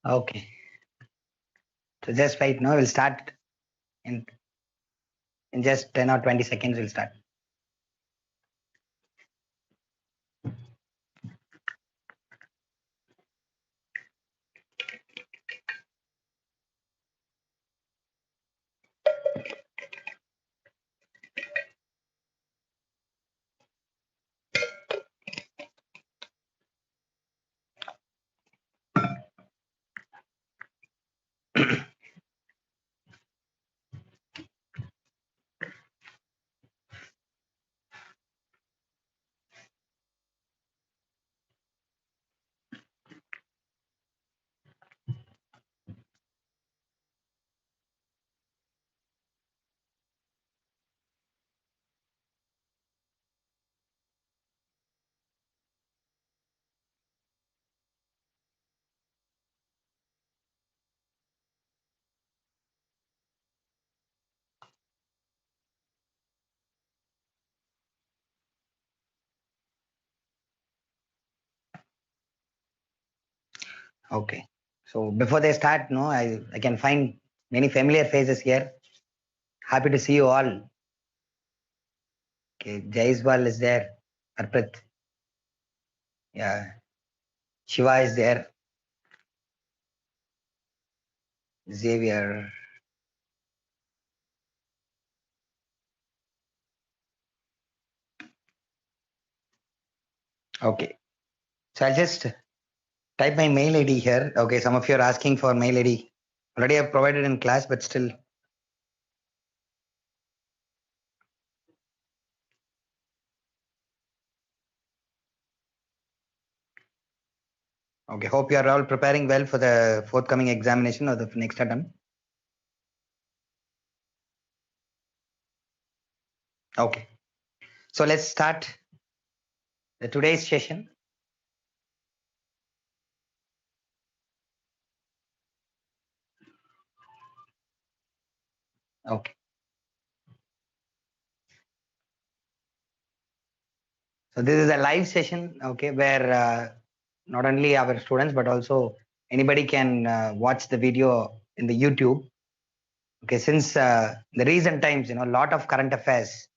Okay. So just wait now. We'll start in just 10 or 20 seconds. We'll start. Okay. So before they start, no, I can find many familiar faces here. Happy to see you all. Okay. Jaiswal is there. Arpit. Yeah. Shiva is there. Xavier. Okay. So I'll just type my mail ID here. Okay. Some of you are asking for mail ID. Already I've provided in class, but still. Okay. Hope you are all preparing well for the forthcoming examination or the next attempt. Okay. So let's start today's session. Okay. So this is a live session, okay, where not only our students but also anybody can watch the video in the YouTube. Okay, since the recent times, a lot of current affairs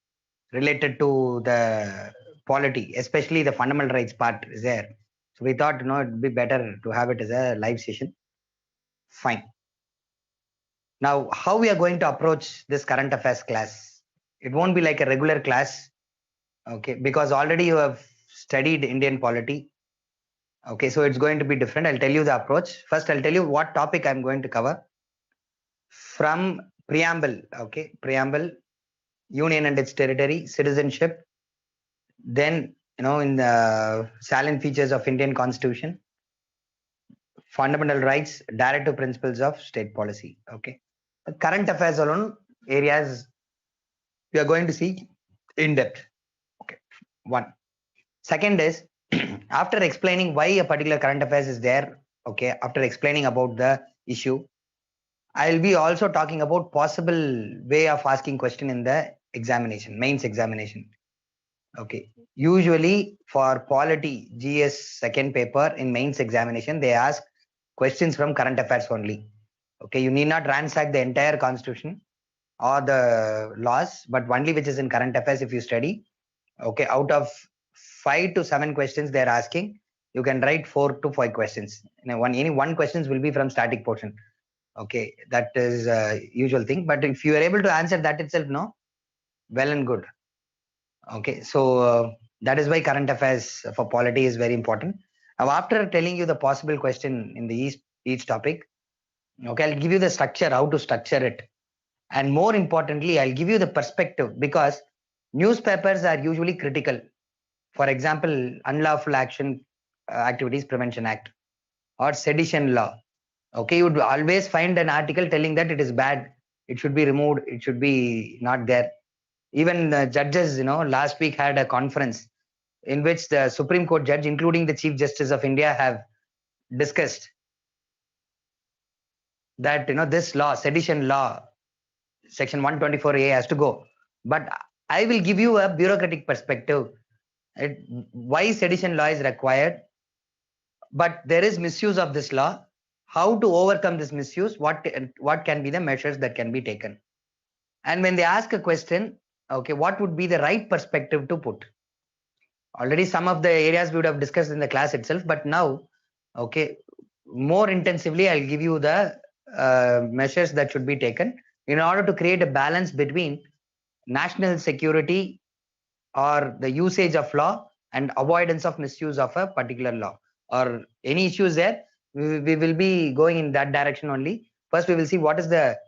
related to the polity, especially the fundamental rights part is there. So we thought, it'd be better to have it as a live session. Fine. Now, how we are going to approach this current affairs class? It won't be like a regular class, okay, because already you have studied Indian polity. Okay, so it's going to be different. I'll tell you the approach. First, I'll tell you what topic I'm going to cover. From preamble, okay, preamble, union and its territory, citizenship, then, in the salient features of Indian constitution, fundamental rights, directive principles of state policy, okay. The current affairs alone areas we are going to see in depth, okay. One. Second is, after explaining why a particular current affairs is there, okay, after explaining about the issue, I'll be also talking about possible way of asking question in the examination, mains examination. Okay. Usually for polity GS second paper in mains examination, they ask questions from current affairs only. Okay. You need not ransack the entire constitution or the laws, but only which is in current affairs if you study. Okay. Out of 5 to 7 questions they're asking, you can write 4 to 5 questions. Any one questions will be from static portion. Okay, that is a usual thing. But if you are able to answer that itself, no, well and good. Okay, so that is why current affairs for polity is very important. Now, after telling you the possible question in the each topic, okay, I'll give you the structure, how to structure it. And more importantly, I'll give you the perspective because newspapers are usually critical. For example, Unlawful Action Activities Prevention Act or Sedition Law. Okay, you would always find an article telling that it is bad, it should be removed, it should be not there. Even the judges, last week had a conference in which the Supreme Court judge, including the Chief Justice of India, have discussed that this law, sedition law, section 124A has to go. But I will give you a bureaucratic perspective. Why sedition law is required, but there is misuse of this law. how to overcome this misuse, what can be the measures that can be taken. And when they ask a question, okay, what would be the right perspective to put? Already some of the areas we would have discussed in the class itself, but now, okay, more intensively, I'll give you the measures that should be taken in order to create a balance between national security or the usage of law and avoidance of misuse of a particular law or any issues there. We will be going in that direction only. First, we will see what is the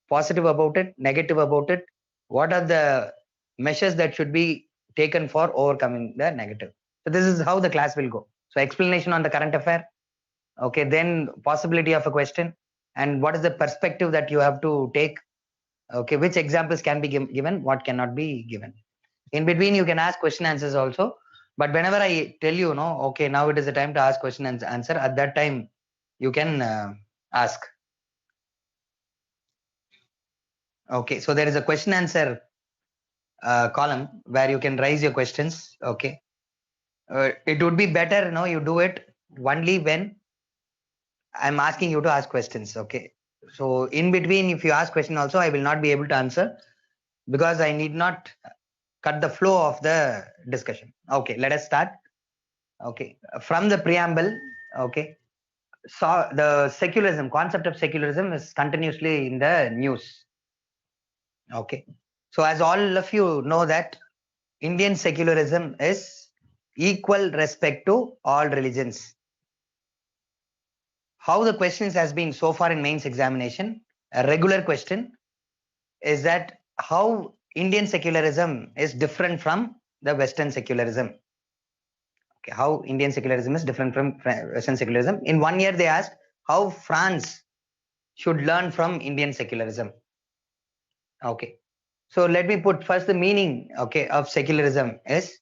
positive about it, negative about it, what are the measures that should be taken for overcoming the negative. So this is how the class will go. So explanation on the current affair, okay, then possibility of a question, and what is the perspective that you have to take, okay, which examples can be given, what cannot be given. In between, you can ask question answers also, but whenever I tell you, no, okay, now it is the time to ask question and answer, at that time you can ask. Okay, so there is a question answer column where you can raise your questions. Okay, it would be better, no, you do it only when I'm asking you to ask questions. Okay, so in between, if you ask question also, I will not be able to answer because I need not cut the flow of the discussion. Okay, let us start. Okay, from the preamble, okay, so the secularism, concept of secularism is continuously in the news. Okay, so as all of you know that Indian secularism is equal respect to all religions. How the questions has been so far in mains examination, a regular question is that how Indian secularism is different from the Western secularism. Okay, how Indian secularism is different from Western secularism. In 1 year, they asked how France should learn from Indian secularism. Okay, so let me put first the meaning, okay, of secularism is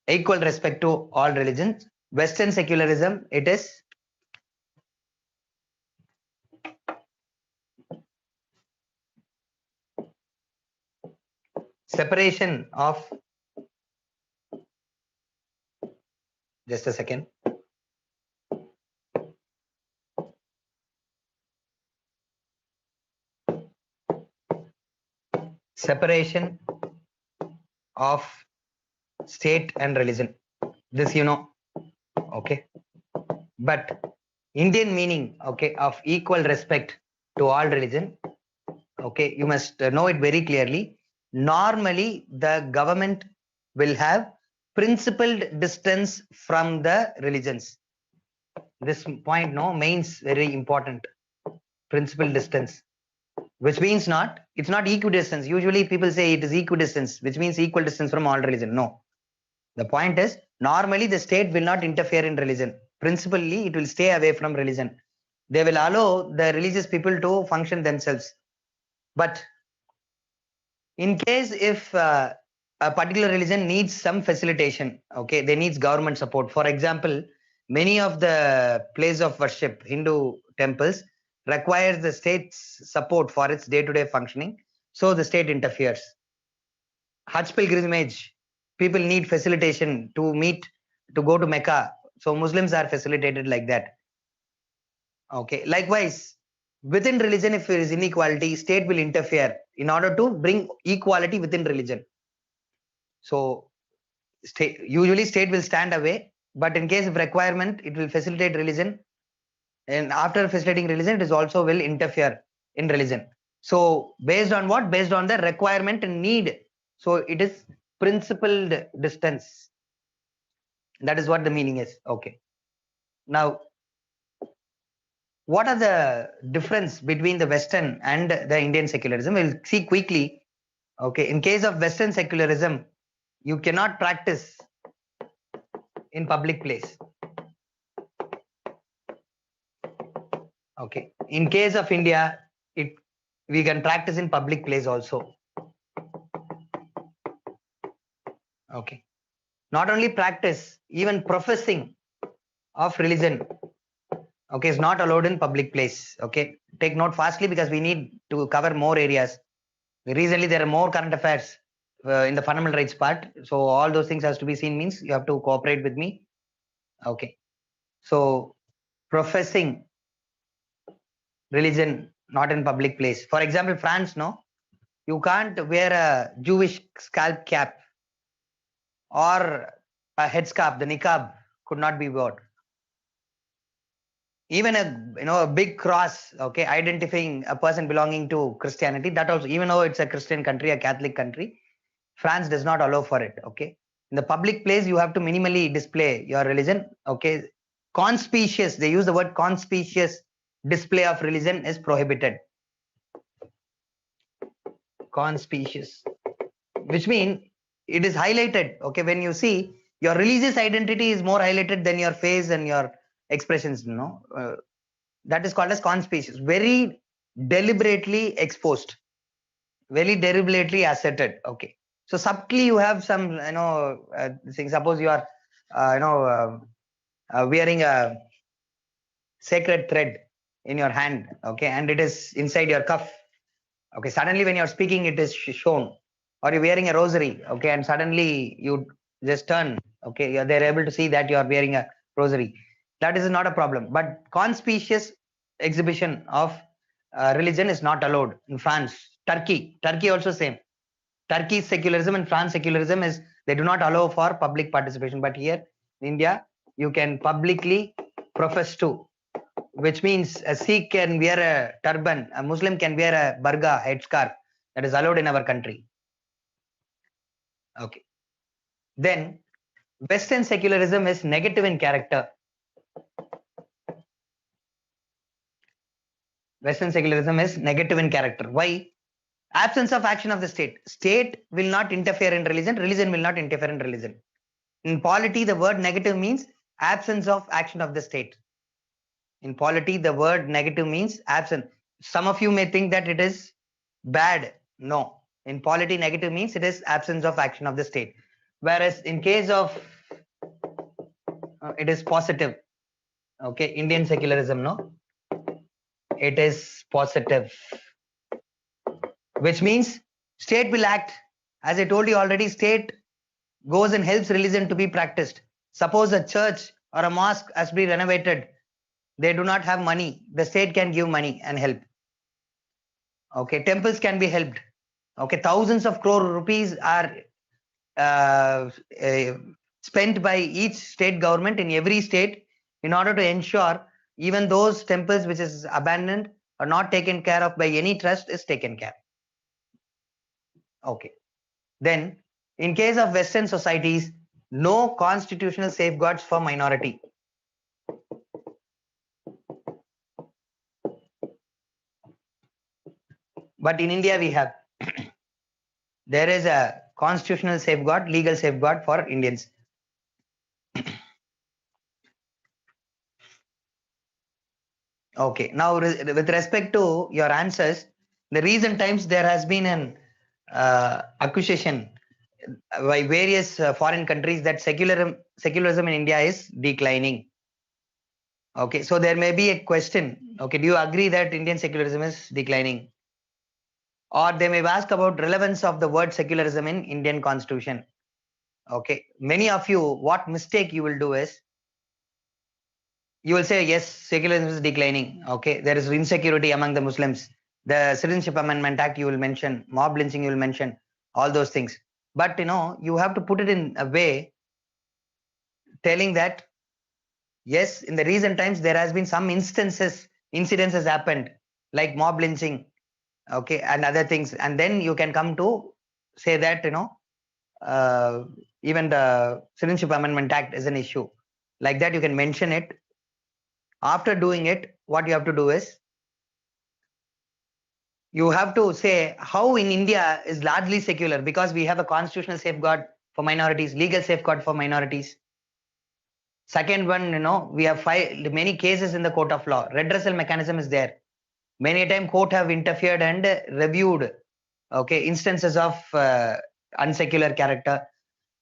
equal respect to all religions. Western secularism, it is separation of, just a second, separation of state and religion. This you know, okay, but Indian meaning, okay, of equal respect to all religion, okay, you must know it very clearly. Normally, the government will have principled distance from the religions. This point, no, means very important. Principled distance, which means not, it's not equidistance. Usually people say it is equidistance, which means equal distance from all religion. No. The point is, normally the state will not interfere in religion. Principally, it will stay away from religion. They will allow the religious people to function themselves. But in case if a particular religion needs some facilitation, okay, they needs government support. For example, many of the places of worship, Hindu temples, requires the state's support for its day-to-day functioning, so the state interferes. Hajj pilgrimage, people need facilitation to meet, to go to Mecca, so Muslims are facilitated like that. Okay, likewise, within religion, if there is inequality, state will interfere in order to bring equality within religion. So usually state will stand away, but in case of requirement, it will facilitate religion, and after facilitating religion, it is also will interfere in religion. So based on what? Based on the requirement and need. So it is principled distance. That is what the meaning is. Okay. Now, what are the difference between the Western and the Indian secularism? We'll see quickly. Okay. In case of Western secularism, you cannot practice in public place. Okay. In case of India, we can practice in public place also. Okay. Not only practice, even professing of religion, okay, is not allowed in public place. Okay. Take note fastly because we need to cover more areas. Recently, there are more current affairs in the fundamental rights part. So all those things has to be seen, means you have to cooperate with me. Okay. So professing religion not in public place. For example, France, no, you can't wear a Jewish scalp cap or a headscarf. The niqab could not be worn. Even a big cross, okay, identifying a person belonging to Christianity, that also, even though it's a Christian country, a Catholic country, France does not allow for it. Okay, in the public place, you have to minimally display your religion. Okay, conspicuous, they use the word conspicuous display of religion is prohibited. Conspicuous, which means it is highlighted. Okay, when you see your religious identity is more highlighted than your face and your expressions, that is called as conspicuous, very deliberately exposed, very deliberately asserted. Okay, so subtly you have some thing. Suppose you are wearing a sacred thread in your hand, okay, and it is inside your cuff. Okay, suddenly when you're speaking, it is shown. Or you're wearing a rosary, okay, and suddenly you just turn, okay, they're able to see that you're wearing a rosary. That is not a problem. But conspicuous exhibition of religion is not allowed in France. Turkey also same. Turkey's secularism and France secularism is, they do not allow for public participation. But here in India, you can publicly profess to, which means a Sikh can wear a turban, a Muslim can wear a burqa, headscarf. That is allowed in our country. Okay. Then Western secularism is negative in character. Western secularism is negative in character. Why? Absence of action of the state. State will not interfere in religion. Religion will not interfere in religion. In polity, the word negative means absence of action of the state. In polity, the word negative means absent. Some of you may think that it is bad. No. In polity, negative means it is absence of action of the state. Whereas in case of it is positive. Okay, Indian secularism, no, it is positive, which means state will act. As I told you already, state goes and helps religion to be practiced. Suppose a church or a mosque has been renovated, they do not have money, the state can give money and help. Okay, temples can be helped. Okay, thousands of crore rupees are spent by each state government in every state in order to ensure even those temples which is abandoned or not taken care of by any trust is taken care. Okay. Then in case of Western societies, no constitutional safeguards for minority. But in India we have there is a constitutional safeguard, legal safeguard for Indians. Okay, now with respect to your answers, the recent times there has been an accusation by various foreign countries that secularism in India is declining. Okay, so there may be a question. Okay, do you agree that Indian secularism is declining? Or they may ask about relevance of the word secularism in Indian constitution. Okay, many of you, what mistake you will do is, you will say, yes, secularism is declining. Okay, there is insecurity among the Muslims. The Citizenship Amendment Act you will mention, mob lynching you will mention, all those things. But you have to put it in a way telling that, yes, in the recent times there has been some incidents has happened, like mob lynching, okay, and other things. And then you can come to say that, even the Citizenship Amendment Act is an issue. Like that, you can mention it. After doing it, what you have to do is, you have to say how in India is largely secular, because we have a constitutional safeguard for minorities, legal safeguard for minorities. Second one, we have filed many cases in the court of law. Redressal mechanism is there. Many a time court have interfered and reviewed, okay, instances of unsecular character.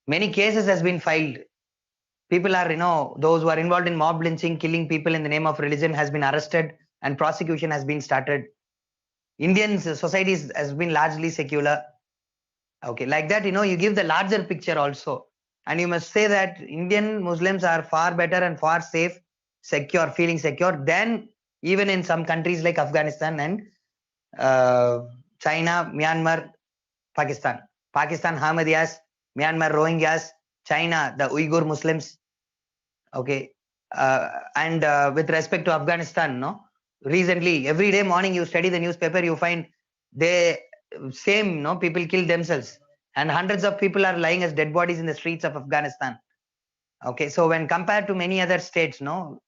Many cases has been filed. People are, those who are involved in mob lynching, killing people in the name of religion has been arrested and prosecution has been started. Indian societies has been largely secular. Okay, like that, you give the larger picture also. And you must say that Indian Muslims are far better and far safe, secure, feeling secure than even in some countries like Afghanistan and China, Myanmar, Pakistan. Pakistan, Ahmadiyas, Myanmar, Rohingyas, China, the Uyghur Muslims. Okay. And with respect to Afghanistan, no, recently, every day morning you study the newspaper, you find they same, no, people kill themselves, and hundreds of people are lying as dead bodies in the streets of Afghanistan. Okay, so when compared to many other states, no,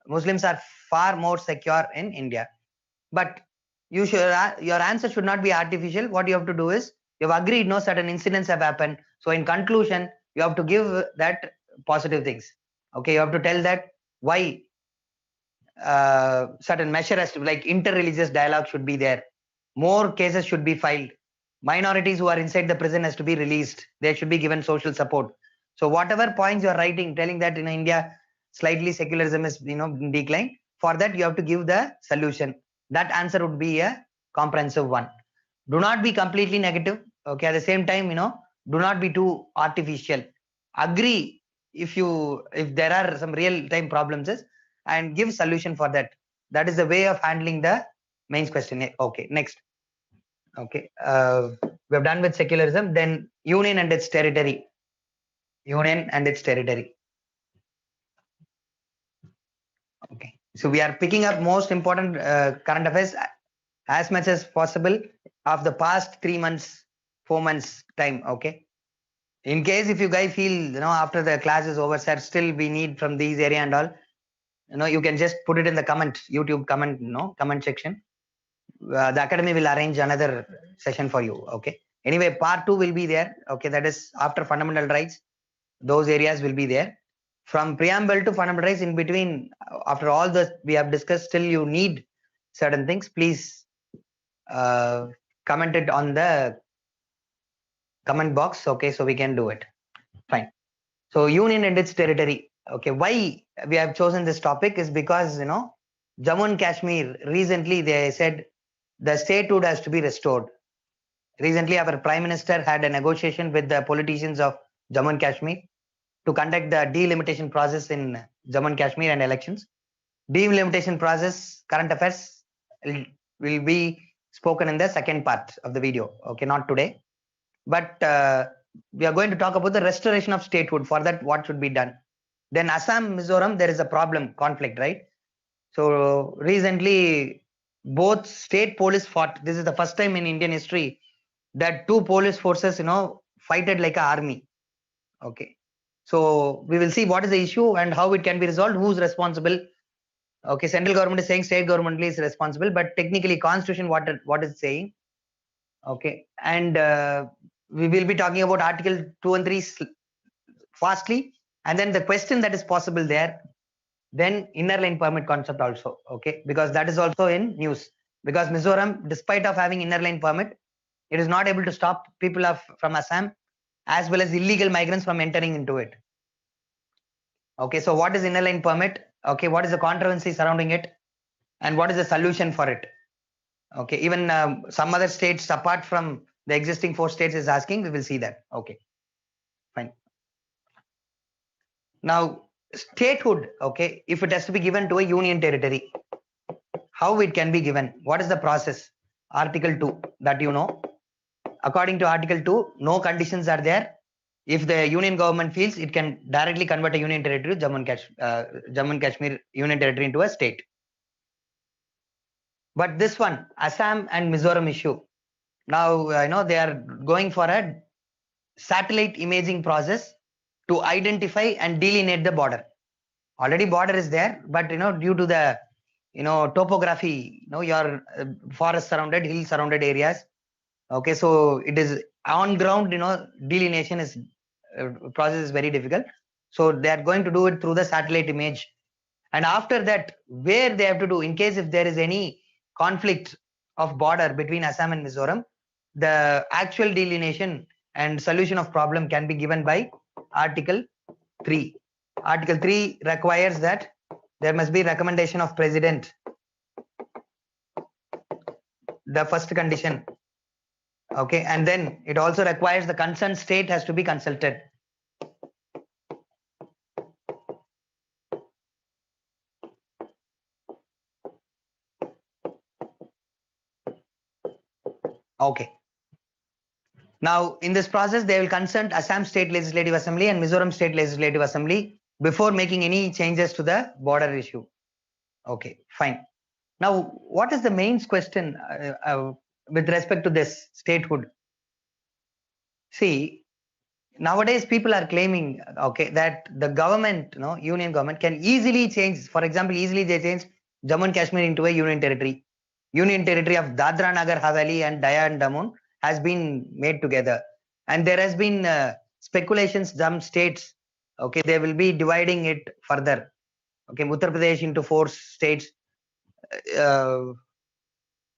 Muslims are far more secure in India. But you should, your answer should not be artificial. What you have to do is, you have agreed, no, certain incidents have happened. So in conclusion, you have to give that positive things. Okay, you have to tell that why certain measures like inter-religious dialogue should be there. More cases should be filed. Minorities who are inside the prison has to be released. They should be given social support. So whatever points you are writing, telling that in India, slightly secularism is in decline. For that, you have to give the solution. That answer would be a comprehensive one. Do not be completely negative. Okay, at the same time, do not be too artificial. Agree if there are some real time problems and give solution for that. That is the way of handling the mains question. Okay, next. Okay, we have done with secularism. Then union and its territory. Union and its territory. Okay, so we are picking up most important current affairs as much as possible of the past 3 months, 4 months time. Okay, in case if you guys feel after the class is over, sir, still we need from these area and all, you can just put it in the YouTube comment section. The academy will arrange another session for you. Okay, anyway, part 2 will be there. Okay, that is after fundamental rights. Those areas will be there. From preamble to fundamental rights, in between, after all this we have discussed, still you need certain things, please comment it on the comment box. Okay, so we can do it. Fine. So union and its territory. Okay, why we have chosen this topic is because Jammu and Kashmir, recently they said the statehood has to be restored. Recently our prime minister had a negotiation with the politicians of Jammu and Kashmir to conduct the delimitation process in Jammu and Kashmir and elections. Delimitation process, current affairs will be spoken in the second part of the video. Okay, not today, but we are going to talk about the restoration of statehood. For that, what should be done? Then Assam, Mizoram, there is a problem, conflict, right? So recently, both state police fought. This is the first time in Indian history that two police forces, fighted like an army. Okay, so we will see what is the issue and how it can be resolved. Who's responsible? Okay, central government is saying state government is responsible, but technically, constitution what is saying? Okay, and we will be talking about Article 2 and 3 fastly, and then the question that is possible there. Then inner line permit concept also. Okay, because that is also in news. Because Mizoram, despite of having inner line permit, it is not able to stop people from Assam as well as illegal migrants from entering into it. Okay, so what is inner line permit? Okay, what is the controversy surrounding it, and what is the solution for it? Okay, even some other states apart from the existing 4 states is asking. We will see that. Okay, fine. Now statehood. Okay, if it has to be given to a union territory, how it can be given? What is the process? Article 2 that According to Article 2, no conditions are there. If the union government feels, it can directly convert a union territory to Jammu and Kashmir union territory into a state. But this one, Assam and Mizoram issue, now they are going for a satellite imaging process to identify and delineate the border. Already border is there, but due to the topography, your forest surrounded, hill surrounded areas. Okay, so it is on ground, delineation is process is very difficult. So they are going to do it through the satellite image. And after that, where they have to do, in case if there is any conflict of border between Assam and Mizoram, the actual delineation and solution of problem can be given by Article 3. Article 3 requires that there must be recommendation of president. The first condition. Okay, and then it also requires the concerned state has to be consulted. Okay. Now, in this process, they will consult Assam State Legislative Assembly and Mizoram State Legislative Assembly before making any changes to the border issue. Okay, fine. Now, what is the main question with respect to this statehood? See, nowadays people are claiming, okay, that the government, union government can easily change. For example, easily they change Jammu and Kashmir into a union territory. Union territory of Dadra Nagar Haveli and Daman and Daman has been made together, and there has been speculations. Some states, okay, they will be dividing it further. Okay, Uttar Pradesh into 4 states. Uh,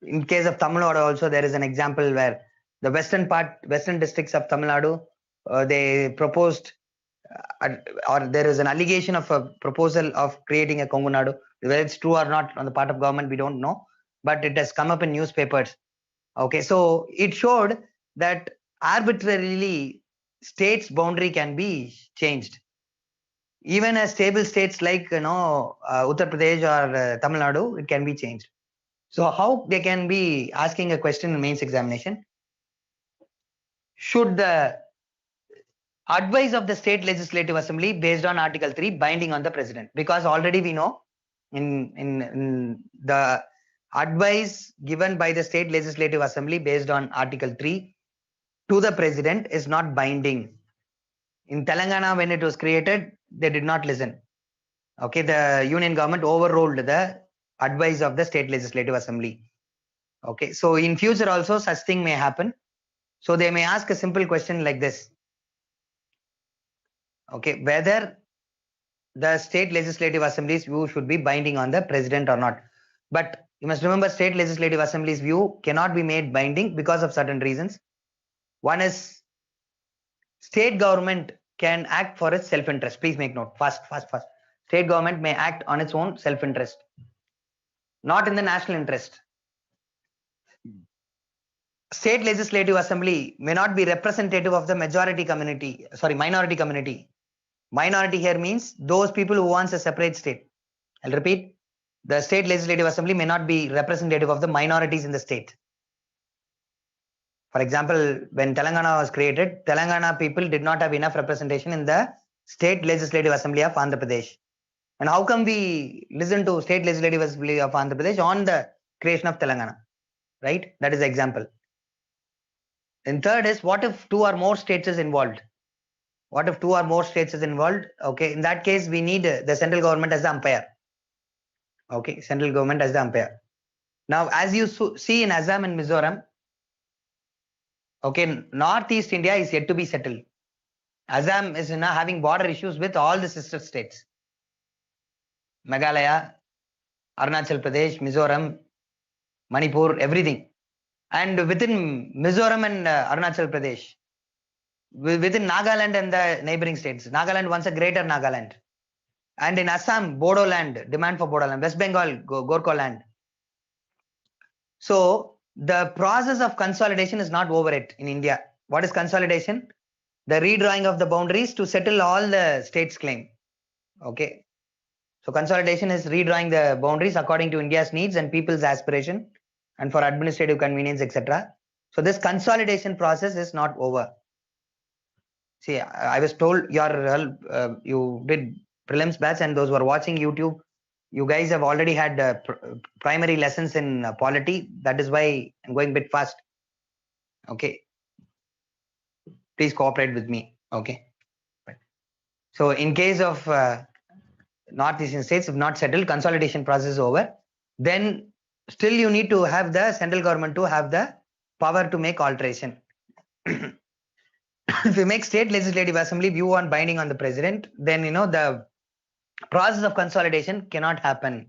in case of Tamil Nadu, also there is an example where the western districts of Tamil Nadu, they proposed, or there is an allegation of a proposal of creating a Kongu Nadu. Whether it's true or not on the part of government, we don't know, but it has come up in newspapers. Okay, so it showed that arbitrarily states' boundary can be changed. Even as stable states like Uttar Pradesh or Tamil Nadu, it can be changed. So how they can be asking a question in mains examination? Should the advice of the state legislative assembly based on Article 3 binding on the president? Because already we know in the advice given by the state legislative assembly based on Article 3 to the president is not binding. In Telangana, when it was created, they did not listen. Okay, the union government overruled the advice of the state legislative assembly. Okay, so in future also such thing may happen. So they may ask a simple question like this. Okay, whether the state legislative assembly's view should be binding on the president or not. But you must remember, state legislative assembly's view cannot be made binding because of certain reasons. One is state government can act for its self-interest. Please make note. Fast. State government may act on its own self-interest, not in the national interest. State legislative assembly may not be representative of the minority community. Minority here means those people who wants a separate state. I'll repeat. The state legislative assembly may not be representative of the minorities in the state. For example, when Telangana was created, Telangana people did not have enough representation in the state legislative assembly of Andhra Pradesh. And how come we listen to state legislative assembly of Andhra Pradesh on the creation of Telangana? Right? That is the example. And third is, what if 2 or more states is involved? What if 2 or more states is involved? Okay, in that case, we need the central government as the umpire. Okay, central government as the umpire. Now, as you see in Assam and Mizoram, okay, Northeast India is yet to be settled. Assam is now having border issues with all the sister states. Meghalaya, Arunachal Pradesh, Mizoram, Manipur, everything. And within Mizoram and Arunachal Pradesh, within Nagaland and the neighboring states, Nagaland wants a greater Nagaland. And in Assam, Bodo land, demand for Bodo land, West Bengal, Gorkha land. So the process of consolidation is not over yet in India. What is consolidation? The redrawing of the boundaries to settle all the states' claim. Okay. So consolidation is redrawing the boundaries according to India's needs and people's aspiration and for administrative convenience, etc. So this consolidation process is not over. See, I was told you did prelims batch, and those who are watching YouTube, you guys have already had primary lessons in polity. That is why I'm going a bit fast. Okay. Please cooperate with me. Okay. So in case of Northeastern states, if not settled, consolidation process is over, then still you need to have the central government to have the power to make alteration. If you make state legislative assembly view on binding on the president, then the process of consolidation cannot happen.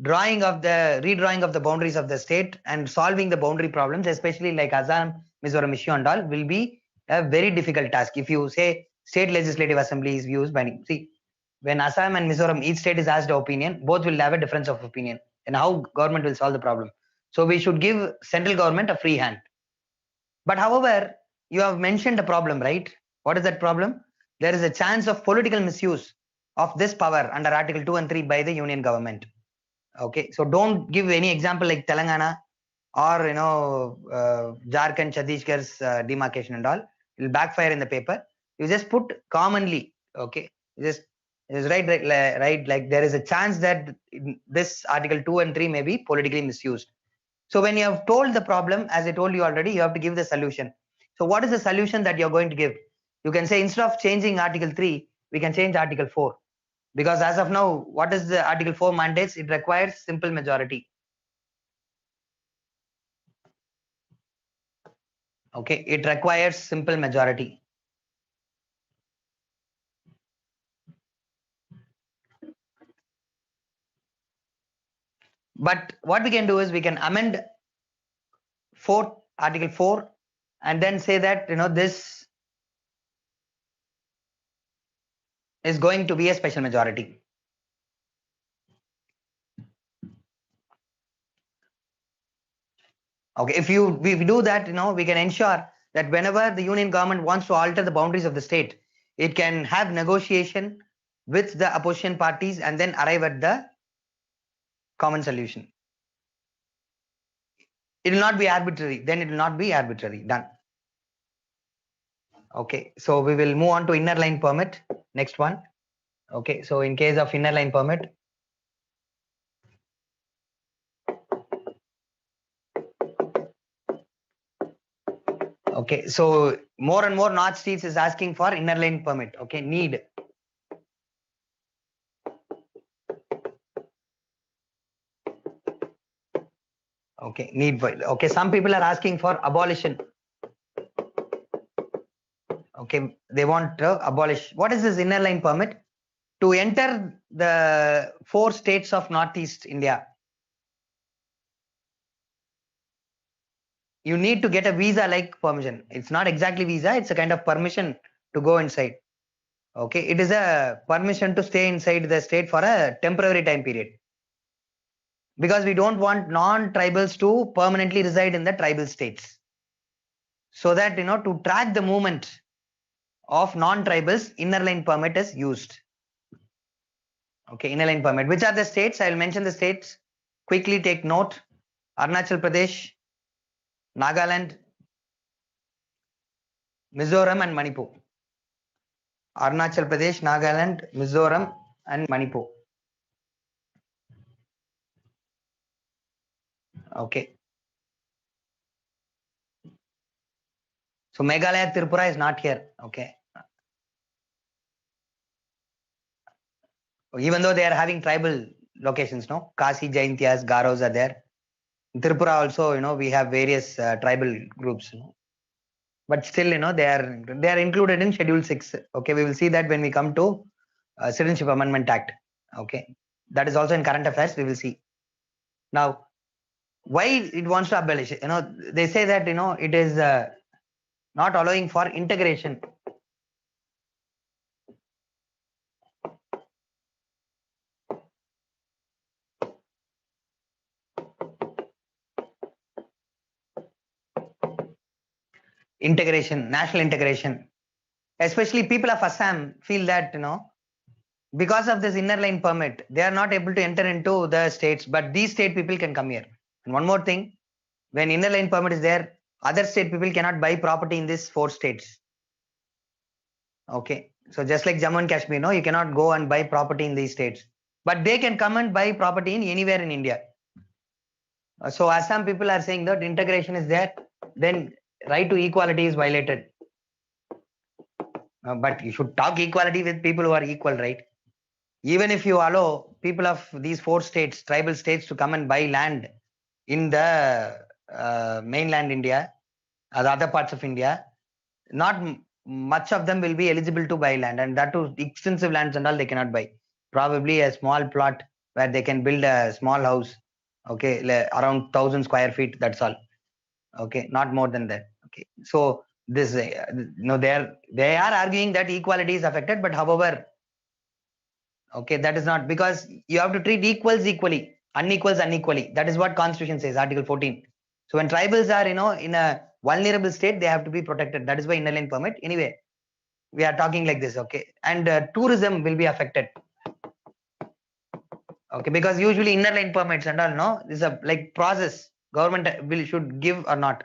Redrawing of the boundaries of the state and solving the boundary problems, especially like Assam, Mizoram issue and all, will be a very difficult task. If you say state legislative assembly's views binding, see, when Assam and Mizoram, each state is asked opinion, both will have a difference of opinion, and how government will solve the problem. So we should give central government a free hand. But however, you have mentioned a problem, right? What is that problem? There is a chance of political misuse of this power under Article 2 and 3 by the union government. Okay, so don't give any example like Telangana or Jharkhand, Chhattisgarh's demarcation and all, it will backfire in the paper. You just put commonly, okay? Just write like there is a chance that this article 2 and 3 may be politically misused. So when you have told the problem, as I told you already, you have to give the solution. So what is the solution that you're going to give? You can say instead of changing article 3, we can change article 4. Because as of now, what is the article 4 mandates? It requires simple majority. Okay, it requires simple majority. But what we can do is we can amend article 4 and then say that this is going to be a special majority. Okay, if we do that, we can ensure that whenever the union government wants to alter the boundaries of the state, it can have negotiation with the opposition parties and then arrive at the common solution. It will not be arbitrary. Then it will not be arbitrary. Done. Okay, so we will move on to inner line permit. Next one. Okay, so in case of inner line permit, okay, so more and more North states is asking for inner line permit. Okay, need. Okay, need for. Okay, some people are asking for abolition. Okay, they want to abolish. What is this inner line permit? To enter the 4 states of Northeast India, you need to get a visa like permission. It's not exactly visa, it's a kind of permission to go inside. Okay, it is a permission to stay inside the state for a temporary time period. Because we don't want non-tribals to permanently reside in the tribal states. So that, to track the movement of non-tribals, inner line permit is used. Okay, inner line permit. Which are the states? I will mention the states. Quickly take note. Arunachal Pradesh, Nagaland, Mizoram and Manipur. Arunachal Pradesh, Nagaland, Mizoram and Manipur. Okay. So Meghalaya, Tripura is not here. Okay. Even though they are having tribal locations, no? Kasi, Jaintias, Garos are there. In Tripura also, we have various tribal groups. But still, they are included in Schedule 6. Okay, we will see that when we come to Citizenship Amendment Act. Okay, that is also in current affairs. We will see. Now, why it wants to abolish it? They say that it is not allowing for integration. Integration, national integration. Especially people of Assam feel that because of this inner line permit, they are not able to enter into the states, but these state people can come here. And one more thing, when inner line permit is there, other state people cannot buy property in these 4 states. Okay, so just like Jammu and Kashmir, you cannot go and buy property in these states, but they can come and buy property in anywhere in India. So Assam people are saying that integration is there, then right to equality is violated. But you should talk equality with people who are equal, right? Even if you allow people of these 4 states, tribal states, to come and buy land in the mainland India, the other parts of India, not much of them will be eligible to buy land, and that too extensive lands and all they cannot buy. Probably a small plot where they can build a small house, okay, around 1,000 square feet. That's all. Okay, not more than that. Okay, so this they are arguing that equality is affected, but however, okay, that is not, because you have to treat equals equally, unequals unequally. That is what Constitution says, Article 14. So when tribals are in a vulnerable state, they have to be protected. That is why inner line permit. Anyway, we are talking like this, okay, and tourism will be affected. Okay, because usually inner line permits and all, this is a like process government should give or not.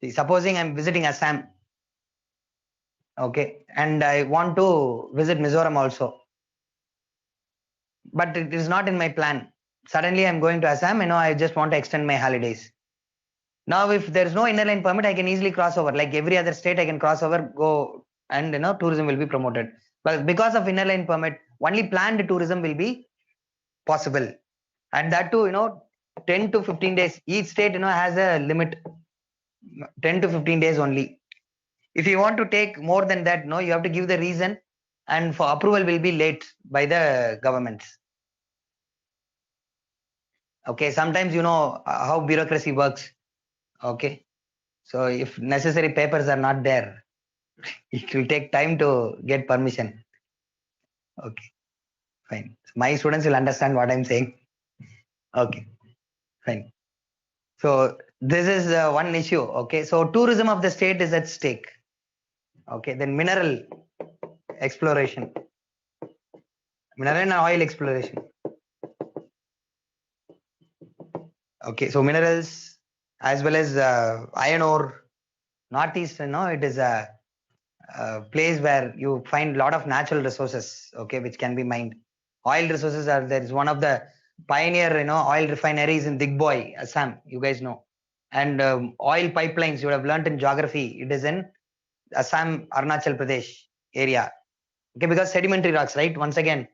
See, supposing I'm visiting Assam, okay, and I want to visit Mizoram also, but it is not in my plan. Suddenly I'm going to Assam, I just want to extend my holidays. Now, if there is no inner line permit, I can easily cross over. Like every other state, I can cross over, go, and tourism will be promoted. But because of inner line permit, only planned tourism will be possible, and that too, 10 to 15 days. Each state, has a limit, 10 to 15 days only. If you want to take more than that, no, you have to give the reason, and for approval will be late by the governments. Okay, sometimes how bureaucracy works. Okay, so if necessary papers are not there, it will take time to get permission. Okay, fine. My students will understand what I'm saying. Okay, fine. So this is one issue. Okay, so tourism of the state is at stake. Okay, then mineral exploration, mineral and oil exploration. Okay, so minerals as well as iron ore. Northeast, it is a place where you find a lot of natural resources, okay, which can be mined. Oil resources are there. Is one of the pioneer, oil refineries in Digboy, Assam, you guys know. And oil pipelines, you would have learnt in geography. It is in Assam, Arunachal Pradesh area. Okay, because sedimentary rocks, right? Once again,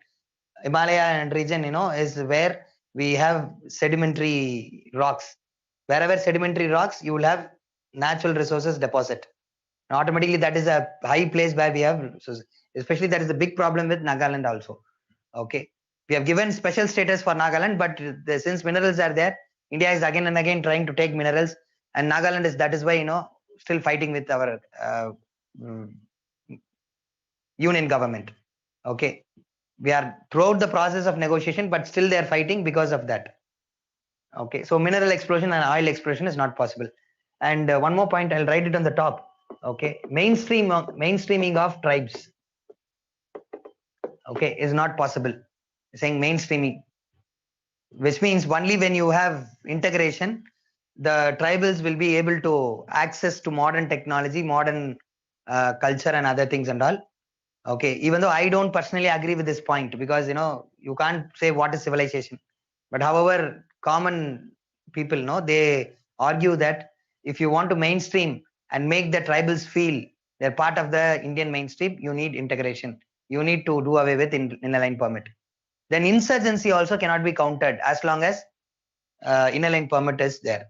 Himalaya and region, is where we have sedimentary rocks. Wherever sedimentary rocks, you will have natural resources deposit. And automatically, that is a high place where we have resources. Especially, that is a big problem with Nagaland also. Okay, we have given special status for Nagaland, but since minerals are there, India is again and again trying to take minerals, and Nagaland is, that is why, still fighting with our union government. Okay, we are throughout the process of negotiation, but still they are fighting because of that. Okay, so mineral exploration and oil exploration is not possible. And one more point, I'll write it on the top. Okay, mainstreaming of tribes, okay, is not possible. Saying mainstreaming, which means only when you have integration, the tribals will be able to access to modern technology, modern culture and other things and all. Okay, even though I don't personally agree with this point, because you can't say what is civilization, but however, common people they argue that if you want to mainstream and make the tribals feel they're part of the Indian mainstream, you need integration. You need to do away with inner line permit. Then insurgency also cannot be counted as long as inner line permit is there.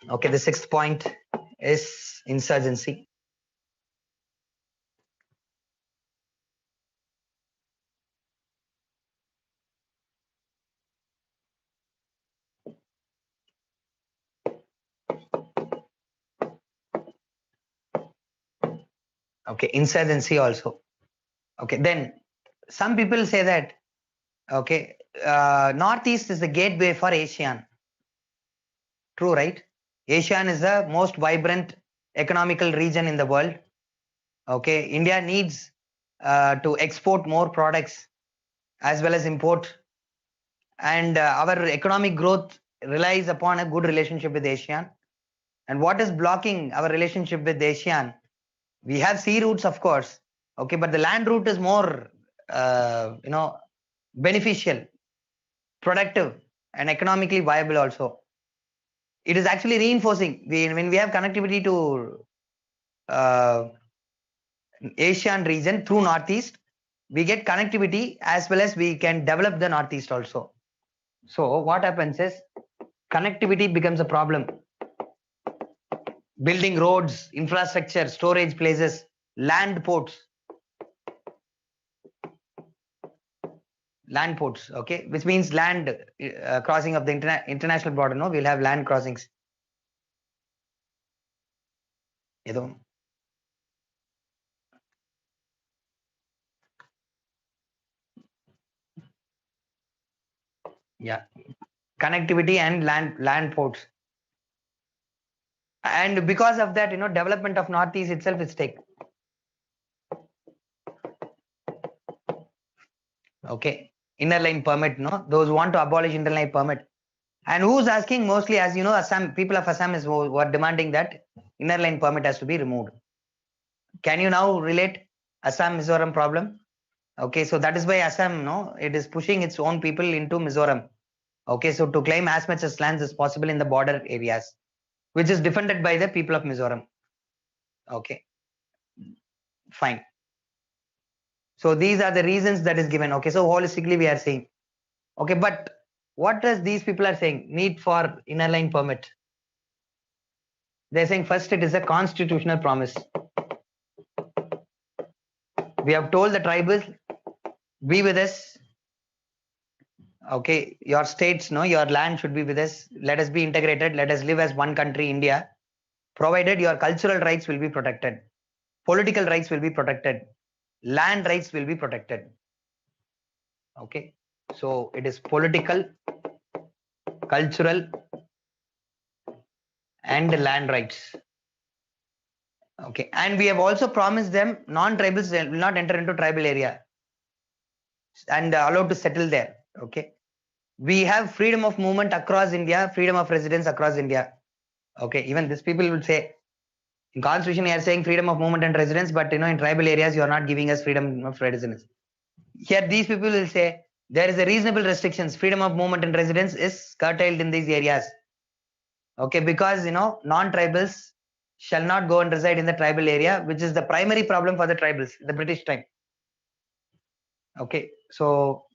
Okay, the sixth point is insurgency. Okay, insurgency also. Okay, then some people say that, okay, Northeast is the gateway for Asean. True, right? Asean is the most vibrant economical region in the world. Okay, India needs to export more products as well as import, and our economic growth relies upon a good relationship with Asean. And what is blocking our relationship with Asean? We have sea routes, of course, okay, but the land route is more, beneficial, productive, and economically viable also. It is actually reinforcing. When we have connectivity to Asian region through Northeast, we get connectivity as well as we can develop the Northeast also. So what happens is connectivity becomes a problem. Building roads, infrastructure, storage places, land ports. Land ports, okay, which means land crossing of the international border. No, we'll have land crossings. Yeah, connectivity and land ports. And because of that, development of Northeast itself is take. Okay, inner line permit, no? Those who want to abolish inner line permit. And who's asking? Mostly, as you know, Assam, people of Assam is who are demanding that inner line permit has to be removed. Can you now relate Assam Mizoram problem? Okay, so that is why Assam, no, it is pushing its own people into Mizoram. Okay, so to claim as much as lands as possible in the border areas, which is defended by the people of Mizoram. Okay, fine. So these are the reasons that is given. Okay, so holistically we are saying, okay, but what does these people are saying? Need for inner line permit. They're saying first it is a constitutional promise. We have told the tribals, be with us. Okay, your states, no, your land should be with us. Let us be integrated. Let us live as one country, India, provided your cultural rights will be protected, political rights will be protected, land rights will be protected. Okay, so it is political, cultural, and land rights. Okay, and we have also promised them non-tribals will not enter into tribal area and allowed to settle there. Okay, we have freedom of movement across India, freedom of residence across India. Okay, even these people will say in constitution you are saying freedom of movement and residence, but you know in tribal areas you are not giving us freedom of residence. Here these people will say there is a reasonable restrictions. Freedom of movement and residence is curtailed in these areas. Okay, because you know non-tribals shall not go and reside in the tribal area, which is the primary problem for the tribals in the British time. Okay, so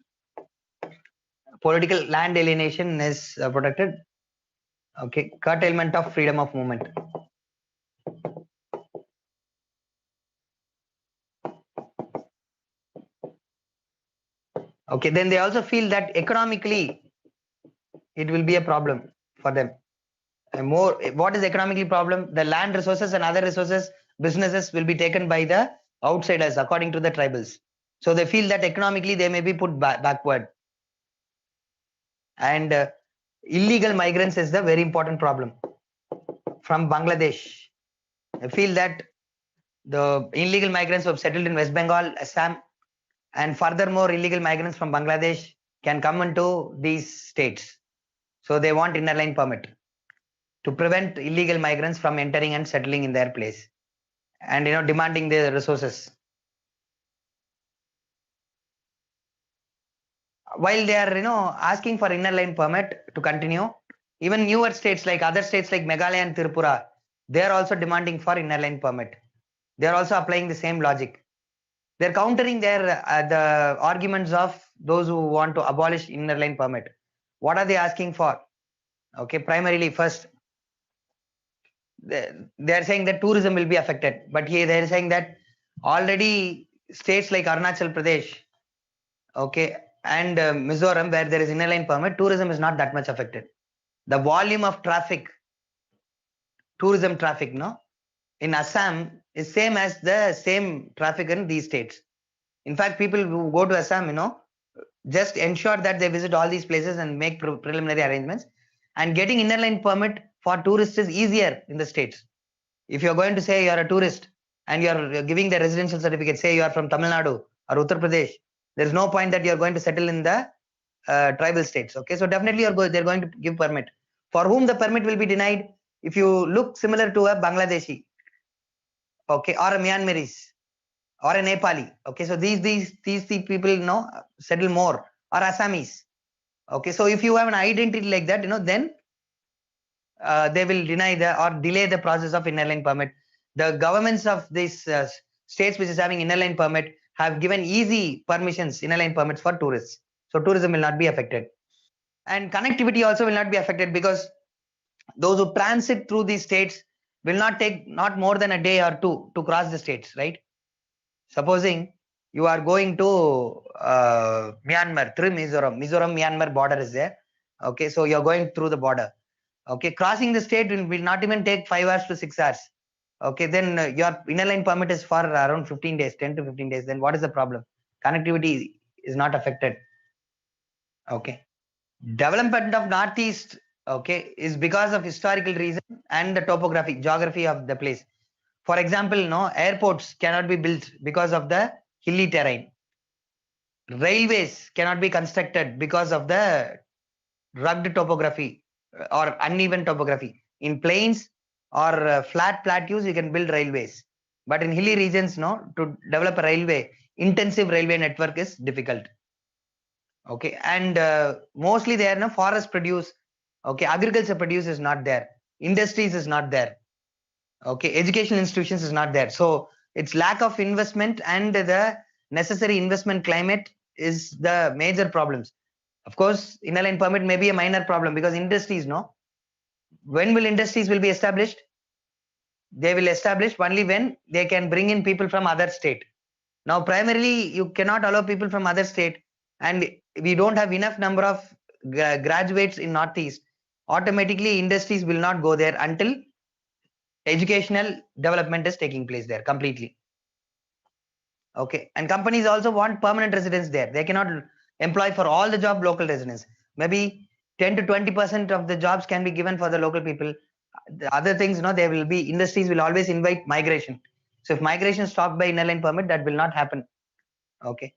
political land alienation is protected. Okay, curtailment of freedom of movement. Okay, then they also feel that economically it will be a problem for them. And more, what is economically problem? The land resources and other resources, businesses will be taken by the outsiders according to the tribals. So they feel that economically they may be put backward. And illegal migrants is the very important problem from Bangladesh. I feel that the illegal migrants who have settled in West Bengal, Assam, and furthermore illegal migrants from Bangladesh can come into these states. So they want inner line permit to prevent illegal migrants from entering and settling in their place, and you know demanding their resources. While they are asking for inner line permit to continue, even newer states like other states like Meghalaya and Tripura, they are also demanding for inner line permit. They are also applying the same logic. They're countering their the arguments of those who want to abolish inner line permit. What are they asking for? Okay, primarily first they are saying that tourism will be affected, but here they are saying that already states like Arunachal Pradesh, okay, and Mizoram, where there is inner line permit, tourism is not that much affected. The volume of traffic, tourism traffic, no, in Assam is same as the same traffic in these states. In fact, people who go to Assam, just ensure that they visit all these places and make preliminary arrangements. And getting inner line permit for tourists is easier in the states. If you're going to say you're a tourist and you're giving the residential certificate, say you are from Tamil Nadu or Uttar Pradesh, there's no point that you're going to settle in the tribal states. Okay, so definitely they're going to give permit. For whom the permit will be denied? If you look similar to a Bangladeshi, okay, or a Myanmarese, or a Nepali. Okay, so these people settle more, or Assamese. Okay, so if you have an identity like that, then they will deny or delay the process of inner line permit. The governments of these states which is having inner line permit have given easy permissions, inner line permits for tourists. So tourism will not be affected. And connectivity also will not be affected because those who transit through these states will not take not more than a day or two to cross the states, right? Supposing you are going to Myanmar through Mizoram Myanmar border is there. Okay, so you're going through the border. Okay, crossing the state will not even take 5 hours to 6 hours. Okay, then your inner line permit is for around 15 days, 10 to 15 days. Then what is the problem? Connectivity is not affected. Okay, development of Northeast, okay, is because of historical reason and the topographic geography of the place. For example, airports cannot be built because of the hilly terrain. railways cannot be constructed because of the rugged topography or uneven topography. In plains or flat plateaus, you can build railways. But in hilly regions, no, to develop a railway, intensive railway network is difficult. Okay, and mostly there, no, forest produce. Okay, agriculture produce is not there. Industries is not there. Okay, educational institutions is not there. So it's lack of investment and the necessary investment climate is the major problems. Of course, inner line permit may be a minor problem because industries, no. When will industries will be established? They will establish only when they can bring in people from other state. Now, primarily, you cannot allow people from other state, and we don't have enough number of graduates in Northeast. Automatically, industries will not go there until educational development is taking place there completely. Okay, and companies also want permanent residents there. They cannot employ for all the job local residents. Maybe 10 to 20% of the jobs can be given for the local people. The other things, there will be industries will always invite migration. So if migration is stopped by inner line permit, that will not happen. Okay,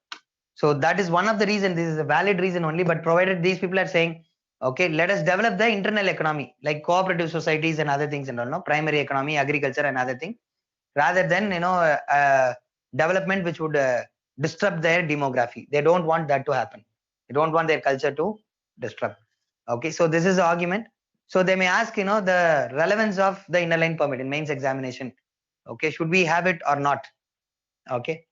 so that is one of the reasons. This is a valid reason only, but provided these people are saying, okay, let us develop the internal economy like cooperative societies and other things and all, no, primary economy, agriculture and other things, rather than development which would disrupt their demography. They don't want that to happen. They don't want their culture to disrupt. Okay, so this is the argument. So they may ask, the relevance of the inner line permit in mains examination. Okay, should we have it or not? Okay,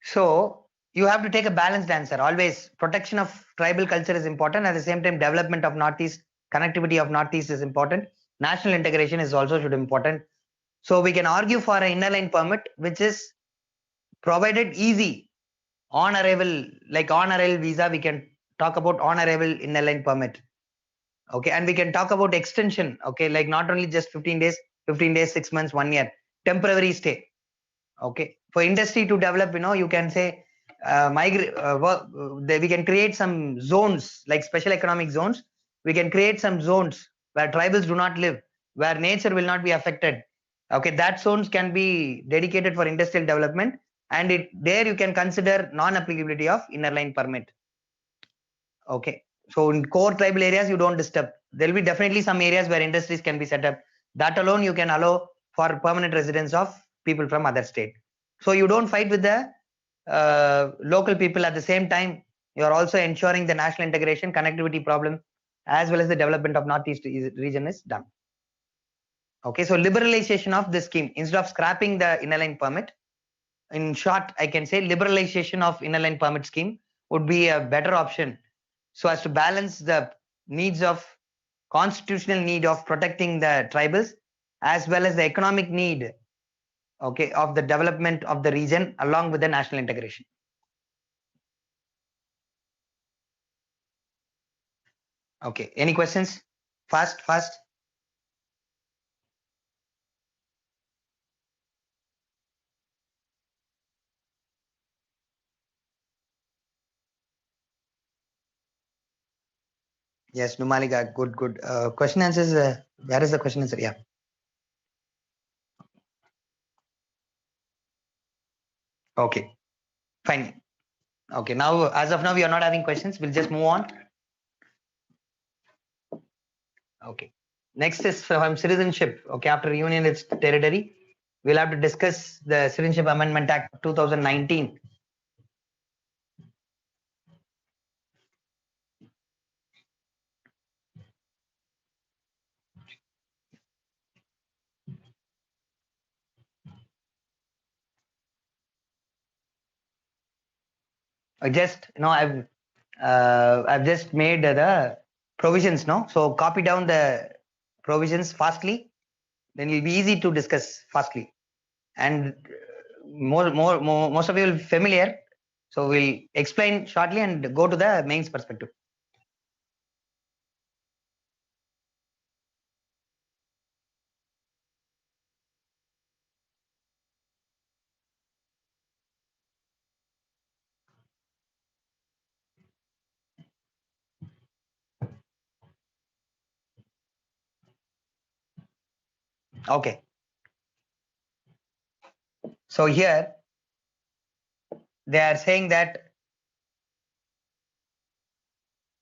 so you have to take a balanced answer. Always protection of tribal culture is important. At the same time, development of Northeast, connectivity of Northeast is important. National integration is also should important. So we can argue for an inner line permit, which is provided easy on arrival, like on arrival visa. We can talk about on arrival inner line permit. Okay, and we can talk about extension. Okay, like not only just 15 days, 6 months, 1 year, temporary stay. Okay, for industry to develop, you can say we can create some zones like special economic zones. We can create some zones where tribals do not live, where nature will not be affected. Okay, that zones can be dedicated for industrial development, and there you can consider non-applicability of inner line permit. Okay, so in core tribal areas you don't disturb. There will be definitely some areas where industries can be set up. That alone you can allow for permanent residence of people from other state. So you don't fight with the local people. At the same time, you are also ensuring the national integration, connectivity problem, as well as the development of Northeast region is done. Okay, so liberalization of the scheme instead of scrapping the inner line permit. In short, I can say liberalization of inner line permit scheme would be a better option, so as to balance the needs of constitutional need of protecting the tribals as well as the economic need, okay, of the development of the region along with the national integration. Okay, any questions? Fast. Yes, Numalika, good. Question answers. Where is the question answer? Yeah. Okay, fine. Okay, now as of now we are not having questions. We'll just move on. Okay. Next is from citizenship. Okay, after union its territory, we'll have to discuss the Citizenship Amendment Act 2019. I've just made the provisions, no? So copy down the provisions fastly, then it'll be easy to discuss fastly. And most of you will be familiar. So we'll explain shortly and go to the mains perspective. Okay. So here they are saying that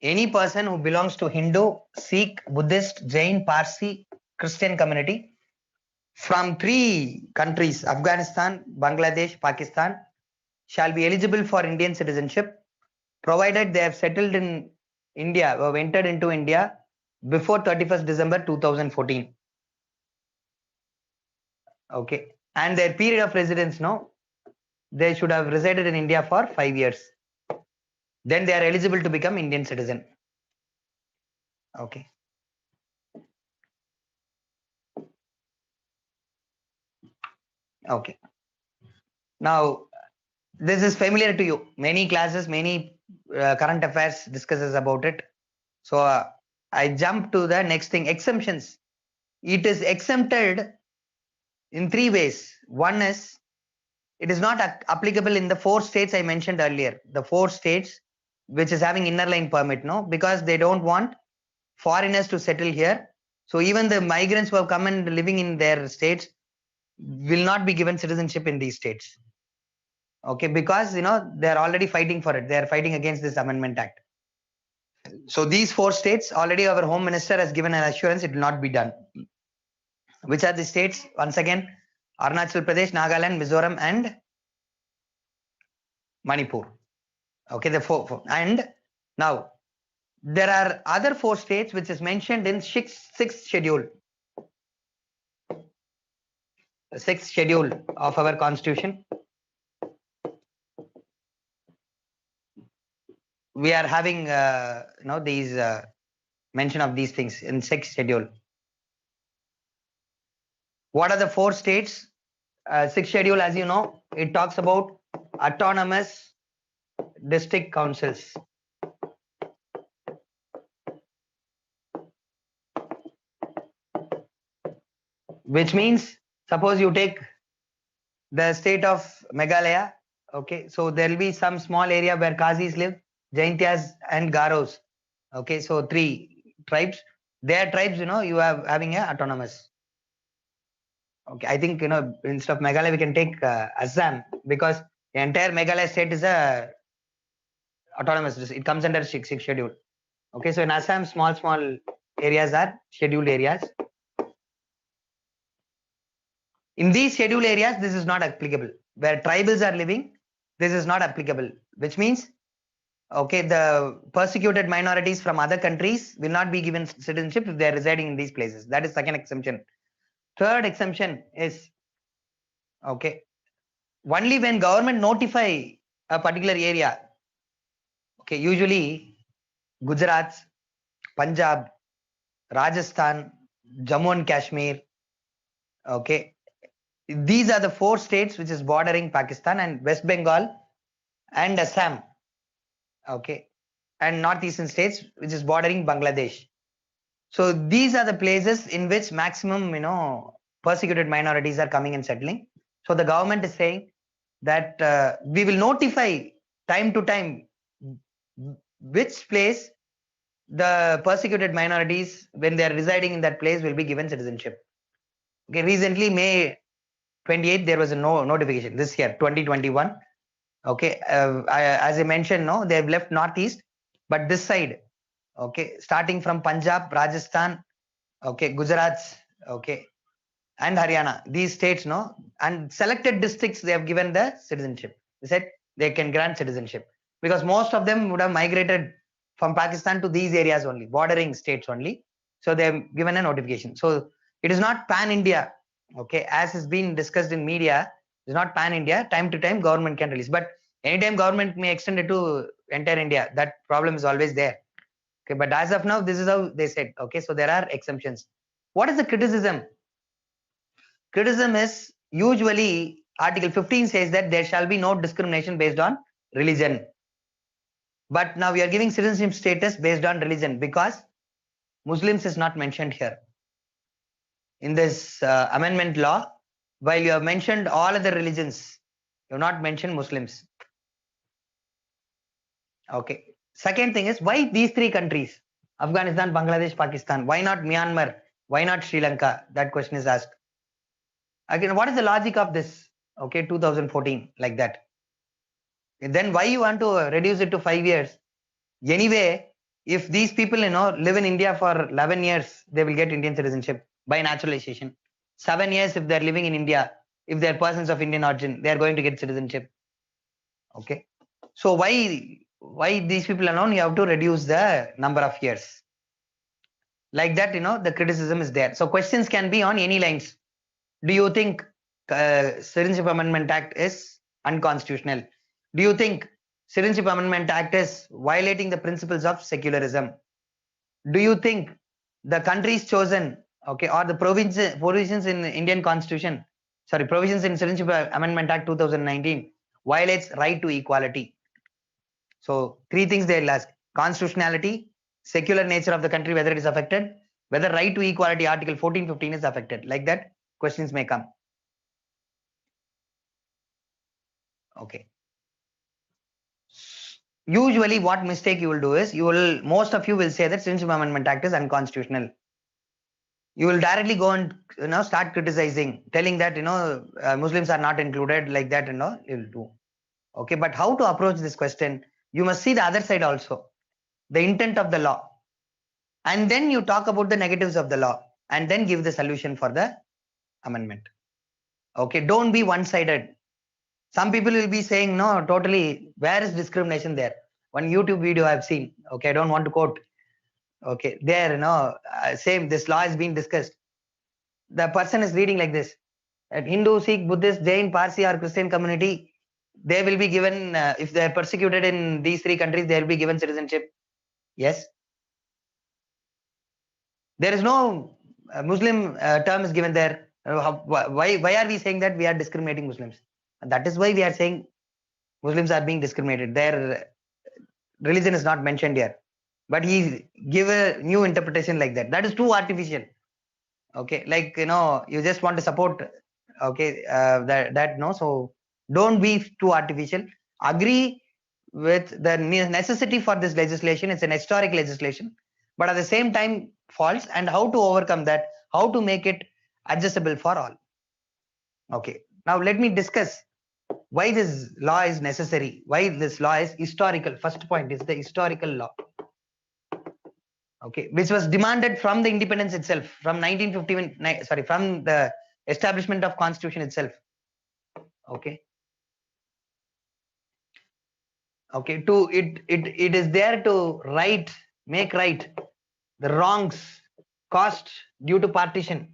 any person who belongs to Hindu, Sikh, Buddhist, Jain, Parsi, Christian community from 3 countries, Afghanistan, Bangladesh, Pakistan, shall be eligible for Indian citizenship, provided they have settled in India or entered into India before 31st December 2014. Okay. And their period of residence, no, they should have resided in India for 5 years. Then they are eligible to become Indian citizen. Okay. Okay. Now, this is familiar to you. Many classes, many current affairs discusses about it. So I jump to the next thing, exemptions. It is exempted in 3 ways. One is, it is not applicable in the 4 states I mentioned earlier. The 4 states which is having inner line permit, no, because they don't want foreigners to settle here. So even the migrants who have come and living in their states will not be given citizenship in these states. Okay, because they're already fighting for it. They're fighting against this amendment act. So these 4 states, already our home minister has given an assurance it will not be done. Which are the states? Once again, Arunachal Pradesh, Nagaland, Mizoram, and Manipur. Okay, the four. And now there are other 4 states which is mentioned in sixth schedule. The 6th schedule of our constitution. We are having these mention of these things in 6th schedule. What are the 4 states? 6th schedule, as you know, it talks about autonomous district councils. Which means, suppose you take the state of Meghalaya, okay, so there will be some small area where Kazis live, Jaintias and Garos. Okay, so 3 tribes. Their tribes, you are having a autonomous. Okay, I think, instead of Meghalaya, we can take Assam, because the entire Meghalaya state is a autonomous. It comes under 6th schedule. Okay, so in Assam, small areas are scheduled areas. In these scheduled areas, this is not applicable. Where tribals are living, this is not applicable, which means, okay, the persecuted minorities from other countries will not be given citizenship if they are residing in these places. That is second exemption. Third exemption is, okay, only when government notify a particular area, okay, usually Gujarat, Punjab, Rajasthan, Jammu and Kashmir, okay, these are the 4 states which is bordering Pakistan, and West Bengal and Assam, okay, and northeastern states which is bordering Bangladesh. So these are the places in which maximum persecuted minorities are coming and settling. So the government is saying that we will notify time to time which place the persecuted minorities, when they are residing in that place, will be given citizenship. Okay, recently May 28th there was a notification this year 2021. Okay, as I mentioned, no, they have left northeast, but this side, okay, starting from Punjab, Rajasthan, okay, Gujarat, okay, and Haryana, these states, no, and selected districts, they have given the citizenship. They said they can grant citizenship because most of them would have migrated from Pakistan to these areas only, bordering states only. So they have given a notification. So it is not pan-India, okay, as has been discussed in media. It's not pan-India. Time to time, government can release, but anytime government may extend it to entire India. That problem is always there. Okay, but as of now, this is how they said. Okay, so there are exemptions. What is the criticism? Criticism is usually Article 15 says that there shall be no discrimination based on religion. But now we are giving citizenship status based on religion because Muslims is not mentioned here. In this amendment law, while you have mentioned all other religions, you have not mentioned Muslims. Okay. Second thing is, why these 3 countries? Afghanistan, Bangladesh, Pakistan. Why not Myanmar? Why not Sri Lanka? That question is asked. Again, what is the logic of this? Okay, 2014, like that. Then why you want to reduce it to 5 years? Anyway, if these people, live in India for 11 years, they will get Indian citizenship by naturalization. 7 years, if they're living in India, if they're persons of Indian origin, they are going to get citizenship. Okay. So why these people alone? You have to reduce the number of years. Like that, the criticism is there. So questions can be on any lines. Do you think Citizenship Amendment Act is unconstitutional? Do you think Citizenship Amendment Act is violating the principles of secularism? Do you think the countries chosen, okay, or the provisions in Indian Constitution, provisions in Citizenship Amendment Act 2019 violates right to equality? So three things they'll ask: constitutionality, secular nature of the country, whether it is affected, whether right to equality, Article 1415 is affected. Like that, questions may come. Okay. Usually what mistake you will do is, most of you will say that Citizenship Amendment Act is unconstitutional. You will directly go and start criticizing, telling that Muslims are not included, like that, you'll do. Okay, but how to approach this question? You must see the other side also, the intent of the law, and then you talk about the negatives of the law, and then give the solution for the amendment. Okay, don't be one-sided. Some people will be saying, no, totally, where is discrimination there? One YouTube video I've seen, okay, I don't want to quote. Okay, there, same, this law has been discussed. The person is reading like this: that Hindu, Sikh, Buddhist, Jain, Parsi or Christian community, they will be given, if they are persecuted in these three countries, they will be given citizenship. Yes. There is no Muslim term is given there. Why are we saying that we are discriminating Muslims? That is why we are saying Muslims are being discriminated. Their religion is not mentioned here. But he give a new interpretation like that. That is too artificial. Okay, like you just want to support. Okay, that no. So don't be too artificial. Agree with the necessity for this legislation. It's an historic legislation, but at the same time false, and how to overcome that, how to make it adjustable for all. Okay, now let me discuss why this law is necessary, why this law is historical. First point is the historical law. Okay, which was demanded from the independence itself, from 1951, from the establishment of Constitution itself. Okay. Okay, it is there to make right the wrongs caused due to partition.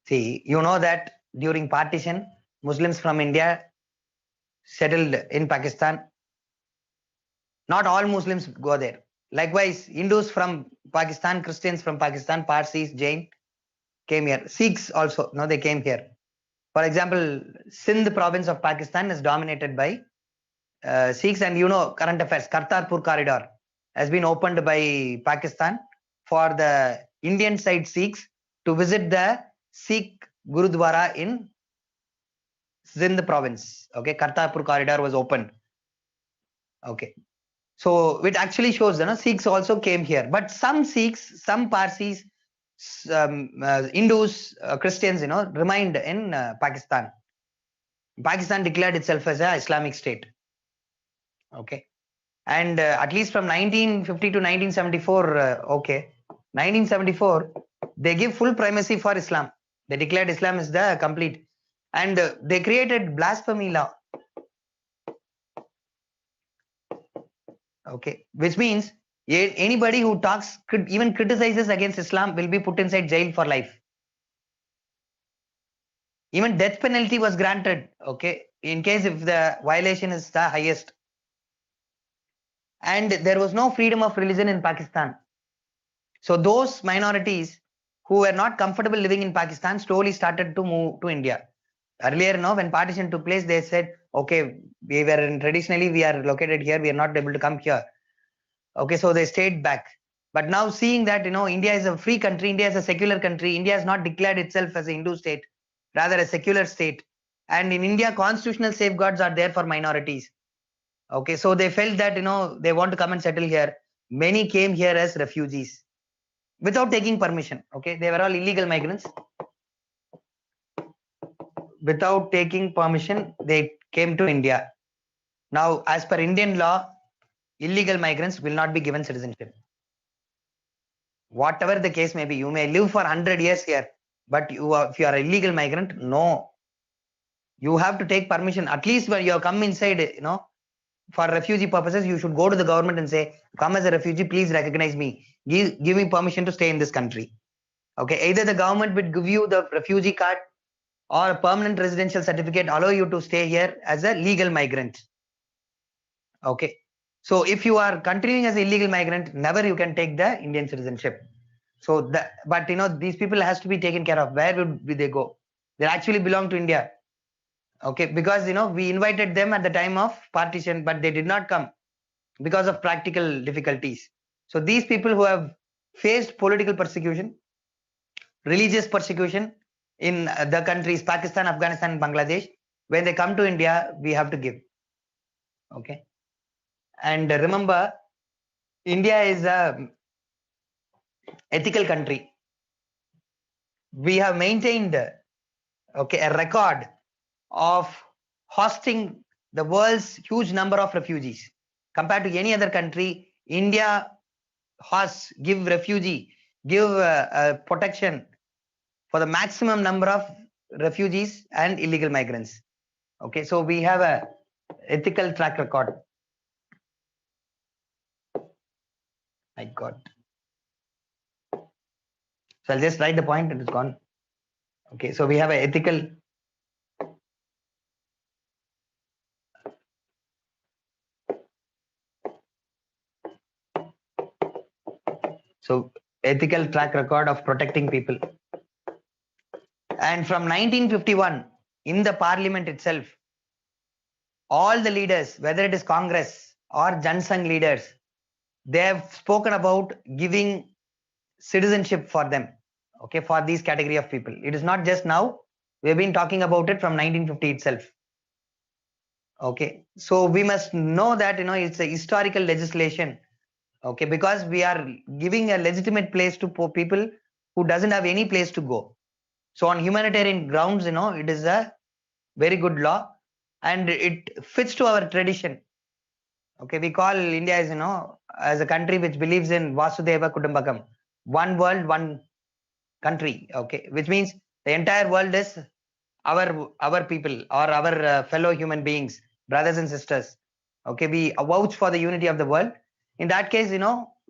See, you know that during partition, Muslims from India settled in Pakistan. Not all Muslims go there. Likewise, Hindus from Pakistan, Christians from Pakistan, Parsis, Jain came here. Sikhs also, they came here. For example, Sindh province of Pakistan is dominated by Sikhs, and current affairs, Kartarpur corridor has been opened by Pakistan for the Indian side Sikhs to visit the Sikh Gurudwara in Sindh province. Okay, Kartarpur corridor was opened. Okay, so it actually shows that Sikhs also came here, but some Sikhs, some Parsis, Hindus, Christians, remained in Pakistan. Pakistan declared itself as an Islamic state. Okay, and at least from 1950 to 1974, 1974, they give full primacy for Islam. They declared Islam is the complete, and they created blasphemy law. Okay, which means anybody who talks, even criticizes against Islam, will be put inside jail for life. Even death penalty was granted, okay, in case if the violation is the highest. And there was no freedom of religion in Pakistan. So those minorities who were not comfortable living in Pakistan slowly started to move to India. Earlier, when partition took place, they said, okay, traditionally we are located here, we are not able to come here. Okay, so they stayed back. But now seeing that, India is a free country, India is a secular country, India has not declared itself as a Hindu state, rather a secular state. And in India, constitutional safeguards are there for minorities. Okay, so they felt that, they want to come and settle here. Many came here as refugees without taking permission. Okay, they were all illegal migrants. without taking permission, they came to India. Now, as per Indian law, illegal migrants will not be given citizenship. Whatever the case may be, you may live for 100 years here, but if you are an illegal migrant, no. You have to take permission. At least when you have come inside, for refugee purposes, you should go to the government and say, come as a refugee, please recognize me. Give me permission to stay in this country. Okay, either the government would give you the refugee card or a permanent residential certificate, allow you to stay here as a legal migrant. Okay, so if you are continuing as an illegal migrant, never you can take the Indian citizenship. So but these people has to be taken care of. Where would they go? They actually belong to India. Okay, because we invited them at the time of partition, but they did not come because of practical difficulties. So these people who have faced political persecution, religious persecution in the countries Pakistan, Afghanistan, and Bangladesh, when they come to India, we have to give. Okay, and remember, India is a ethical country. We have maintained a record of hosting the world's huge number of refugees. Compared to any other country, India give protection for the maximum number of refugees and illegal migrants. Okay, so we have a ethical track record. My God. So I'll just write the point and it's gone. Okay, so we have an ethical. So ethical track record of protecting people. And from 1951, in the parliament itself, all the leaders, whether it is Congress or Jansangh leaders, they have spoken about giving citizenship for them, okay, for these category of people. It is not just now. We've been talking about it from 1950 itself. Okay, so we must know that it's a historical legislation. Okay, because we are giving a legitimate place to people who doesn't have any place to go. So on humanitarian grounds, it is a very good law and it fits to our tradition. Okay, we call India as as a country which believes in Vasudeva Kutumbakam, one world, one country. Okay, which means the entire world is our people or our fellow human beings, brothers and sisters. Okay, we vouch for the unity of the world. In that case,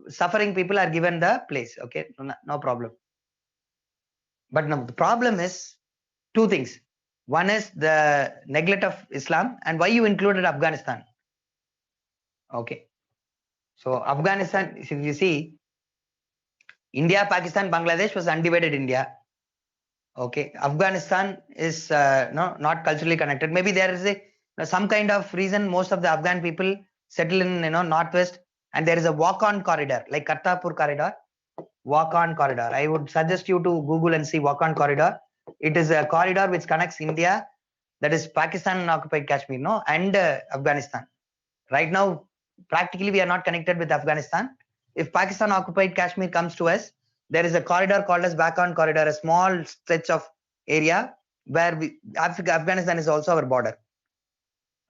suffering people are given the place. Okay, no problem. But now the problem is two things. One is the neglect of Islam and why you included Afghanistan. Okay, so Afghanistan, if you see, India, Pakistan, Bangladesh was undivided India. Okay, Afghanistan is not culturally connected. Maybe there is some kind of reason most of the Afghan people settle in northwest, and there is a walk-on corridor like Kartarpur corridor. Walk-on corridor. I would suggest you to Google and see walk-on corridor. It is a corridor which connects India, that is Pakistan and occupied Kashmir, and Afghanistan. Right now, practically we are not connected with Afghanistan. If Pakistan occupied Kashmir comes to us, there is a corridor called as walk-on corridor, a small stretch of area where Afghanistan is also our border.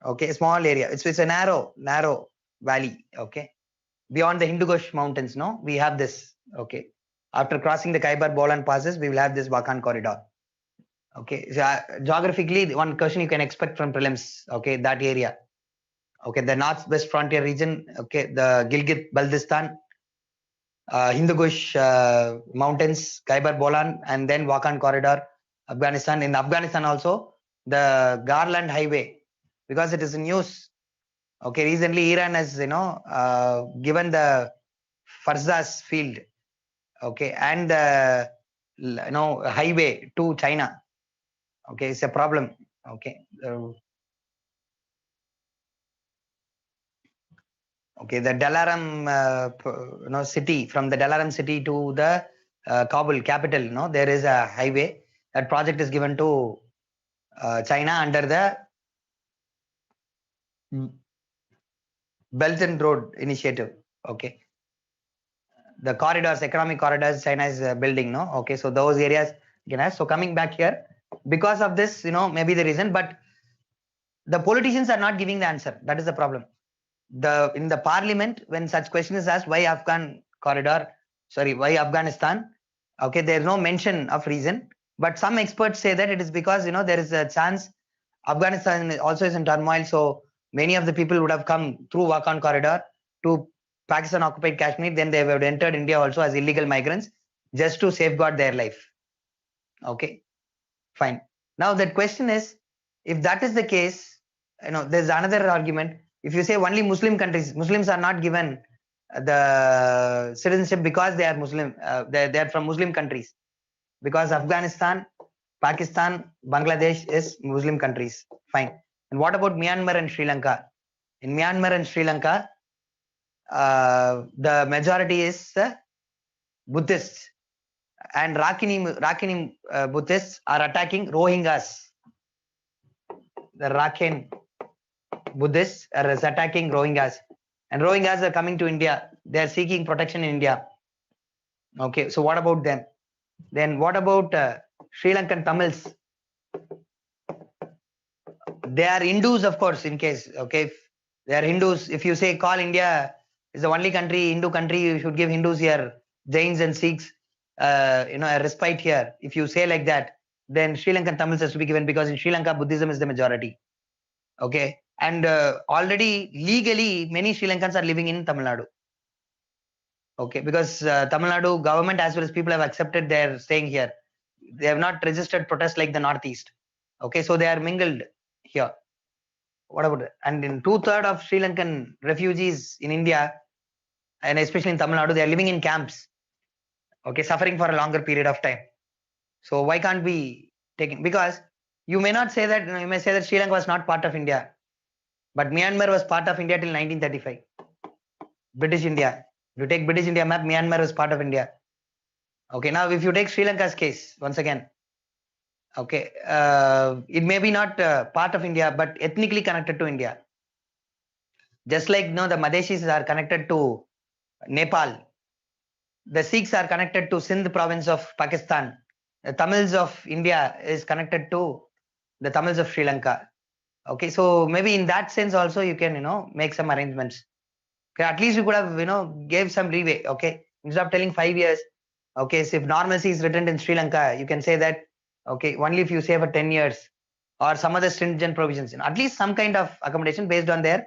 Okay, a small area. It's a narrow valley. Okay, beyond the Hindu Kush mountains. We have this. Okay, after crossing the Khyber Bolan passes, we will have this walk-on corridor. Okay, so geographically, one question you can expect from prelims. Okay, that area. Okay, the northwest frontier region. Okay, the Gilgit-Baltistan, Hindu Kush mountains, Khyber Bolan, and then walk-on corridor, Afghanistan. In Afghanistan also, the Garland Highway, because it is in news. Okay, recently Iran has given the Farzas field. Okay, and the highway to China. Okay, it's a problem. Okay. Okay, the Dalaram city, from the Dalaram city to the Kabul capital, there is a highway. That project is given to China under the Belt and Road Initiative. Okay, the corridors, economic corridors, China is building. Okay, so those areas. So coming back here, because of this, maybe the reason, but the politicians are not giving the answer. That is the problem. In the parliament, when such question is asked, why why Afghanistan? Okay, there is no mention of reason, but some experts say that it is because there is a chance Afghanistan also is in turmoil, so many of the people would have come through Wakhan corridor to Pakistan occupied Kashmir, then they would have entered India also as illegal migrants just to safeguard their life. Okay, fine. Now that question is, if that is the case, there's another argument. If you say only Muslim countries, Muslims are not given the citizenship because they are Muslim, they are from Muslim countries, because Afghanistan, Pakistan, Bangladesh is Muslim countries. Fine. And what about Myanmar and Sri Lanka? In Myanmar and Sri Lanka, the majority is Buddhists, and Rakhine Buddhists are attacking Rohingyas. The Rakhine Buddhists are attacking Rohingyas, and Rohingyas are coming to India. They are seeking protection in India. Okay, so what about them? Then what about Sri Lankan Tamils? They are Hindus, of course, in case, okay, if they are Hindus, if you say call India is the only country, Hindu country, you should give Hindus here, Jains and Sikhs, a respite here. If you say like that, then Sri Lankan Tamils has to be given, because in Sri Lanka, Buddhism is the majority. Okay, and already legally, many Sri Lankans are living in Tamil Nadu. Okay, because Tamil Nadu government as well as people have accepted their staying here. They have not registered protest like the Northeast. Okay, so they are mingled here. What about it? And in 2/3 of Sri Lankan refugees in India, and especially in Tamil Nadu, they are living in camps. Okay, suffering for a longer period of time. So why can't we take it? Because you may not say that, you may say that Sri Lanka was not part of India, but Myanmar was part of India till 1935. British India. If you take British India map, Myanmar was part of India. Okay, now if you take Sri Lanka's case, once again, okay, it may be not part of India, but ethnically connected to India. Just like the Madeshis are connected to Nepal, the Sikhs are connected to Sindh province of Pakistan. The Tamils of India is connected to the Tamils of Sri Lanka. Okay, so maybe in that sense also you can make some arrangements. Okay, at least you could have gave some leeway. Okay, instead of telling 5 years. Okay, so if normalcy is written in Sri Lanka, you can say that okay, only if you say for 10 years or some other stringent provisions. At least some kind of accommodation based on their,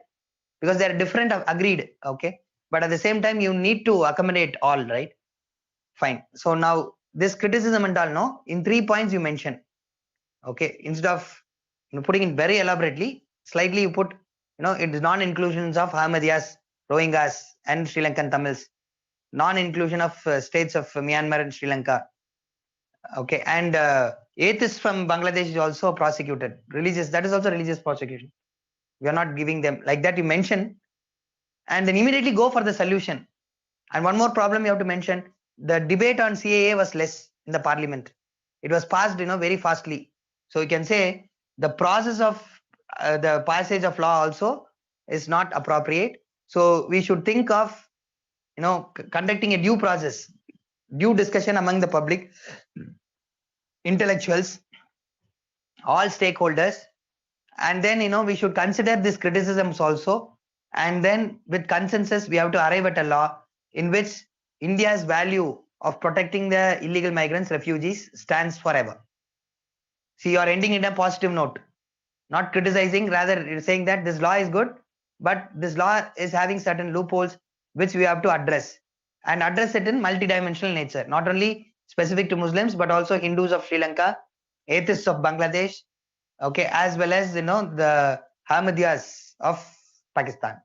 because they are different, agreed. Okay, but at the same time you need to accommodate all, right? Fine. So now this criticism and all, no, in 3 points you mention. Okay, instead of putting it very elaborately, slightly you put it is non-inclusions of Ahmadiyyas, Rohingyas and Sri Lankan Tamils, non-inclusion of states of Myanmar and Sri Lanka. Okay, and atheists from Bangladesh is also prosecuted. Religious, that is also religious prosecution. We are not giving them like that. You mention, and then immediately go for the solution. And one more problem you have to mention: the debate on CAA was less in the parliament. It was passed, very fastly. So you can say the process of the passage of law also is not appropriate. So we should think of, conducting a due process, due discussion among the public, intellectuals, all stakeholders, and then we should consider these criticisms also, and then with consensus we have to arrive at a law in which India's value of protecting the illegal migrants, refugees stands forever. See, you are ending in a positive note, not criticizing, rather you're saying that this law is good, but this law is having certain loopholes which we have to address, and address it in multidimensional nature, not only specific to Muslims but also Hindus of Sri Lanka, atheists of Bangladesh, okay, as well as the Ahmadiyyas of Pakistan.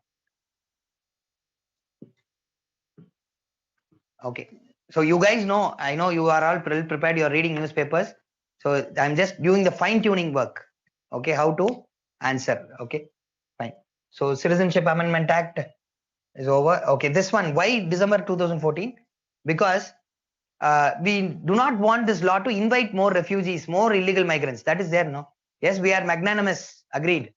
Okay, so you guys know, I know you are all prepared, you're reading newspapers, so I'm just doing the fine-tuning work. Okay, how to answer. Okay, fine. So Citizenship Amendment Act is over. Okay, this one, why December 2014? Because we do not want this law to invite more refugees, more illegal migrants. That is there, no? Yes, we are magnanimous, agreed.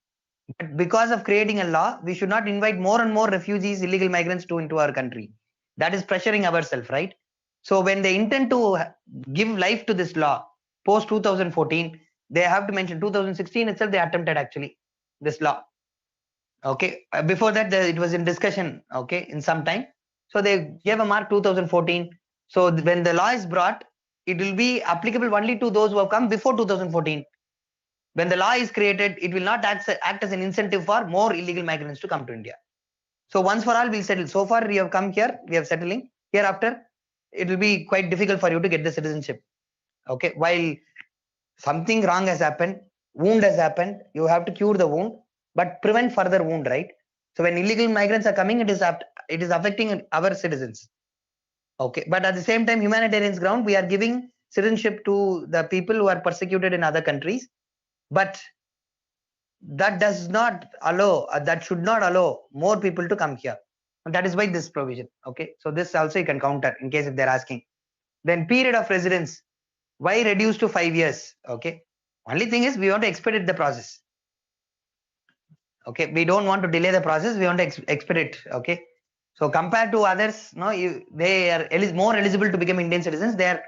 But because of creating a law, we should not invite more and more refugees, illegal migrants into our country. That is pressuring ourselves, right? So when they intend to give life to this law post 2014, they have to mention 2016 itself, they attempted actually this law. Okay, before that it was in discussion, okay, in some time. So they gave a mark 2014. So when the law is brought, it will be applicable only to those who have come before 2014. When the law is created, it will not act as an incentive for more illegal migrants to come to India. So once for all, we'll settle. So far, we have come here, we are settling. Hereafter, it will be quite difficult for you to get the citizenship. Okay, while something wrong has happened, wound has happened, you have to cure the wound, but prevent further wound, right? So when illegal migrants are coming, it is affecting our citizens. Okay, but at the same time, humanitarian ground, we are giving citizenship to the people who are persecuted in other countries, but that does not allow, that should not allow more people to come here. And that is why this provision. Okay, so this also you can counter in case if they're asking. Then period of residence, why reduce to 5 years? Okay, only thing is we want to expedite the process. Okay, we don't want to delay the process, we want to expedite. Okay, so compared to others, no, they are more eligible to become Indian citizens. They are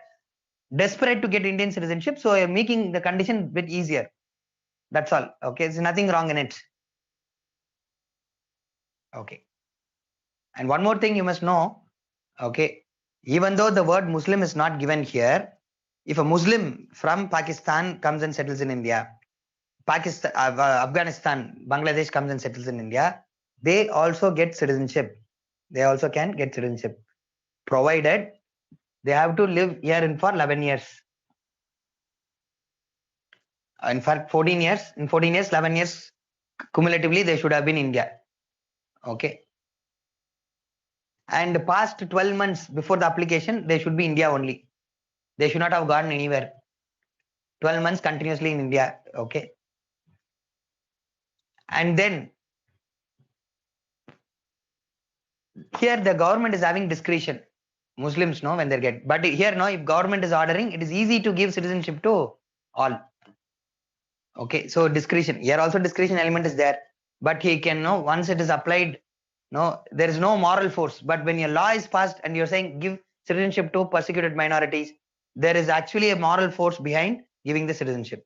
desperate to get Indian citizenship, so you're making the condition a bit easier. That's all. Okay, there's nothing wrong in it. Okay, and one more thing you must know. Okay, even though the word Muslim is not given here, if a Muslim from Pakistan comes and settles in India, Pakistan, Afghanistan, Bangladesh comes and settles in India, they also get citizenship. They also can get citizenship, provided they have to live here for 11 years. In fact, 14 years. In 14 years, 11 years cumulatively, they should have been India. Okay. And past 12 months before the application, they should be India only. They should not have gone anywhere. 12 months continuously in India. Okay. And then here the government is having discretion. Muslims know when they get, but here no, if government is ordering, it is easy to give citizenship to all. Okay, so discretion, here also discretion element is there, but he can know once it is applied, no, there is no moral force. But when your law is passed and you're saying give citizenship to persecuted minorities, there is actually a moral force behind giving the citizenship.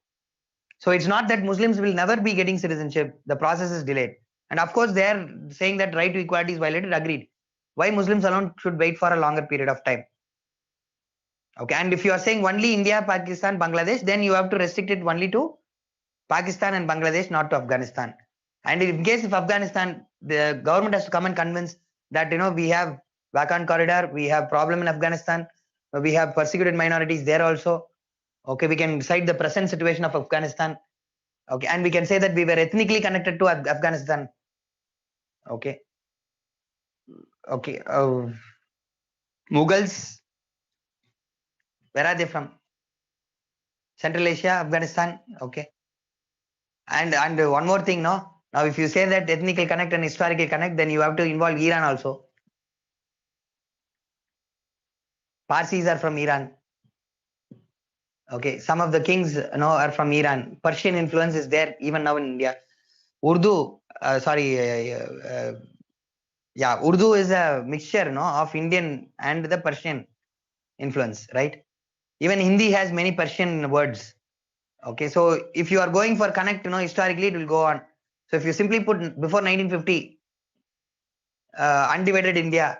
So it's not that Muslims will never be getting citizenship, the process is delayed. And of course, they are saying that right to equality is violated, agreed. Why Muslims alone should wait for a longer period of time? Okay, and if you are saying only India, Pakistan, Bangladesh, then you have to restrict it only to Pakistan and Bangladesh, not to Afghanistan. And in case if Afghanistan, the government has to come and convince that, you know, we have Wakhan corridor, we have problem in Afghanistan, we have persecuted minorities there also. Okay, we can cite the present situation of Afghanistan. Okay, and we can say that we were ethnically connected to Afghanistan. Okay. Okay. Mughals, where are they from? Central Asia, Afghanistan. Okay. And one more thing, no. Now, if you say that ethnical connect and historical connect, then you have to involve Iran also. Parsis are from Iran. Okay, some of the kings, you know, are from Iran. Persian influence is there even now in India. Urdu, yeah, Urdu is a mixture, no, of Indian and the Persian influence, right? Even Hindi has many Persian words. Okay, so if you are going for connect, you know, historically it will go on. So if you simply put before 1950, undivided India,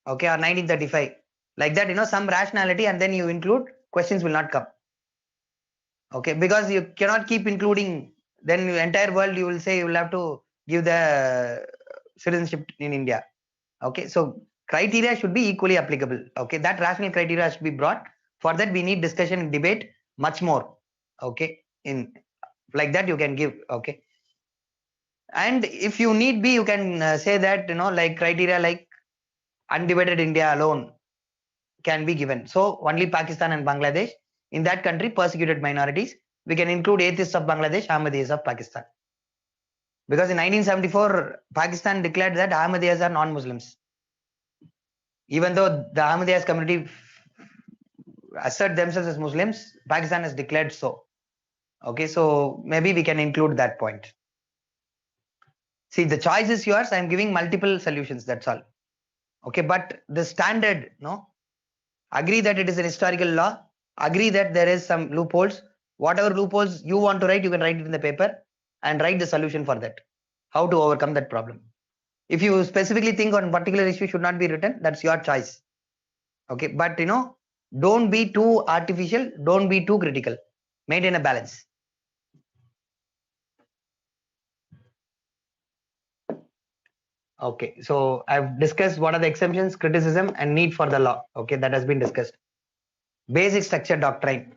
okay, or 1935, like that, you know, some rationality, and then you include, questions will not come. Okay, because you cannot keep including, then the entire world you will say you will have to give the citizenship in India. Okay, so criteria should be equally applicable. Okay, that rational criteria has to be brought. For that, we need discussion and debate much more. Okay, in like that you can give. Okay, and if you need be, you can say that, you know, like criteria like undivided India alone can be given. So only Pakistan and Bangladesh, in that country persecuted minorities, we can include atheists of Bangladesh, Ahmadiyas of Pakistan. Because in 1974, Pakistan declared that Ahmadiyas are non-Muslims. Even though the Ahmadiyas community assert themselves as Muslims, Pakistan has declared so. Okay, so maybe we can include that point. See, the choice is yours. I am giving multiple solutions, that's all. Okay, but the standard, no, agree that it is an historical law, agree that there is some loopholes. Whatever loopholes you want to write, you can write it in the paper and write the solution for that. How to overcome that problem. If you specifically think on particular issue should not be written, that's your choice. Okay, but don't be too artificial, don't be too critical. Maintain a balance. Okay, so I've discussed what are the exemptions, criticism, and need for the law. Okay, that has been discussed. Basic structure doctrine.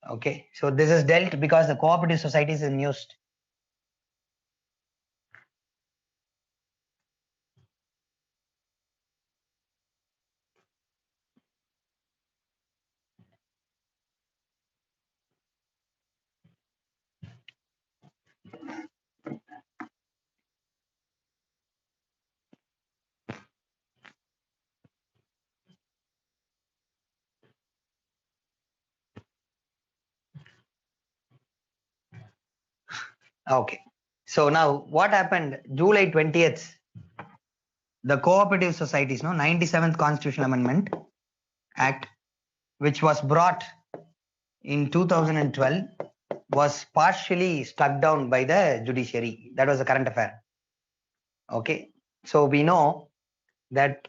Okay, so this is dealt because the cooperative societies is used. Okay, so now what happened? July 20th, the Cooperative Societies, 97th Constitutional Amendment Act, which was brought in 2012, was partially struck down by the judiciary. That was a current affair. Okay, so we know that.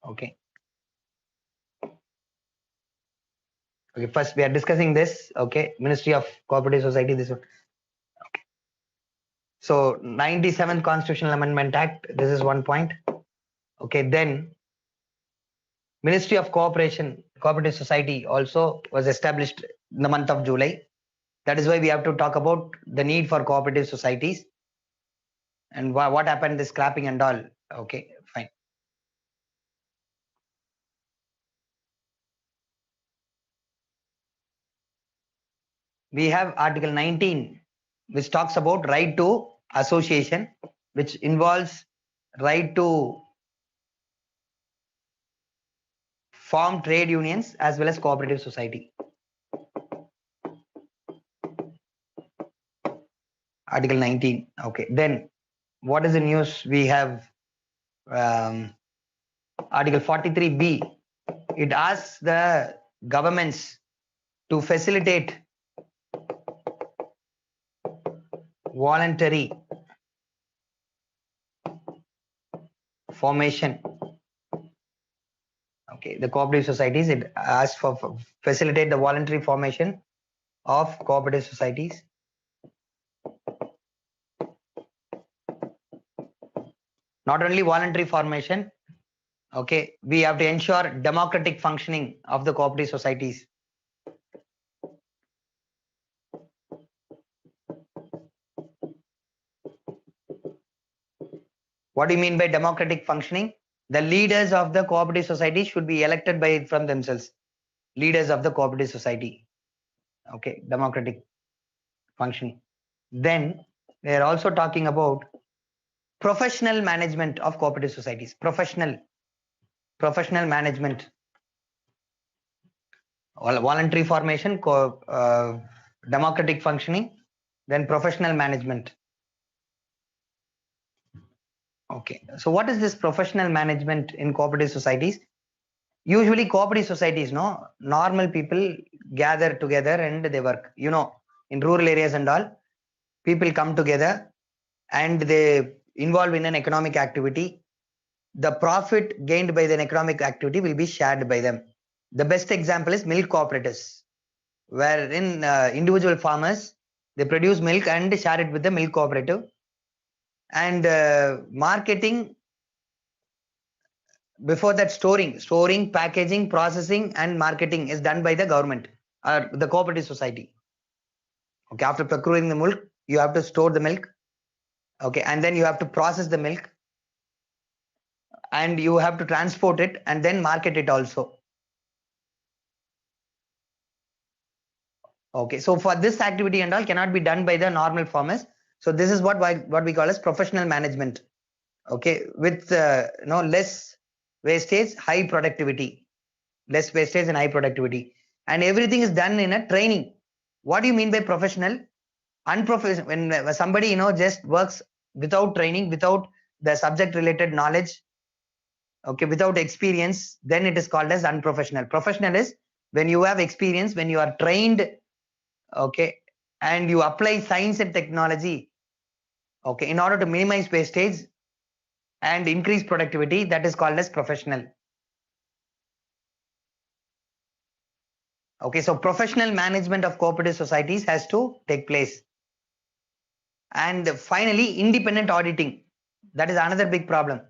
Okay. Okay, first we are discussing this. Okay, Ministry of Cooperative Society. This one. Okay. So 97th Constitutional Amendment Act. This is one point. Okay, then Ministry of Cooperation, Cooperative Society also was established in the month of July. That is why we have to talk about the need for cooperative societies and what happened, the scrapping and all. Okay, fine. We have Article 19, which talks about right to association, which involves right to form trade unions as well as cooperative society. Article 19. Okay, then what is the news? We have Article 43B. It asks the governments to facilitate voluntary formation. Okay, the cooperative societies, it asks for facilitate the voluntary formation of cooperative societies. Not only voluntary formation, okay, we have to ensure democratic functioning of the cooperative societies. What do you mean by democratic functioning? The leaders of the cooperative society should be elected by from themselves. Leaders of the cooperative society. Okay, democratic functioning. Then they are also talking about professional management of cooperative societies. Professional management. Voluntary formation, democratic functioning, then professional management. Okay, so what is this professional management in cooperative societies? Usually cooperative societies, normal people gather together and they work. In rural areas and all, people come together and they involve in an economic activity. The profit gained by the economic activity will be shared by them. The best example is milk cooperatives, wherein individual farmers, they produce milk and share it with the milk cooperative. And marketing, before that storing, packaging, processing and marketing is done by the government or the cooperative society. Okay, after procuring the milk, you have to store the milk. Okay, and then you have to process the milk and you have to transport it and then market it also. Okay, so for this activity and all cannot be done by the normal farmers. So this is what we call as professional management. Okay, with less wastage, high productivity, less wastage and high productivity, and everything is done in a training. What do you mean by professional? Unprofessional, when somebody just works without training, without the subject related knowledge, okay, without experience, then it is called as unprofessional. Professional is when you have experience, when you are trained, okay, and you apply science and technology, okay, in order to minimize wastage and increase productivity, that is called as professional. Okay, so professional management of cooperative societies has to take place. And finally, independent auditing. That is another big problem.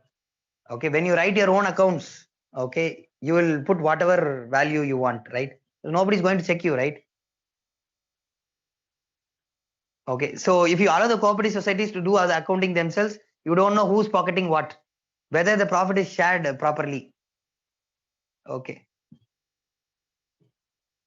Okay, when you write your own accounts, okay, you will put whatever value you want, right? Nobody's going to check you, right? Okay, so if you allow the cooperative societies to do all the accounting themselves, you don't know who's pocketing what, whether the profit is shared properly. Okay.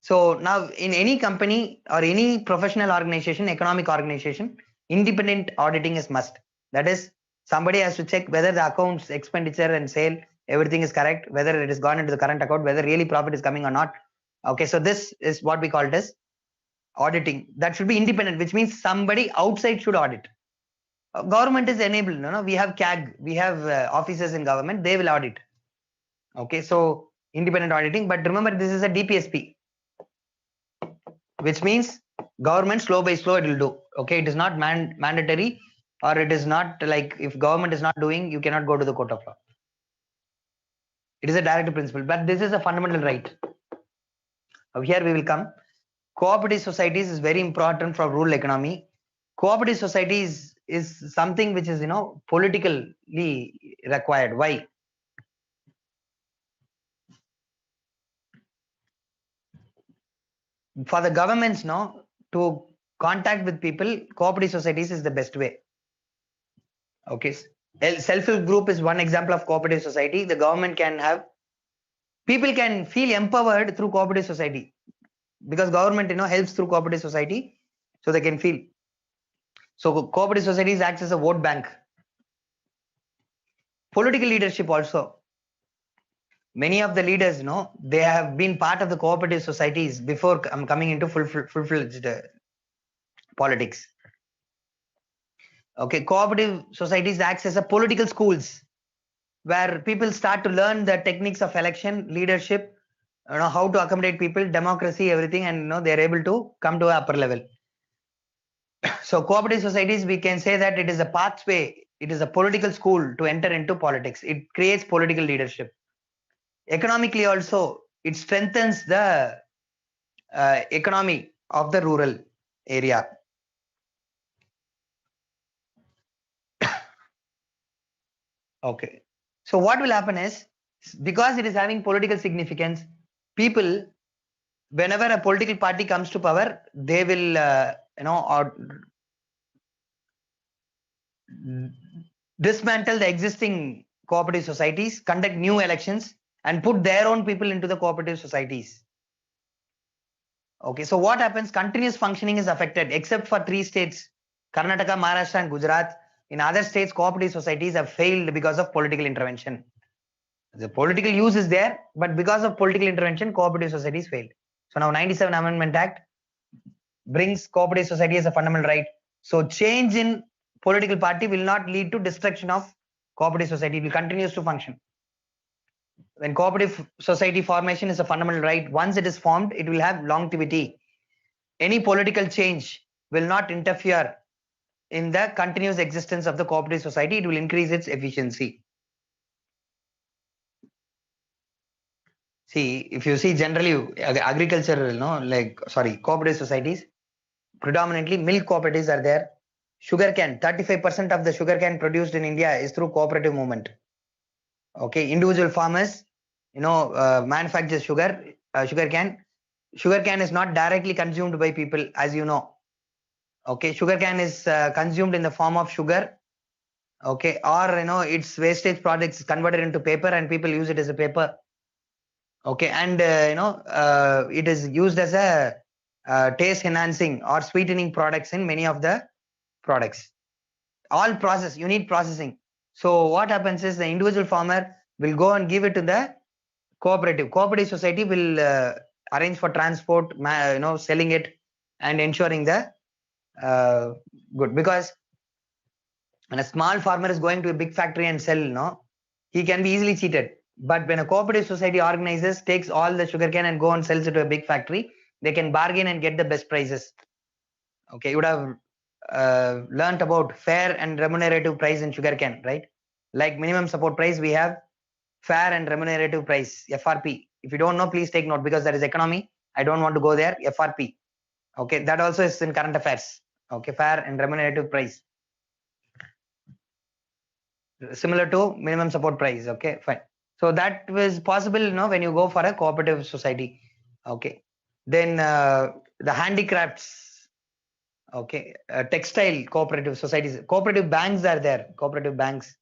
So now in any company or any professional organization, economic organization, independent auditing is must. That is, somebody has to check whether the accounts, expenditure and sale, everything is correct, whether it has gone into the current account, whether really profit is coming or not. Okay, so this is what we call it as auditing. That should be independent, which means somebody outside should audit. Government is enabled. No, we have CAG, we have officers in government, they will audit. Okay, so independent auditing, but remember this is a DPSP, which means government slow by slow it will do. Okay, it is not mandatory, or it is not like if government is not doing, you cannot go to the court of law. It is a direct principle, but this is a fundamental right. Now here we will come. Cooperative societies is very important for rural economy. Cooperative societies is something which is politically required. Why? For the governments to contact with people, cooperative societies is the best way. Okay, self-help group is one example of cooperative society. The government can have, people can feel empowered through cooperative society, because government helps through cooperative society, so they can feel. So cooperative societies acts as a vote bank. Political leadership also, many of the leaders they have been part of the cooperative societies before coming into full-fledged politics. Okay, cooperative societies acts as a political schools where people start to learn the techniques of election, leadership, how to accommodate people, democracy, everything, and they are able to come to an upper level. So cooperative societies, we can say that it is a pathway, it is a political school to enter into politics. It creates political leadership. Economically also, it strengthens the economy of the rural area. Okay, so what will happen is, because it is having political significance, people, whenever a political party comes to power, they will dismantle the existing cooperative societies, conduct new elections, and put their own people into the cooperative societies. Okay, so what happens? Continuous functioning is affected, except for 3 states, Karnataka, Maharashtra and Gujarat. In other states, cooperative societies have failed because of political intervention. The political use is there, but because of political intervention, cooperative societies failed. So now 97 Amendment Act brings cooperative society as a fundamental right. So change in political party will not lead to destruction of cooperative society. It will continue to function. When cooperative society formation is a fundamental right, once it is formed, it will have longevity. Any political change will not interfere in the continuous existence of the cooperative society. It will increase its efficiency. See, if you see generally agricultural, cooperative societies, predominantly milk cooperatives are there. Sugarcane, 35% of the sugarcane produced in India is through cooperative movement. Okay, individual farmers, manufacture sugarcane. Sugarcane is not directly consumed by people, as you know. Okay, sugarcane is consumed in the form of sugar. Okay, or its wastage products converted into paper, and people use it as a paper. Okay, and it is used as a taste enhancing or sweetening products in many of the products. All process, you need processing. So what happens is the individual farmer will go and give it to the cooperative society will arrange for transport, selling it and ensuring the good. Because when a small farmer is going to a big factory and sell, he can be easily cheated. But when a cooperative society organizes, takes all the sugarcane and go and sells it to a big factory, they can bargain and get the best prices. Okay, you would have learnt about fair and remunerative price in sugarcane, right? Like minimum support price, we have fair and remunerative price, FRP. If you don't know, please take note, because that is economy. I don't want to go there. FRP. Okay, that also is in current affairs. Okay, fair and remunerative price, similar to minimum support price. Okay, fine. So that was possible, when you go for a cooperative society. Okay, then the handicrafts. Okay, textile cooperative societies, cooperative banks are there. Cooperative banks,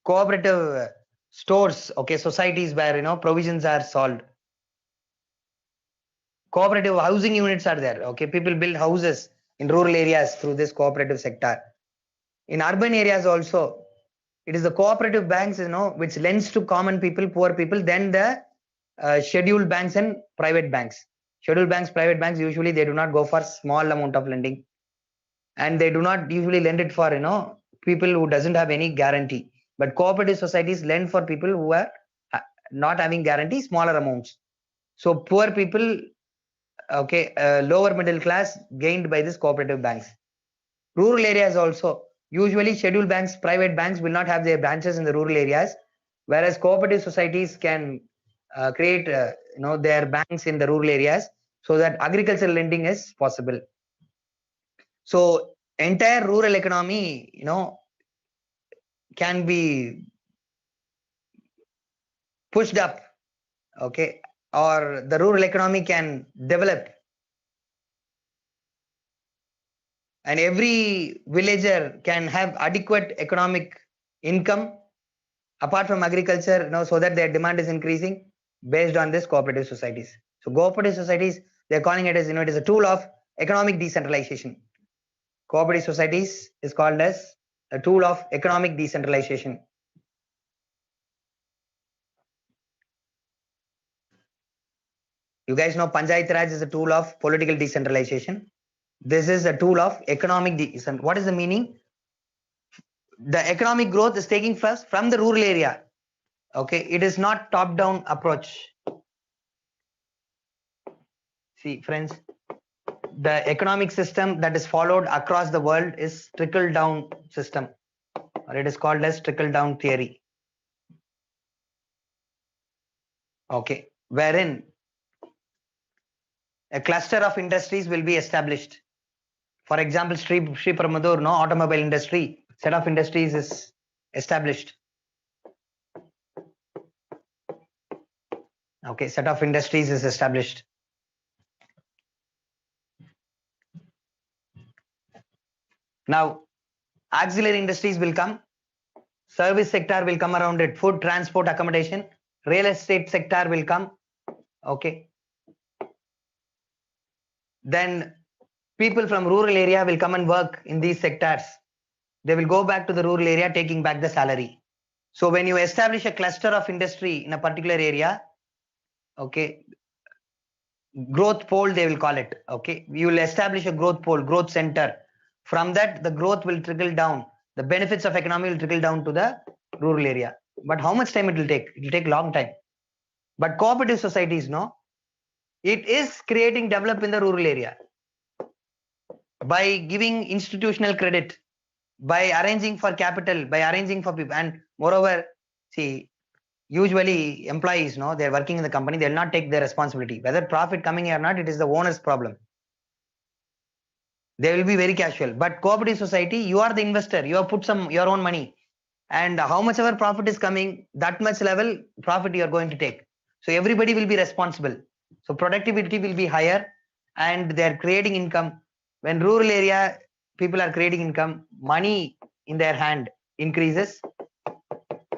cooperative stores. Okay, societies where provisions are sold. Cooperative housing units are there. Okay, people build houses in rural areas through this cooperative sector. In urban areas also, it is the cooperative banks, which lends to common people, poor people, then the scheduled banks and private banks. Scheduled banks, private banks, usually they do not go for small amount of lending, and they do not usually lend it for people who doesn't have any guarantee. But cooperative societies lend for people who are not having guarantee, smaller amounts. So poor people, okay, lower middle class gained by this cooperative banks. Rural areas also, usually scheduled banks, private banks will not have their branches in the rural areas, whereas cooperative societies can create their banks in the rural areas, so that agricultural lending is possible. So entire rural economy can be pushed up, okay, or the rural economy can develop, and every villager can have adequate economic income apart from agriculture, so that their demand is increasing based on this cooperative societies. So cooperative societies, they're calling it as, it is a tool of economic decentralization. Cooperative societies is called as a tool of economic decentralization. You guys know Panchayat Raj is a tool of political decentralization. This is a tool of economic decentralization. What is the meaning? The economic growth is taking first from the rural area. Okay, it is not top-down approach. See, friends, the economic system that is followed across the world is trickle-down system, or it is called as trickle-down theory. Okay, wherein a cluster of industries will be established. For example, Sri Perumbudur, automobile industry, set of industries is established. Okay, set of industries is established. Now, auxiliary industries will come, service sector will come around it, food, transport, accommodation, real estate sector will come. Okay. Then people from rural area will come and work in these sectors. They will go back to the rural area taking back the salary. So when you establish a cluster of industry in a particular area, okay, growth pole they will call it. Okay, you will establish a growth pole, growth center. From that, the growth will trickle down. The benefits of economy will trickle down to the rural area. But how much time it will take? It will take a long time. But cooperative societies, it is creating develop in the rural area by giving institutional credit, by arranging for capital, by arranging for people, and moreover, see, usually employees, they're working in the company, they'll not take their responsibility. Whether profit coming or not, it is the owner's problem. They will be very casual. But cooperative society, you are the investor, you have put some your own money, and how much ever profit is coming, that much level profit you are going to take. So everybody will be responsible. So productivity will be higher, and they're creating income. When rural area people are creating income, money in their hand increases,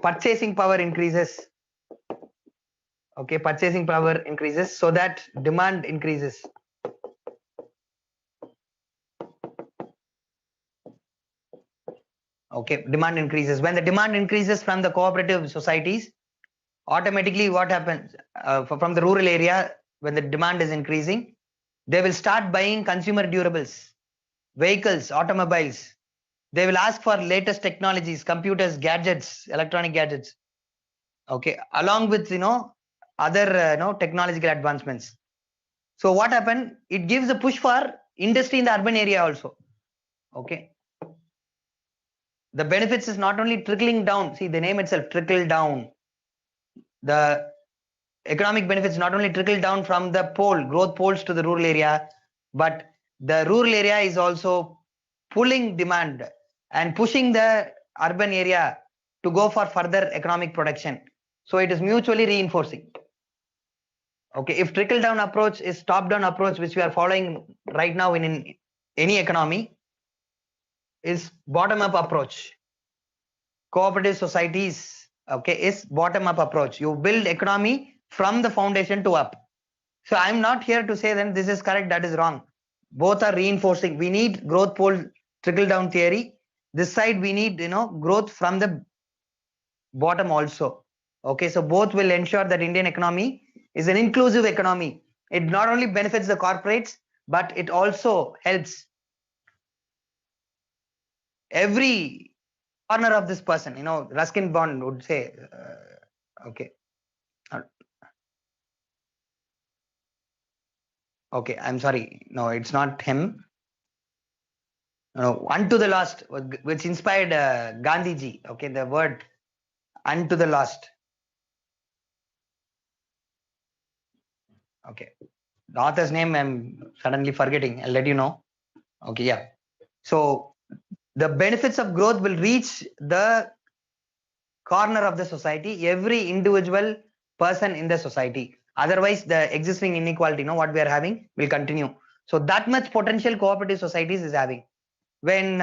purchasing power increases. Okay, purchasing power increases, so that demand increases. Okay, demand increases. When the demand increases from the cooperative societies, automatically what happens from the rural area, when the demand is increasing, they will start buying consumer durables, vehicles, automobiles. They will ask for latest technologies, computers, gadgets, electronic gadgets. Okay, along with other technological advancements. So what happened? It gives a push for industry in the urban area also. Okay, the benefits is not only trickling down. See the name itself, trickle down. The economic benefits not only trickle down from the growth poles to the rural area, but the rural area is also pulling demand and pushing the urban area to go for further economic production. So it is mutually reinforcing. Okay, if trickle down approach is top down approach, which we are following right now in any economy, is bottom up approach. Cooperative societies, okay, is bottom up approach. You build economy from the foundation to up. So I'm not here to say that this is correct, that is wrong. Both are reinforcing. We need growth pole trickle down theory. This side we need growth from the bottom also. Okay, so both will ensure that Indian economy is an inclusive economy. It not only benefits the corporates, but it also helps every corner of this person. Ruskin Bond would say, okay. Okay, I'm sorry. No, it's not him. No, unto the last, which inspired Gandhiji. Okay, the word unto the last. Okay, the author's name I'm suddenly forgetting. I'll let you know. Okay, yeah. So the benefits of growth will reach the corner of the society, every individual person in the society. Otherwise, the existing inequality, what we are having, will continue. So that much potential cooperative societies is having. When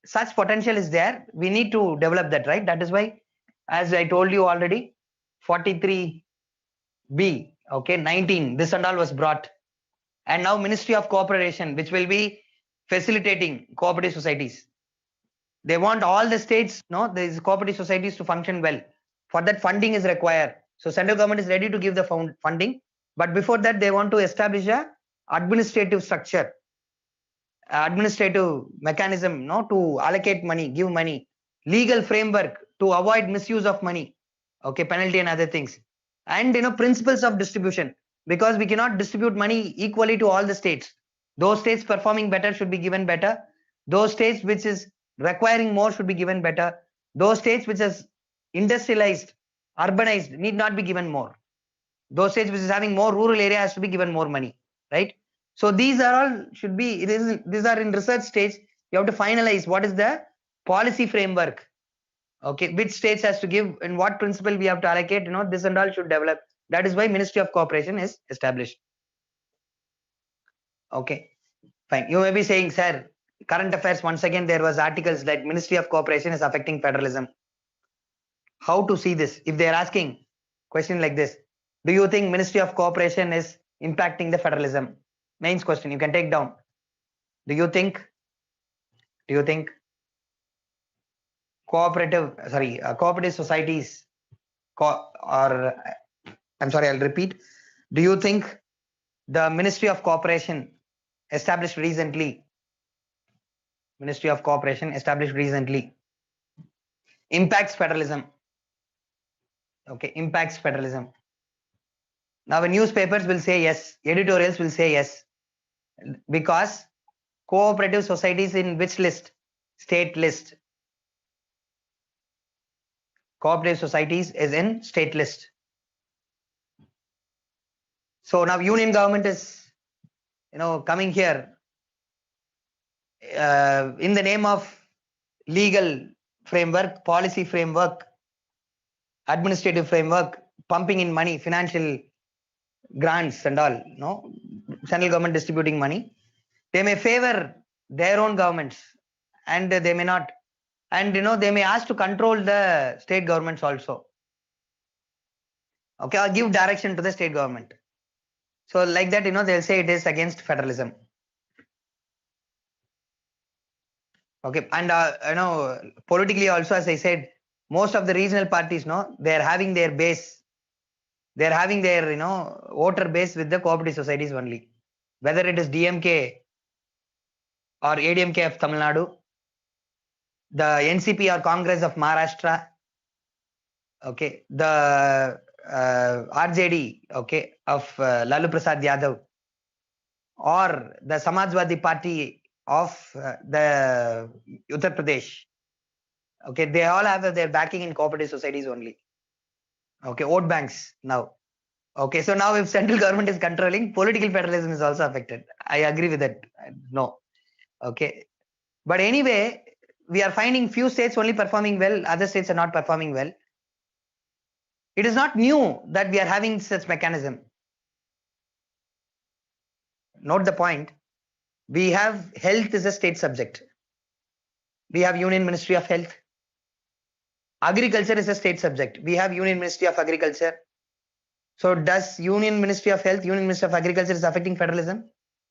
such potential is there, we need to develop that, right? That is why, as I told you already, 43B, okay, 19, this and all was brought. And now Ministry of Cooperation, which will be facilitating cooperative societies. They want all the states, these cooperative societies to function well. For that, funding is required. So central government is ready to give the funding. But before that, they want to establish a administrative structure, administrative mechanism, to allocate money, give money, legal framework to avoid misuse of money, okay, penalty and other things, and principles of distribution, because we cannot distribute money equally to all the states. Those states performing better should be given better. Those states which is requiring more should be given better. Those states which is industrialized, urbanized, need not be given more. Those states which is having more rural area has to be given more money, right? So these are all should be, these are in research stage. You have to finalize what is the policy framework, okay, which states has to give and what principle we have to allocate, this and all should develop. That is why Ministry of Cooperation is established. Okay, fine. You may be saying, sir, current affairs, once again there was articles that Ministry of Cooperation is affecting federalism. How to see this? If they are asking question like this, do you think Ministry of Cooperation is impacting the federalism? Mains question, you can take down. Do you think cooperative societies I'm sorry, I'll repeat. Do you think the Ministry of Cooperation established recently impacts federalism? Okay, impacts federalism. Now the newspapers will say yes, editorials will say yes, because cooperative societies in which list? State list. Cooperative societies is in state list. So now union government is coming here in the name of legal framework, policy framework, administrative framework, pumping in money, financial grants and all, central government distributing money. They may favor their own governments and they may not. And they may ask to control the state governments also. Okay, or give direction to the state government. So like that, they'll say it is against federalism. Okay, and politically also, as I said, most of the regional parties, they're having their base, they're having their voter base with the cooperative societies only. Whether it is DMK or ADMK of Tamil Nadu, the NCP or Congress of Maharashtra, okay, the RJD, okay, of Lalu Prasad Yadav, or the Samajwadi Party of the Uttar Pradesh, okay, they all have their backing in cooperative societies only. Okay, vote banks now. Okay, so now if central government is controlling, political federalism is also affected. I agree with that. No. Okay. But anyway, we are finding few states only performing well, other states are not performing well. It is not new that we are having such mechanism. Note the point. We have health is a state subject. We have Union Ministry of Health. Agriculture is a state subject. We have Union Ministry of Agriculture. So does Union Ministry of Health, Union Ministry of Agriculture is affecting federalism?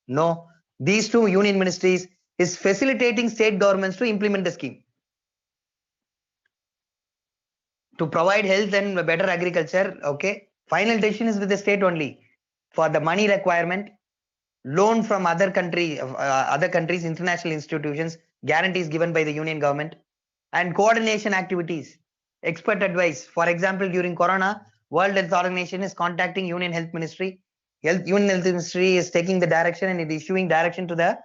No. These two union ministries is facilitating state governments to implement the scheme. To provide health and better agriculture, okay, final decision is with the state only. For the money requirement, loan from other countries, international institutions, guarantees given by the union government, and coordination activities, expert advice. For example, during Corona, World Health Organization is contacting Union Health Ministry. Union Health Ministry is taking the direction and it is issuing direction to the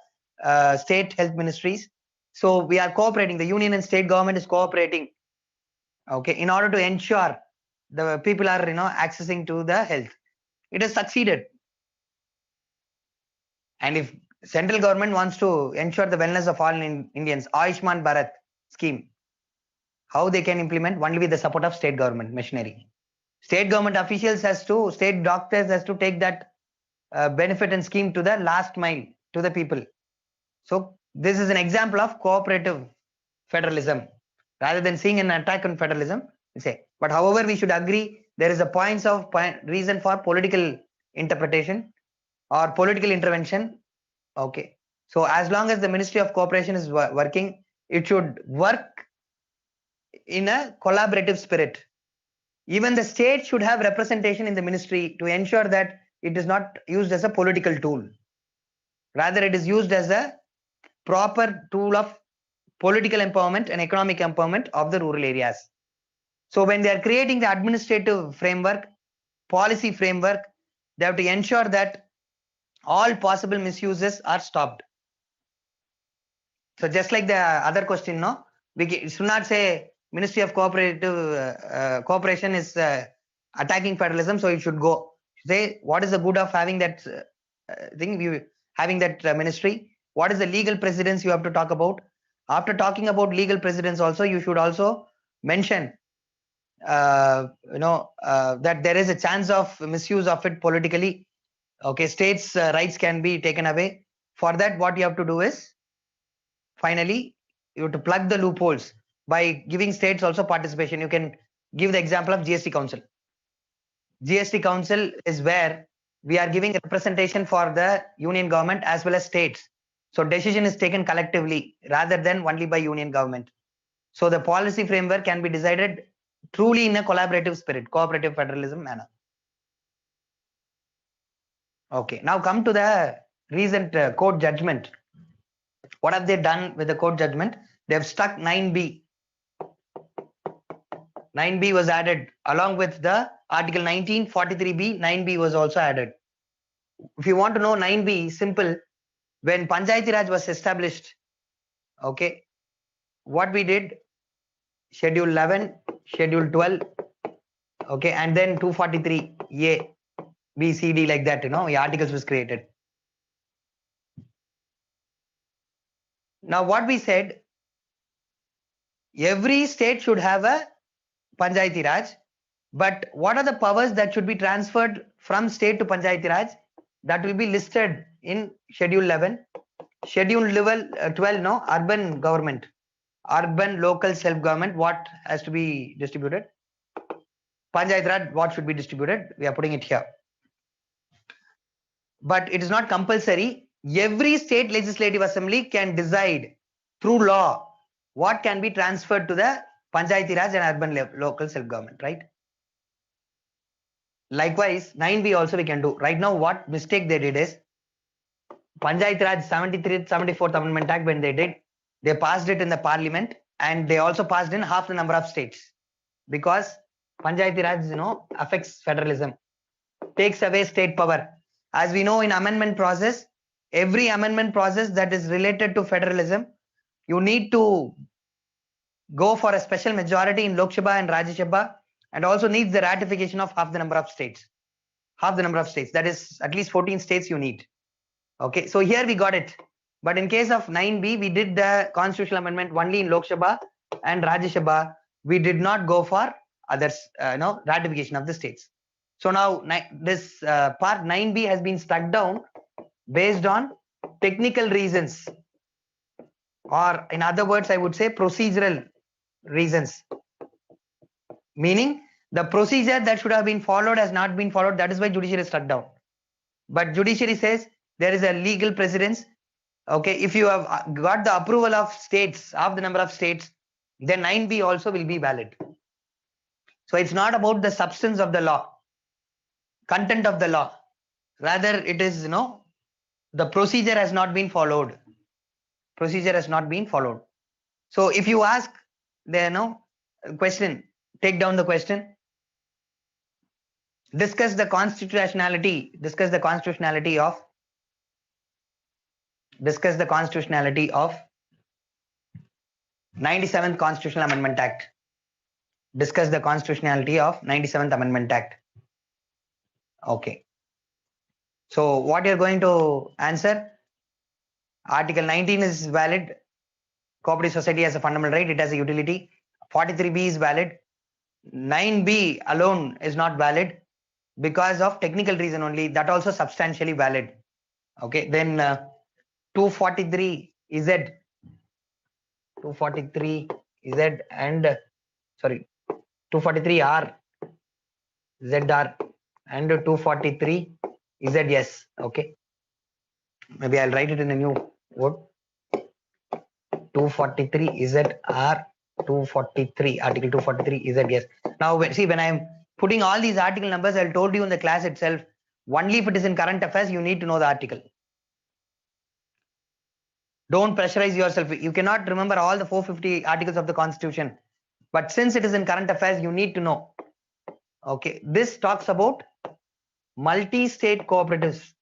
state health ministries. So we are cooperating. The union and state government is cooperating, okay, in order to ensure the people are accessing to the health. It has succeeded. And if central government wants to ensure the wellness of all Indians, Ayushman Bharat scheme, how they can implement? Only with the support of state government machinery. State government officials state doctors has to take that benefit and scheme to the last mile to the people. So this is an example of cooperative federalism. Rather than seeing an attack on federalism, we say. But however, we should agree there is a reason for political interpretation or political intervention. Okay. So as long as the Ministry of Cooperation is working, it should work in a collaborative spirit. Even the state should have representation in the ministry to ensure that it is not used as a political tool. Rather, it is used as a proper tool of political empowerment and economic empowerment of the rural areas. So when they are creating the administrative framework, policy framework, they have to ensure that all possible misuses are stopped. So just like the other question, no, we should not say Ministry of Cooperation is attacking federalism, so it should go. Say what is the good of having that having that ministry? What is the legal precedence you have to talk about? After talking about legal precedence, also you should also mention that there is a chance of misuse of it politically. Okay, states' rights can be taken away. For that, what you have to do is finally you have to plug the loopholes by giving states also participation. You can give the example of GST Council. GST Council is where we are giving representation for the union government as well as states. So decision is taken collectively rather than only by union government. So the policy framework can be decided truly in a collaborative spirit, cooperative federalism manner. Okay, now come to the recent court judgment. What have they done with the court judgment? They have struck 9B. 9B was added along with the Article 1943B. 9B was also added. If you want to know 9B, simple. When Panchayati Raj was established, okay, what we did, Schedule 11, Schedule 12, okay, and then 243A, B, C, D, like that, the articles was created. Now what we said, every state should have a Panchayati Raj, but what are the powers that should be transferred from state to Panchayati Raj? That will be listed in Schedule 11. Schedule 12, urban government, urban local self-government, what has to be distributed? Panchayati Raj, what should be distributed? We are putting it here. But it is not compulsory. Every state legislative assembly can decide through law what can be transferred to the Panchayati Raj and urban local self-government, right? Likewise, 9B also we can do. Right now, what mistake they did is, Panchayati Raj 74th Amendment Act, when they did, they passed it in the parliament and they also passed in half the number of states, because Panchayati Raj, affects federalism, takes away state power. As we know in amendment process, every amendment process that is related to federalism, you need to go for a special majority in Lok Sabha and Rajya Sabha, and also needs the ratification of half the number of states. That is at least 14 states you need. Okay, so here we got it. But in case of 9B, we did the constitutional amendment only in Lok Sabha and Rajya Sabha. We did not go for others, ratification of the states. So now this part 9B has been struck down based on technical reasons, or in other words, I would say procedural reasons. Meaning the procedure that should have been followed has not been followed. That is why judiciary is struck down. But judiciary says there is a legal precedence. Okay, if you have got the approval of states, of the number of states, then 9B also will be valid. So it's not about the substance of the law, content of the law. Rather, it is, the procedure has not been followed. Procedure has not been followed. So if you ask the question, take down the question. Discuss the constitutionality of 97th Constitutional Amendment Act. Discuss the constitutionality of 97th Amendment Act. Okay. So what you're going to answer? Article 19 is valid. Cooperative society has a fundamental right. It has a utility. 43B is valid. 9B alone is not valid because of technical reason only. That also substantially valid. Okay. Then 243 is 243 Z and 243R ZR and 243 ZS. Okay, maybe I'll write it in a new word. 243 ZR 243 article 243 ZS. Now see, when I'm putting all these article numbers, I told you in the class itself, only if it is in current affairs you need to know the article. Don't pressurize yourself. You cannot remember all the 450 articles of the Constitution. But since it is in current affairs, you need to know. Okay. This talks about multi-state cooperatives.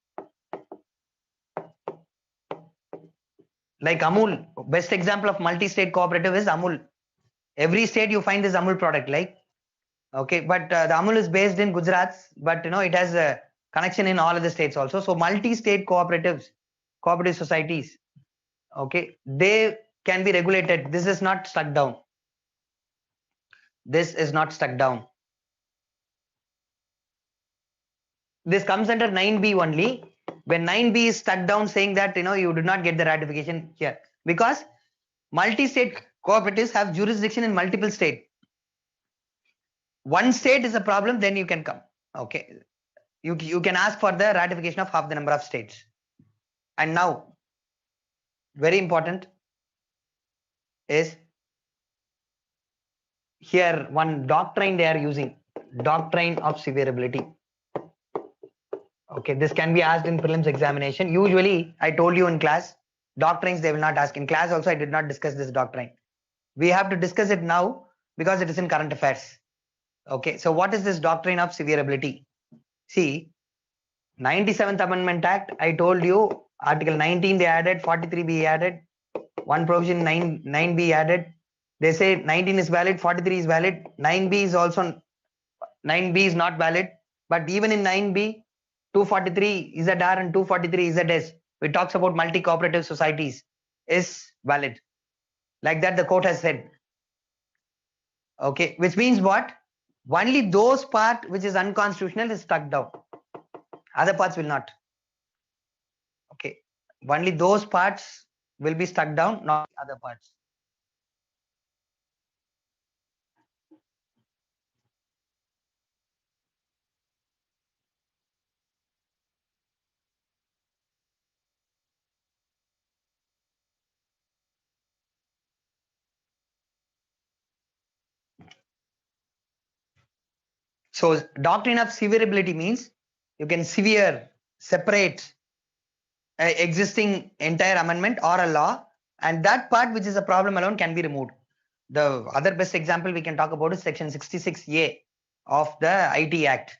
Like Amul. Best example of multi-state cooperative is Amul. Every state you find this Amul product. Okay. But the Amul is based in Gujarat. But it has a connection in all of the states also. So multi-state cooperatives, cooperative societies. Okay, they can be regulated. This is not struck down. This is not struck down. This comes under 9B only. When 9B is struck down, saying that you do not get the ratification here, because multi-state cooperatives have jurisdiction in multiple states. One state is a problem, then you can come. Okay, you can ask for the ratification of half the number of states. And now, very important is here one doctrine they are using, doctrine of severability. Okay, this can be asked in prelims examination. Usually, I told you in class, doctrines they will not ask. In class also, I did not discuss this doctrine. We have to discuss it now because it is in current affairs. Okay, so what is this doctrine of severability? See, 97th Amendment Act, I told you, Article 19 they added, 43B added, one provision 9B added. They say 19 is valid, 43 is valid, 9B is also, 9B is not valid. But even in 9B, 243 ZR and 243 ZS, which talks about multi-cooperative societies, is valid. Like that the court has said. Okay, which means what? Only those part which is unconstitutional is struck down. Other parts will not. Okay, only those parts will be struck down, not other parts. So doctrine of severability means you can separate existing entire amendment or a law, and that part which is a problem alone can be removed. The other best example we can talk about is section 66A. of the IT Act.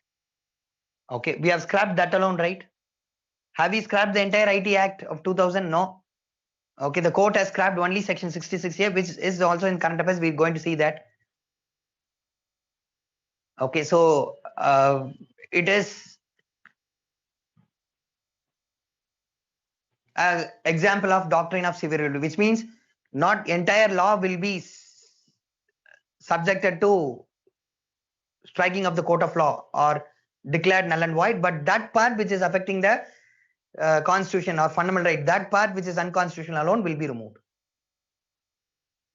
Okay, we have scrapped that alone, right? Have we scrapped the entire IT Act of 2000? No. Okay, the court has scrapped only section 66 here, which is also in current affairs. We're going to see that. Okay, so it is an example of doctrine of severity, which means not entire law will be subjected to striking of the court of law or declared null and void, but that part which is affecting the constitution or fundamental right, that part which is unconstitutional alone will be removed.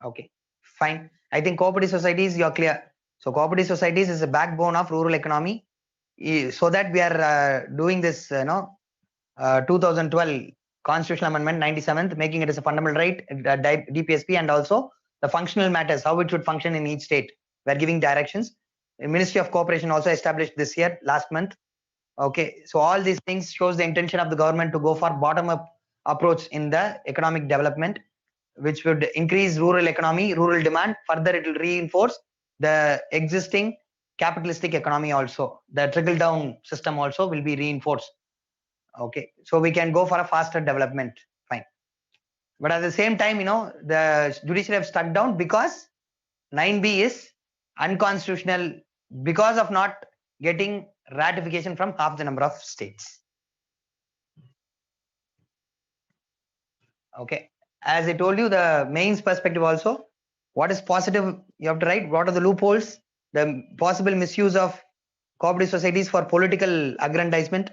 Okay, fine. I think cooperative societies, you're clear. So cooperative societies is the backbone of rural economy. So that we are doing this, 2012 Constitutional Amendment 97th, making it as a fundamental right, DPSP, and also the functional matters, how it should function in each state. We are giving directions. The Ministry of Cooperation also established this year, last month. Okay, so all these things shows the intention of the government to go for bottom-up approach in the economic development, which would increase rural economy, rural demand. Further, it will reinforce the existing capitalistic economy also. The trickle-down system also will be reinforced. Okay, so we can go for a faster development. Fine. But at the same time, the judiciary have stuck down because 9B is unconstitutional because of not getting ratification from half the number of states. Okay, as I told you, the mains perspective also, what is positive, you have to write what are the loopholes, the possible misuse of cooperative societies for political aggrandizement,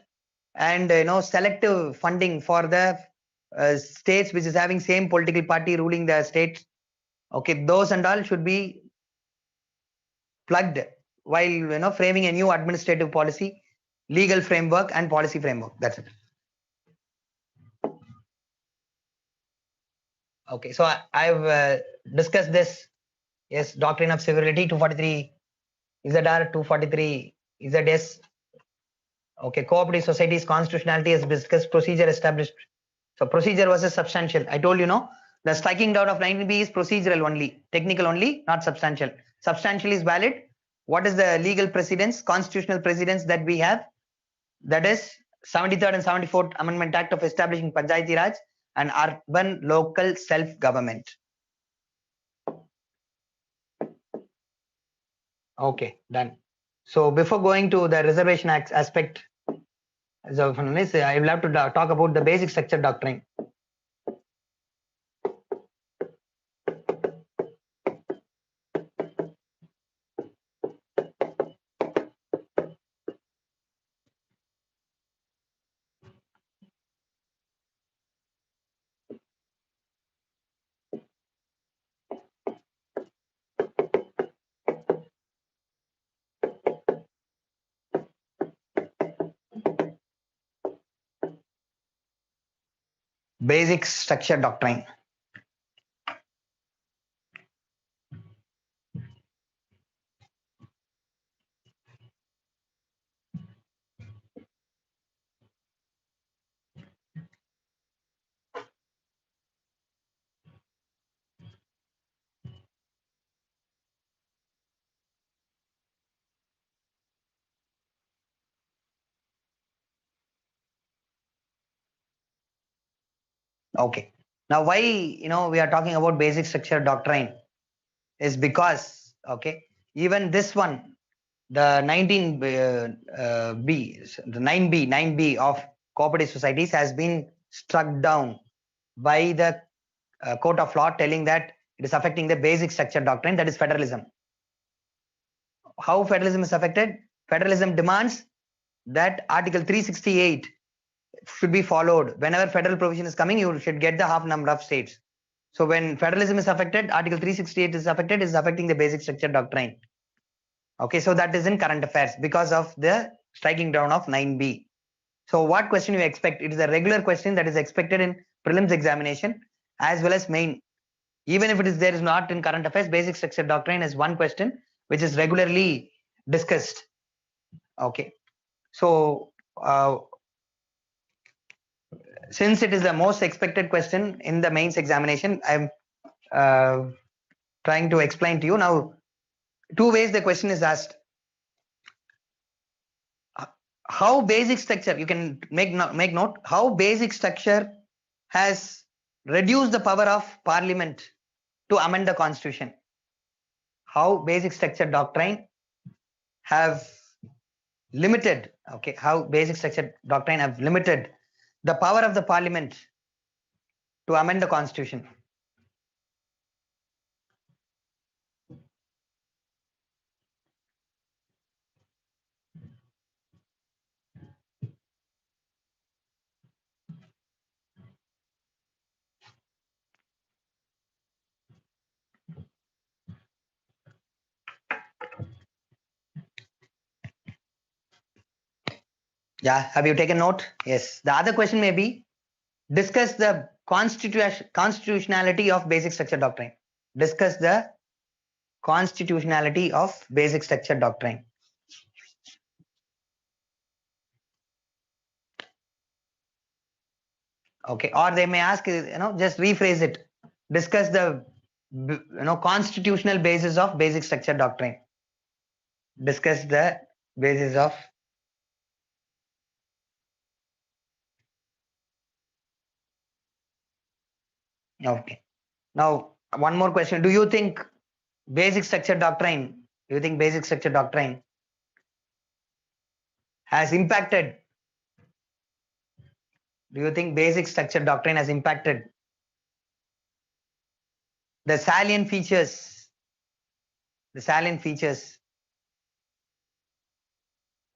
and selective funding for the states which is having same political party ruling the state. Okay, those and all should be plugged while framing a new administrative policy, legal framework, and policy framework. That's it. Okay, so I've discussed this. Yes, doctrine of severability, 243 ZR, 243 ZS. Okay, cooperative societies constitutionality is discussed, procedure established. So procedure versus substantial. I told the striking down of 19B is procedural only, technical only, not substantial. Substantial is valid. What is the legal precedence, constitutional precedence that we have? That is 73rd and 74th Amendment Act of establishing Panchayati Raj and urban local self-government. Okay, done. So before going to the reservation aspect, so I will have to talk about the basic structure doctrine. Basic structure doctrine. Okay. Now, why we are talking about basic structure doctrine is because even this one, the 9B of cooperative societies has been struck down by the court of law, telling that it is affecting the basic structure doctrine, that is federalism. How federalism is affected? Federalism demands that Article 368 should be followed. Whenever federal provision is coming, you should get the half number of states. So when federalism is affected, Article 368 is affected, is affecting the basic structure doctrine. Okay, so that is in current affairs because of the striking down of 9B. So what question you expect? It is a regular question that is expected in prelims examination as well as main. Even if it is there is not in current affairs, basic structure doctrine is one question which is regularly discussed. Okay, so since it is the most expected question in the mains examination, I'm trying to explain to you now. Two ways the question is asked. how basic structure, you can make note, how basic structure has reduced the power of parliament to amend the constitution. How basic structure doctrine have limited, okay, how basic structure doctrine have limited the power of the parliament to amend the constitution. Yeah, have you taken note? Yes. The other question may be, discuss the constitutionality of basic structure doctrine. Discuss the constitutionality of basic structure doctrine. Okay, or they may ask, just rephrase it. Discuss the constitutional basis of basic structure doctrine. Discuss the basis of. Okay. Now, one more question. Do you think basic structure doctrine, has impacted? Do you think basic structure doctrine has impacted the salient features,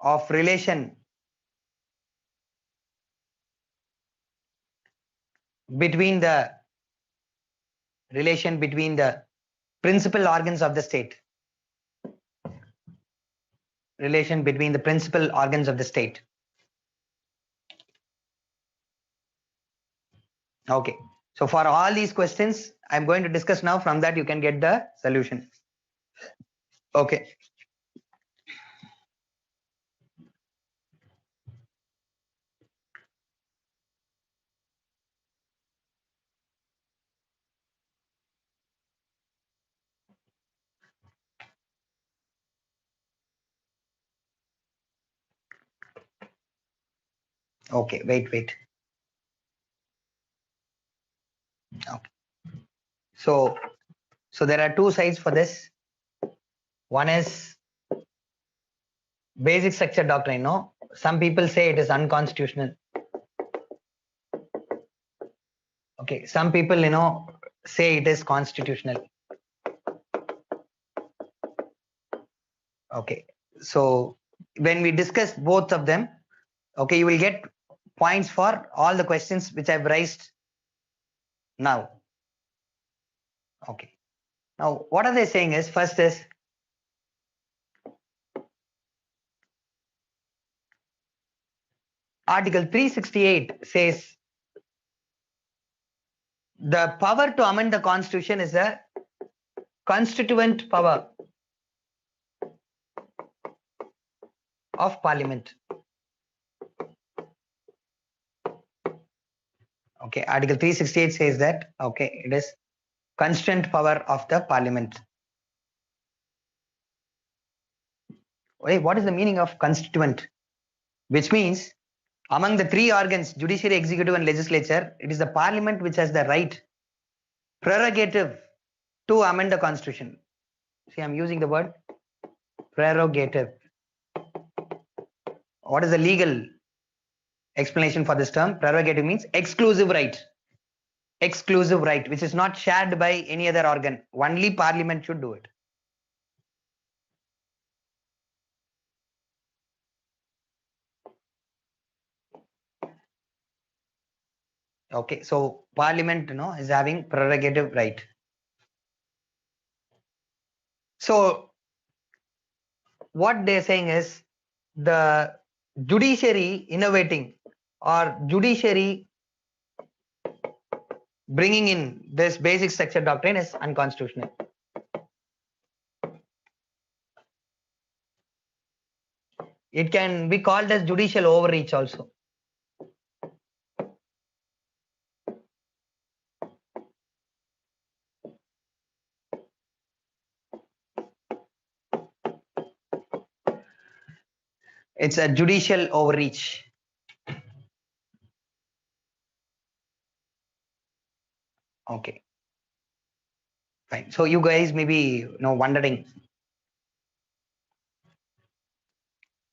of relation between the principal organs of the state? Relation between the principal organs of the state. Okay. So for all these questions, I'm going to discuss now. From that, you can get the solution. Okay. Okay. Wait. Okay. So there are two sides for this. One is basic structure doctrine. No, some people say it is unconstitutional. Okay. Some people, say it is constitutional. Okay. So when we discuss both of them, okay, you will get points for all the questions which I've raised now. Okay. Now, what are they saying is, first is, Article 368 says the power to amend the constitution is a constituent power of parliament. Okay, Article 368 says that, okay, it is constituent power of the parliament. Okay, what is the meaning of constituent? Which means among the three organs, judiciary, executive and legislature, it is the parliament which has the right, prerogative to amend the constitution. See, I'm using the word prerogative. What is the legal explanation for this term? Prerogative means exclusive right, which is not shared by any other organ. Only parliament should do it. Okay, so parliament, is having prerogative right. So what they're saying is, the judiciary innovating or judiciary bringing in this basic structure doctrine is unconstitutional. It can be called as judicial overreach also. It's a judicial overreach. Okay. Fine. So you guys may be wondering,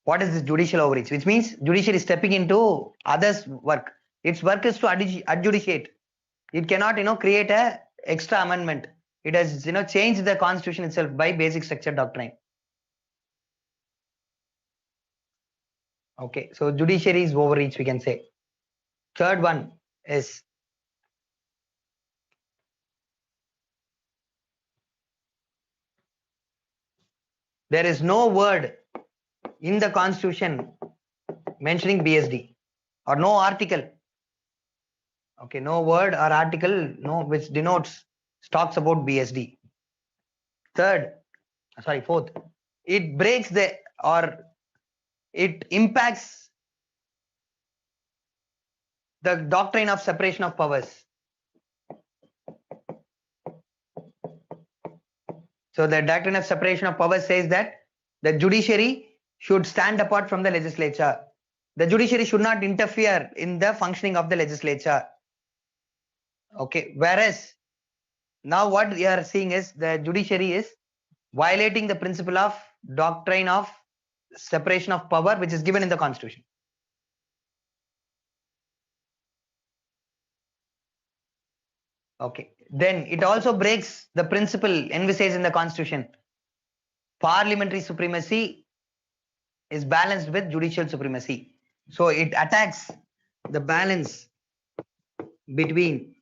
what is this judicial overreach? Which means judiciary is stepping into others' work. Its work is to adjudicate. It cannot, create a extra amendment. It has, changed the constitution itself by basic structure doctrine. Okay, so judiciary is overreach, we can say. Third one is there is no word in the constitution mentioning BSD or no article. Okay, no word or article which denotes talks about BSD. Fourth, it breaks or it impacts the doctrine of separation of powers. So the doctrine of separation of powers says that the judiciary should stand apart from the legislature. The judiciary should not interfere in the functioning of the legislature. Okay, whereas now what we are seeing is the judiciary is violating the principle of doctrine of separation of power, which is given in the constitution. Okay, then it also breaks the principle envisaged in the constitution. Parliamentary supremacy is balanced with judicial supremacy. So it attacks the balance between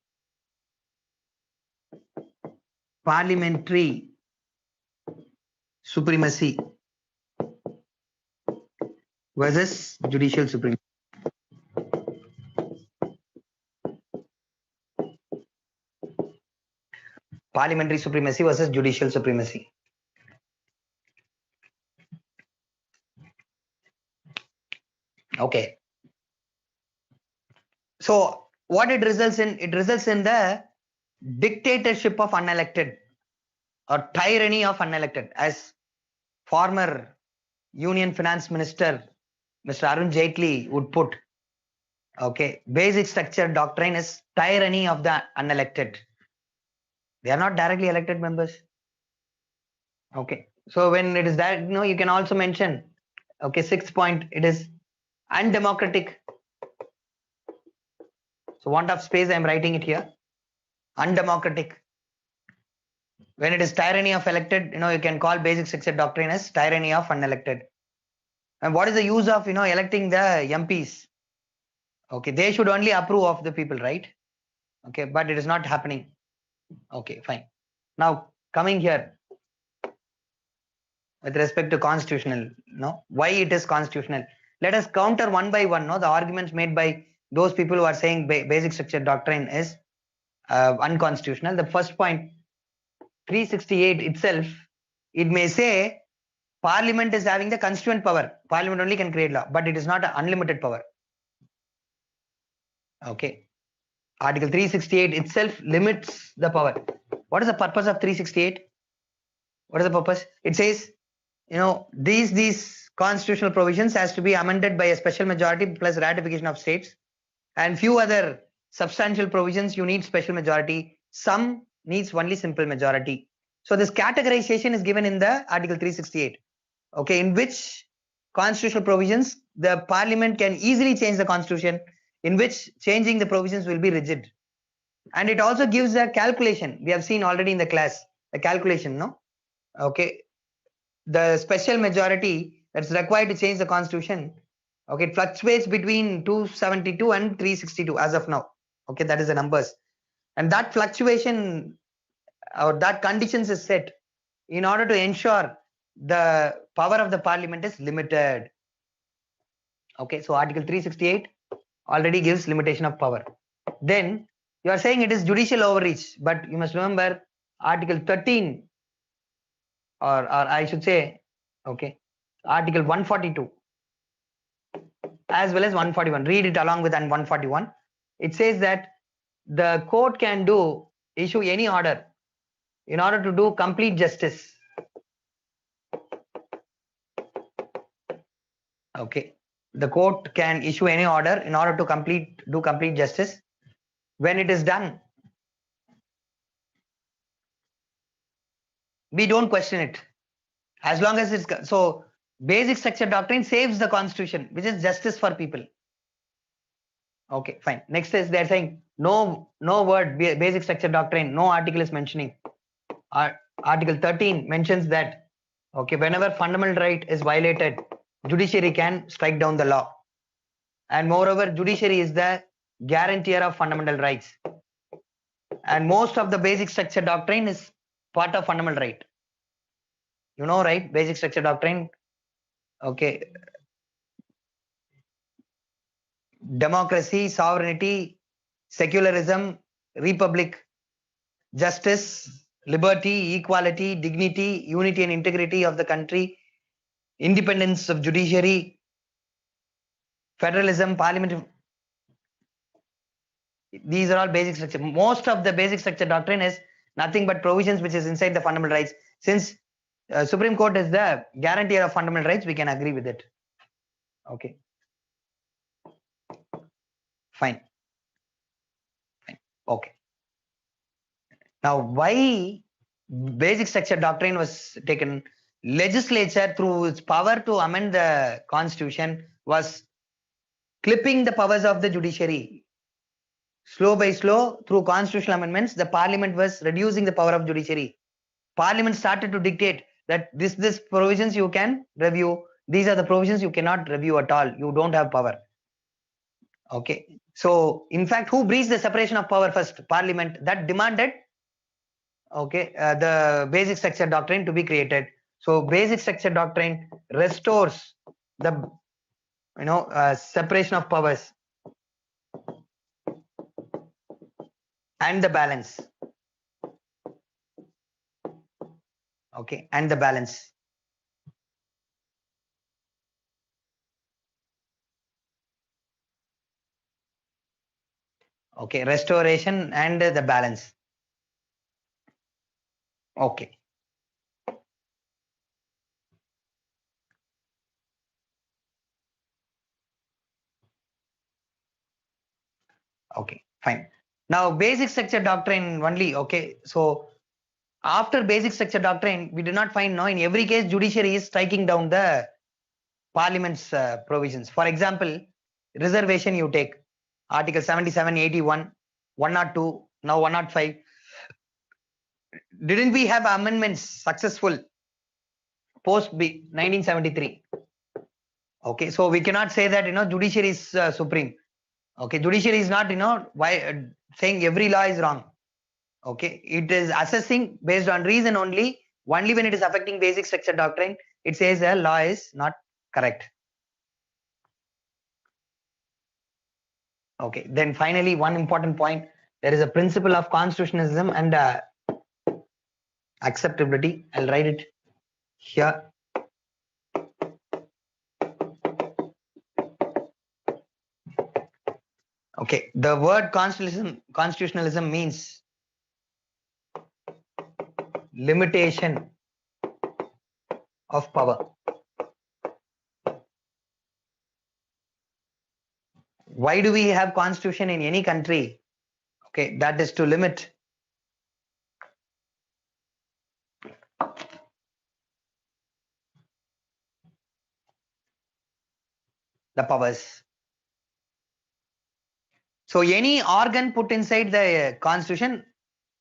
parliamentary supremacy versus judicial supremacy. Parliamentary supremacy versus judicial supremacy. Okay. So what it results in? It results in the dictatorship of unelected or tyranny of unelected, as former Union Finance Minister Mr. Arun Jaitley would put. Okay, basic structure doctrine is tyranny of the unelected. They are not directly elected members. Okay, so when it is that, you can also mention, okay, sixth point, it is undemocratic. So want of space, I am writing it here. Undemocratic. When it is tyranny of elected, you can call basic structure doctrine as tyranny of unelected. And what is the use of, electing the MPs? Okay, they should only approve of the people, right? Okay, but it is not happening. Okay, fine. Now coming here with respect to constitutional, why it is constitutional. Let us counter one by one, the arguments made by those people who are saying basic structure doctrine is unconstitutional. The first point, 368 itself, it may say Parliament is having the constituent power. Parliament only can create law, but it is not an unlimited power. Okay. Article 368 itself limits the power. What is the purpose of 368? What is the purpose? It says, these constitutional provisions has to be amended by a special majority plus ratification of states, and few other substantial provisions you need special majority. Some needs only simple majority. So this categorization is given in the Article 368. Okay, in which constitutional provisions the Parliament can easily change the constitution, in which changing the provisions will be rigid. And it also gives a calculation. We have seen already in the class, the calculation, Okay, the special majority that's required to change the constitution, okay, it fluctuates between 272 and 362 as of now. Okay, that is the numbers. And that fluctuation or that conditions is set in order to ensure the power of the Parliament is limited. Okay, so Article 368 already gives limitation of power. Then you are saying it is judicial overreach, but you must remember Article 13, or I should say, okay, Article 142 as well as 141. Read it along with 141. It says that the court can issue any order in order to do complete justice. Okay. The court can issue any order in order to do complete justice. When it is done, we don't question it. As long as it's so, basic structure doctrine saves the constitution, which is justice for people. Okay, fine. Next is they're saying no word basic structure doctrine, no article is mentioning. Article 13 mentions that, okay, whenever fundamental right is violated, judiciary can strike down the law. And moreover, judiciary is the guarantor of fundamental rights. And most of the basic structure doctrine is part of fundamental right. You know, right? Basic structure doctrine. Okay. Democracy, sovereignty, secularism, republic, justice, liberty, equality, dignity, unity and integrity of the country, independence of judiciary, federalism, parliament. These are all basic structure. Most of the basic structure doctrine is nothing but provisions which is inside the fundamental rights. Since Supreme Court is the guarantor of fundamental rights, we can agree with it. Okay. Fine. Okay. Now, why basic structure doctrine was taken? Legislature, through its power to amend the constitution, was clipping the powers of the judiciary. Slow by slow, through constitutional amendments, the parliament was reducing the power of judiciary. Parliament started to dictate that this provisions you can review, these are the provisions you cannot review at all, you don't have power. Okay. So in fact, who breached the separation of power first? Parliament. That demanded, okay, the basic structure doctrine to be created. So basic structure doctrine restores the separation of powers and the balance. Okay, and the balance. Okay, restoration and the balance. Okay. Okay, fine. Now, basic structure doctrine only. Okay, so after basic structure doctrine, we do not find now in every case judiciary is striking down the parliament's provisions. For example, reservation you take Article 77, 81, 102, now 105. Didn't we have amendments successful post 1973? Okay, so we cannot say that judiciary is supreme. Okay, judiciary is not why saying every law is wrong. Okay, it is assessing based on reason only. Only when it is affecting basic structure doctrine, it says a law is not correct. Okay, then finally one important point, there is a principle of constitutionalism and acceptability. I'll write it here. Okay, the word constitutionalism means limitation of power. Why do we have constitution in any country? Okay, that is to limit the powers. So any organ put inside the constitution,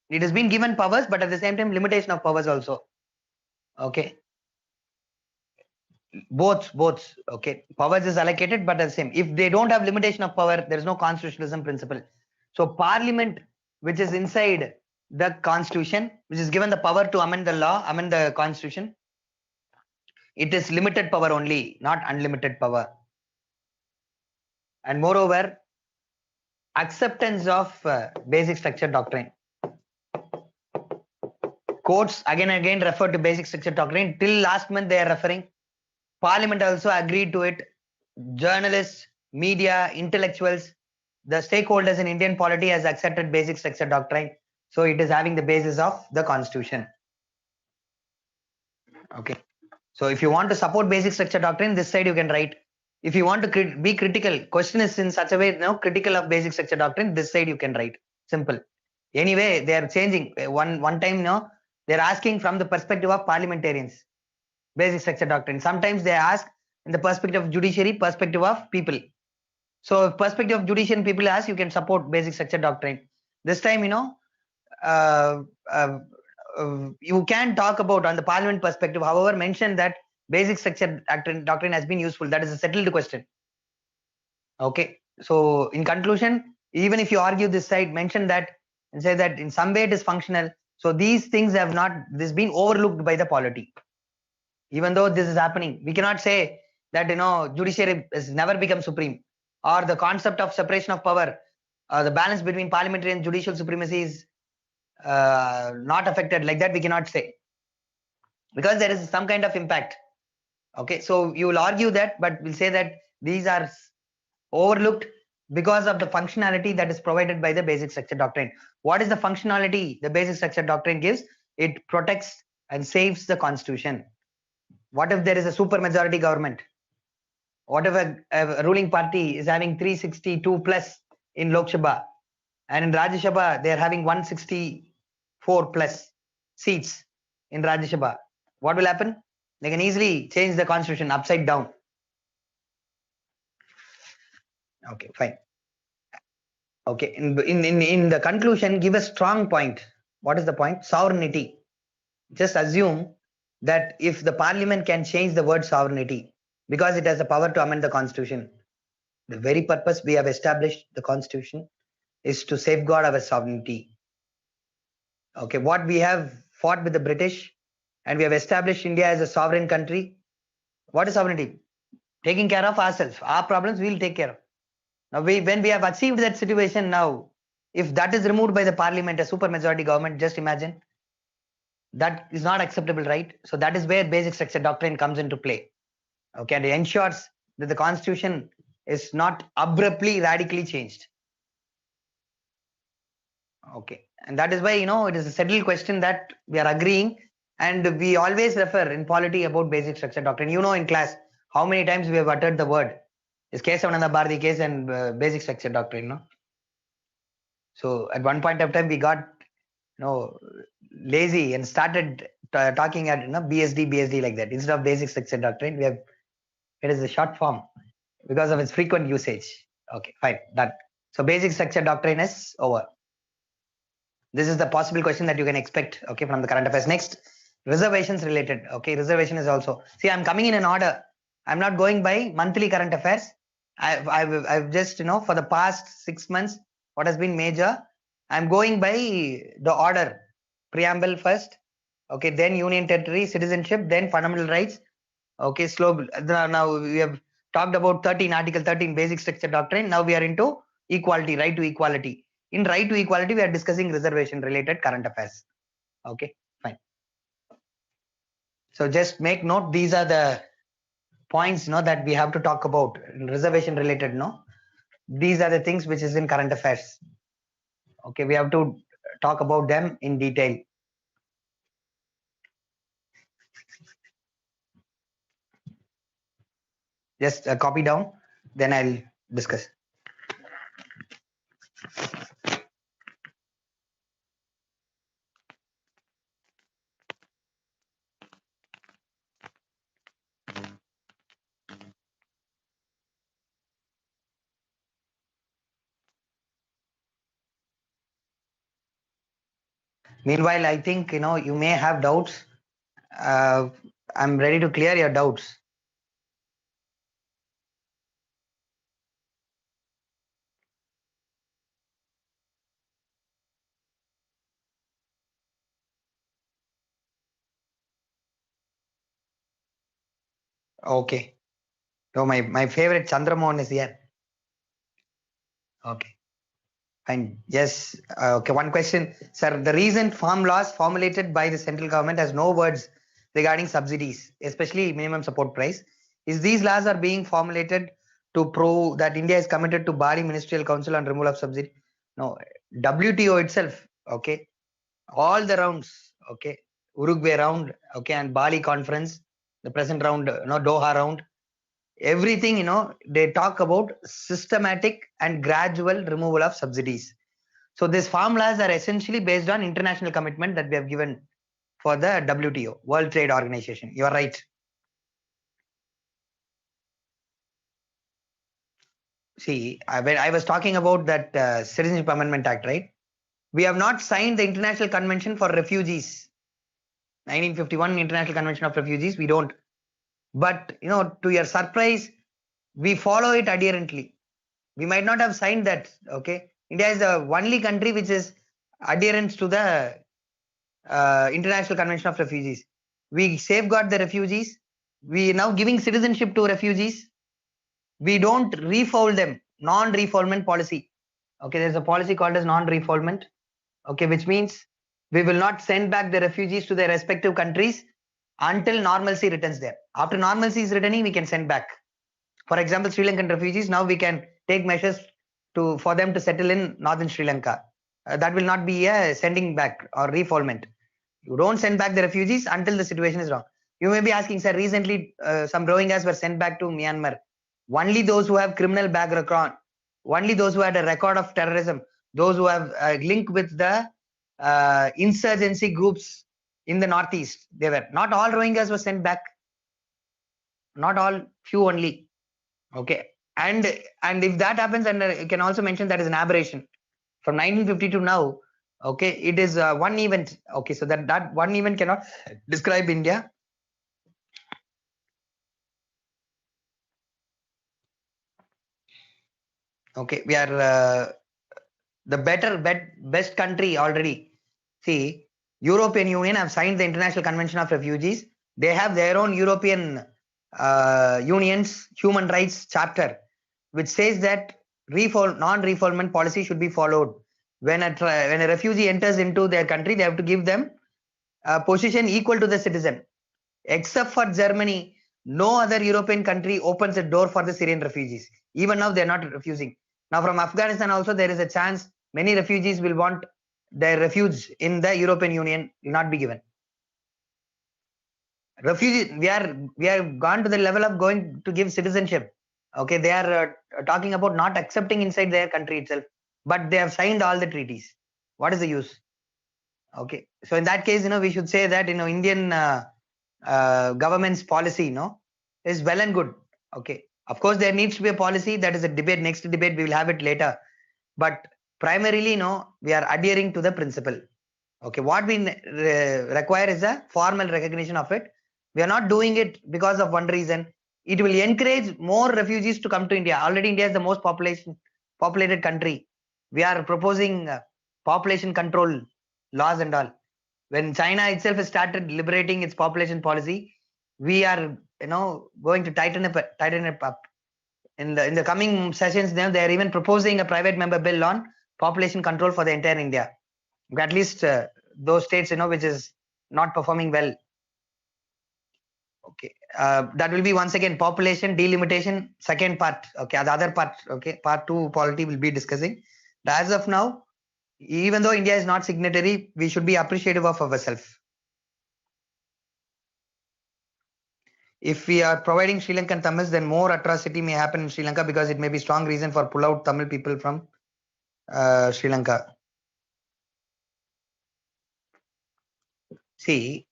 it has been given powers, but at the same time limitation of powers also. Okay, both. Okay, powers is allocated, but at the same, if they don't have limitation of power, there is no constitutionalism principle. So parliament, which is inside the constitution, which is given the power to amend the law, amend the constitution, it is limited power only, not unlimited power. And moreover, acceptance of basic structure doctrine. Courts again and again refer to basic structure doctrine. Till last month they are referring. Parliament also agreed to it. Journalists, media, intellectuals, the stakeholders in Indian polity has accepted basic structure doctrine. So it is having the basis of the constitution. Okay. So if you want to support basic structure doctrine, this side you can write if you want to be critical, question is in such a way, critical of basic structure doctrine, this side you can write. Simple. Anyway, they are changing. One time, they're asking from the perspective of parliamentarians, basic structure doctrine. Sometimes they ask in the perspective of judiciary, perspective of people. So if perspective of judiciary people ask, you can support basic structure doctrine. This time, uh, uh, you can talk about on the parliament perspective, however, mention that basic structure doctrine has been useful. That is a settled question. Okay. So in conclusion, even if you argue this side, mention that and say that in some way it is functional. So these things have not, this been overlooked by the polity. Even though this is happening, we cannot say that, judiciary has never become supreme, or the concept of separation of power, the balance between parliamentary and judicial supremacy is not affected. Like that, we cannot say, because there is some kind of impact. Okay. So you will argue that, but we'll say that these are overlooked because of the functionality that is provided by the basic structure doctrine. What is the functionality the basic structure doctrine gives? It protects and saves the constitution. What if there is a super majority government? What if a ruling party is having 362 plus in Lok Sabha, and in Rajya Sabha they are having 164 plus seats in Rajya Sabha? What will happen? They can easily change the constitution upside down. Okay, fine. Okay, in the conclusion, give a strong point. What is the point? Sovereignty. Just assume that if the parliament can change the word sovereignty because it has the power to amend the constitution, the very purpose we have established the constitution is to safeguard our sovereignty. Okay, what we have fought with the British and we have established India as a sovereign country. What is sovereignty? Taking care of ourselves. Our problems we will take care of. Now, when we have achieved that situation now, if that is removed by the parliament, a super majority government, just imagine, that is not acceptable, right? So that is where basic structure doctrine comes into play. Okay, and it ensures that the constitution is not abruptly, radically changed. Okay, and that is why, it is a settled question that we are agreeing, and we always refer in polity about basic structure doctrine. In class, how many times we have uttered the word is Kesavananda Bharati case and basic structure doctrine, no? So at one point of time, we got, lazy and started talking at, BSD like that. Instead of basic structure doctrine, it is a short form because of its frequent usage. Okay, fine, done. So basic structure doctrine is over. This is the possible question that you can expect, okay, from the current affairs. Next, reservations related. Okay, reservation is also, see, I'm coming in an order. I'm not going by monthly current affairs. I've just, for the past 6 months, what has been major, I'm going by the order. Preamble first, okay, then union territory, citizenship, then fundamental rights. Okay, slow. Now we have talked about Article 13, basic structure doctrine. Now we are into equality, right to equality. In right to equality, we are discussing reservation related current affairs. Okay, fine. So just make note, these are the points, that we have to talk about reservation related, these are the things which is in current affairs. Okay, we have to talk about them in detail. Just copy down, then I'll discuss. Meanwhile, I think, you may have doubts. I'm ready to clear your doubts. Okay. So my favorite Chandramohan is here. Okay. Fine. Yes. Okay. One question, sir. The recent farm laws formulated by the central government has no words regarding subsidies, especially minimum support price. Is these laws are being formulated to prove that India is committed to Bali Ministerial Council on removal of subsidy? No. WTO itself. Okay. All the rounds. Okay. Uruguay round. Okay. And Bali conference. The present round. Doha round. everything, they talk about systematic and gradual removal of subsidies. So these formulas are essentially based on international commitment that we have given for the WTO, World Trade Organization. You are right. See, when I was talking about that Citizenship Amendment Act, right? We have not signed the International Convention for Refugees, 1951 International Convention of Refugees. We don't. But, to your surprise, we follow it adherently. We might not have signed that. Okay. India is the only country which is adherent to the International Convention of Refugees. We safeguard the refugees. We now giving citizenship to refugees. We don't refold them. Non-refoulement policy. Okay, there's a policy called as non-refoulement. Okay, which means we will not send back the refugees to their respective countries until normalcy returns there. After normalcy is returning, we can send back. For example, Sri Lankan refugees, now we can take measures for them to settle in northern Sri Lanka. That will not be a sending back or refoulement. You don't send back the refugees until the situation is wrong. You may be asking, sir, recently some Rohingyas were sent back to Myanmar. Only those who have criminal background, only those who had a record of terrorism, those who have a link with the insurgency groups in the northeast, they were. Not all Rohingyas were sent back. Not all, few only. Okay. And if that happens, and you can also mention that is an aberration. From 1950 to now, okay, it is one event. Okay, so that one event cannot describe India. Okay, we are the best country already. See, European Union have signed the International Convention of Refugees. They have their own European Union's human rights chapter, which says that non-refoulement policy should be followed. When a refugee enters into their country, they have to give them a position equal to the citizen. Except for Germany, no other European country opens a door for the Syrian refugees. Even now, they're not refusing. Now, from Afghanistan also, there is a chance many refugees will want their refuge in the European Union will not be given. Refugees, we are gone to the level of going to give citizenship. Okay, they are talking about not accepting inside their country itself, but they have signed all the treaties. What is the use? Okay, so in that case, we should say that Indian government's policy, is well and good. Okay, of course, there needs to be a policy. That is a debate. Next debate, we will have it later. But primarily, we are adhering to the principle. Okay, what we require is a formal recognition of it. We are not doing it because of one reason. It will encourage more refugees to come to India. Already, India is the most populated country. We are proposing population control laws and all. When China itself has started liberating its population policy, we are going to tighten it up. In the coming sessions now, they are even proposing a private member bill on population control for the entire India. At least those states which is not performing well. Okay, that will be once again population delimitation, second part. Okay, the other part, okay, part 2 polity will be discussing. As of now, even though India is not signatory, we should be appreciative of ourselves. If we are providing Sri Lankan Tamils, then more atrocity may happen in Sri Lanka because it may be strong reason for pull out Tamil people from Sri Lanka. See,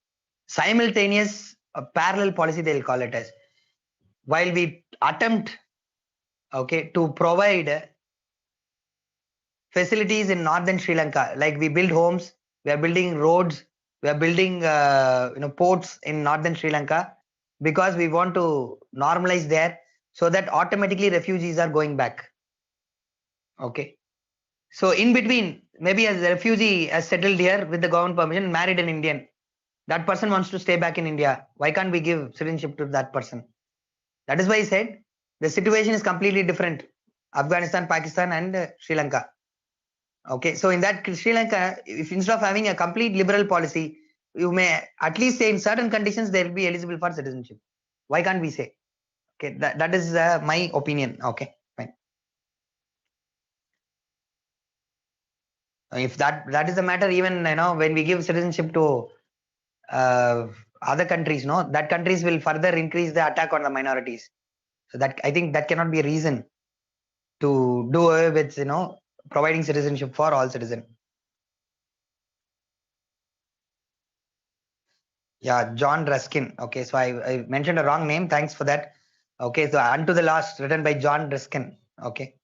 simultaneous parallel policy, they'll call it as. While we attempt, okay, to provide facilities in northern Sri Lanka, like we build homes, we are building roads, we are building ports in northern Sri Lanka, because we want to normalize there, so that automatically refugees are going back. Okay, so in between, maybe as a refugee has settled here with the government permission, married an Indian, that person wants to stay back in India. Why can't we give citizenship to that person? That is why I said the situation is completely different. Afghanistan, Pakistan, and Sri Lanka. Okay, so in that Sri Lanka, if instead of having a complete liberal policy, you may at least say in certain conditions they will be eligible for citizenship. Why can't we say? Okay, that is my opinion. Okay, fine. If that is the matter, even when we give citizenship to other countries, that countries will further increase the attack on the minorities. So that, I think, that cannot be a reason to do away with, providing citizenship for all citizens. Yeah, John Ruskin. Okay, so I mentioned a wrong name. Thanks for that. Okay, so Unto the Last, written by John Ruskin. Okay.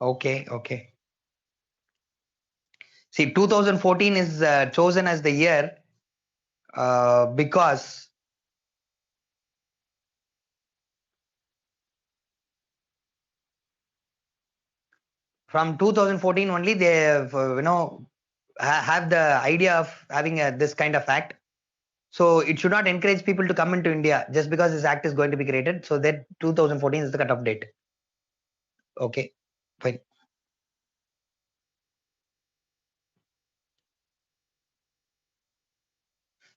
Okay. See, 2014 is chosen as the year because from 2014 only they have, have the idea of having this kind of act. So it should not encourage people to come into India just because this act is going to be created. So that 2014 is the cutoff date. Okay, fine.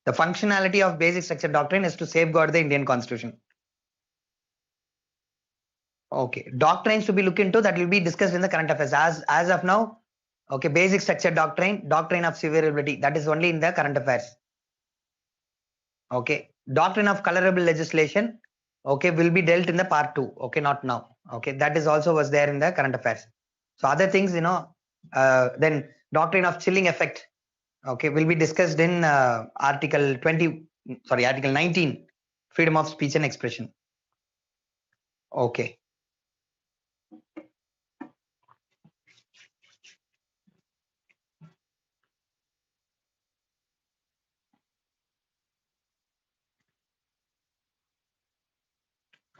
The functionality of basic structure doctrine is to safeguard the Indian Constitution. Okay, doctrines to be looked into that will be discussed in the current affairs. As of now, okay, basic structure doctrine, doctrine of severability, that is only in the current affairs. Okay, doctrine of colorable legislation, okay, will be dealt in the part 2. Okay, not now. Okay, that is also was there in the current affairs. So other things, then doctrine of chilling effect, okay, will be discussed in article 19, freedom of speech and expression. Okay.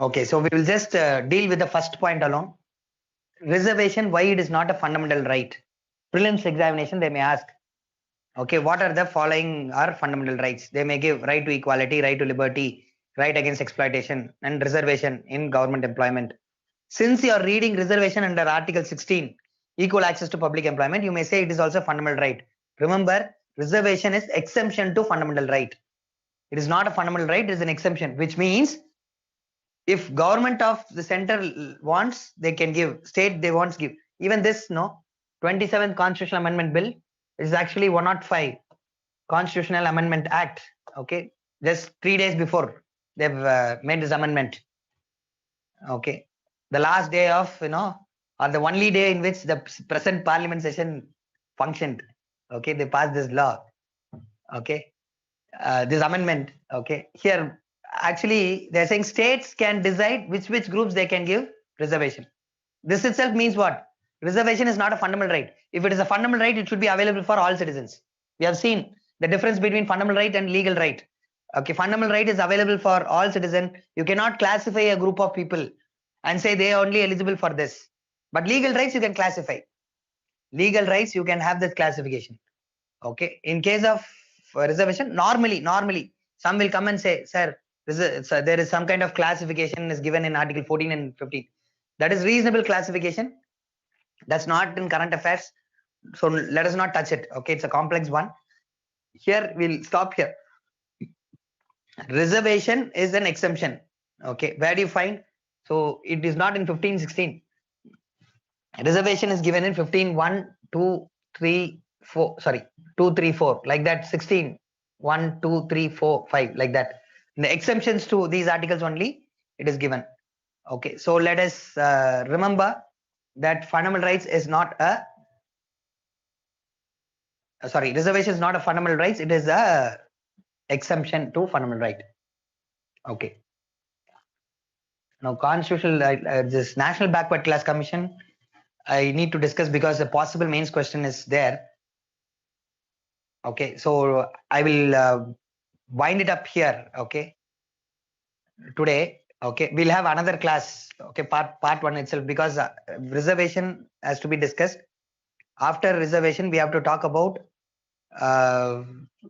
Okay, so we will just deal with the first point alone. Reservation, why it is not a fundamental right. Prelims examination, they may ask, okay, what are the following are fundamental rights? They may give right to equality, right to liberty, right against exploitation, and reservation in government employment. Since you are reading reservation under Article 16, equal access to public employment, you may say it is also a fundamental right. Remember, reservation is exemption to fundamental right. It is not a fundamental right, it is an exemption, which means if government of the center wants, they can give. State they wants give. Even this 27th Constitutional Amendment Bill is actually 105 Constitutional Amendment Act. Okay, just 3 days before they've made this amendment. Okay, the last day of or the only day in which the present Parliament session functioned. Okay, they passed this law. Okay, this amendment. Okay, here actually they're saying states can decide which groups they can give reservation. This itself means what? Reservation is not a fundamental right. If it is a fundamental right, it should be available for all citizens. We have seen the difference between fundamental right and legal right. Okay, fundamental right is available for all citizens. You cannot classify a group of people and say they are only eligible for this. But legal rights you can classify. Legal rights you can have this classification. Okay, in case of reservation, normally some will come and say, sir, there is some kind of classification is given in Article 14 and 15. That is reasonable classification. That's not in current affairs. So let us not touch it. Okay, it's a complex one. Here we'll stop here. Reservation is an exemption. Okay, where do you find? So it is not in 15, 16. Reservation is given in 15, 1, 2, 3, 4. Sorry, 2, 3, 4. Like that, 16. 1, 2, 3, 4, 5. Like that. The exemptions to these articles only, it is given. Okay, so let us remember that fundamental rights is not a reservation is not a fundamental rights, it is a exemption to fundamental right. Okay, now constitutional this National Backward Class Commission I need to discuss because the possible mains question is there. Okay, so I will wind it up here. Okay, today. Okay, we'll have another class. Okay, part 1 itself, because reservation has to be discussed. After reservation, we have to talk about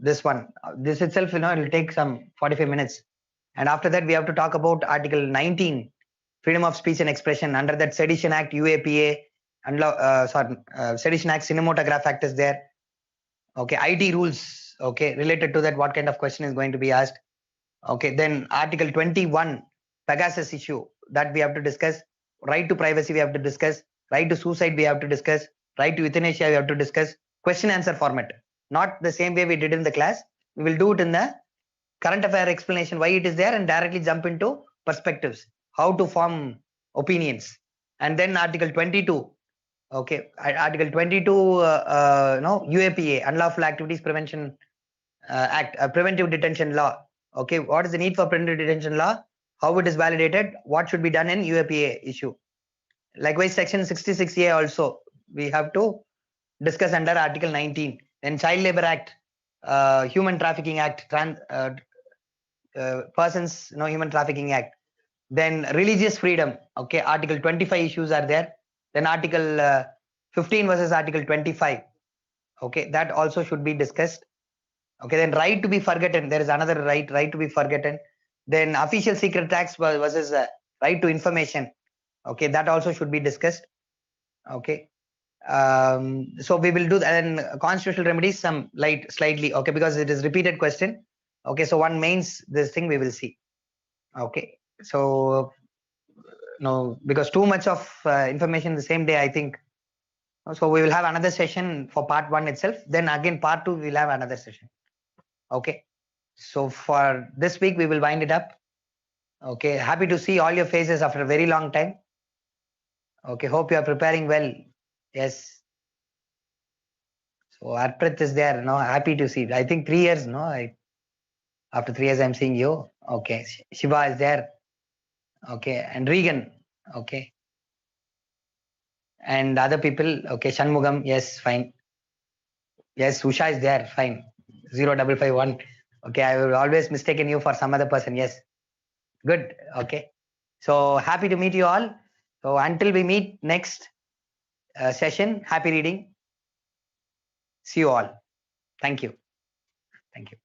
this one. This itself, it will take some 45 minutes. And after that, we have to talk about Article 19, freedom of speech and expression. Under that, Sedition Act, UAPA, and Sedition Act, Cinematograph Act is there. Okay, IT rules. Okay, related to that, what kind of question is going to be asked? Okay, then Article 21, Pegasus issue, that we have to discuss. Right to privacy we have to discuss. Right to suicide we have to discuss. Right to euthanasia we have to discuss. Question answer format. not the same way we did in the class. We will do it in the current affair explanation, why it is there, and directly jump into perspectives, how to form opinions. And then Article 22. Okay, Article 22, no, UAPA, Unlawful Activities Prevention Act, Preventive Detention Law. Okay, what is the need for preventive detention law? How it is validated? What should be done in UAPA issue? Likewise, Section 66A also we have to discuss under Article 19. Then Child Labor Act, Human Trafficking Act, Persons Human Trafficking Act. Then religious freedom. Okay, Article 25 issues are there. Then Article 15 versus Article 25. Okay, that also should be discussed. Okay, then right to be forgotten. There is another right to be forgotten. Then official secret tax versus right to information. Okay, that also should be discussed. Okay, so we will do that. And constitutional remedies, some slightly. Okay, because it is repeated question. Okay, so one mains this thing we will see. Okay, so no, because too much of information the same day, I think. So we will have another session for part 1 itself. Then again part 2 we'll have another session. Okay, so for this week we will wind it up. Okay, happy to see all your faces after a very long time. Okay, hope you are preparing well. Yes. So Arprit is there. No, happy to see. I think 3 years. No, after 3 years I'm seeing you. Okay, Shiva is there. Okay, and Regan. Okay, and other people. Okay, Shanmugam. Yes, fine. Yes, Usha is there. Fine. 0551. Okay, I will always mistaken you for some other person. Yes. Good. Okay. So happy to meet you all. So until we meet next session, happy reading. See you all. Thank you. Thank you.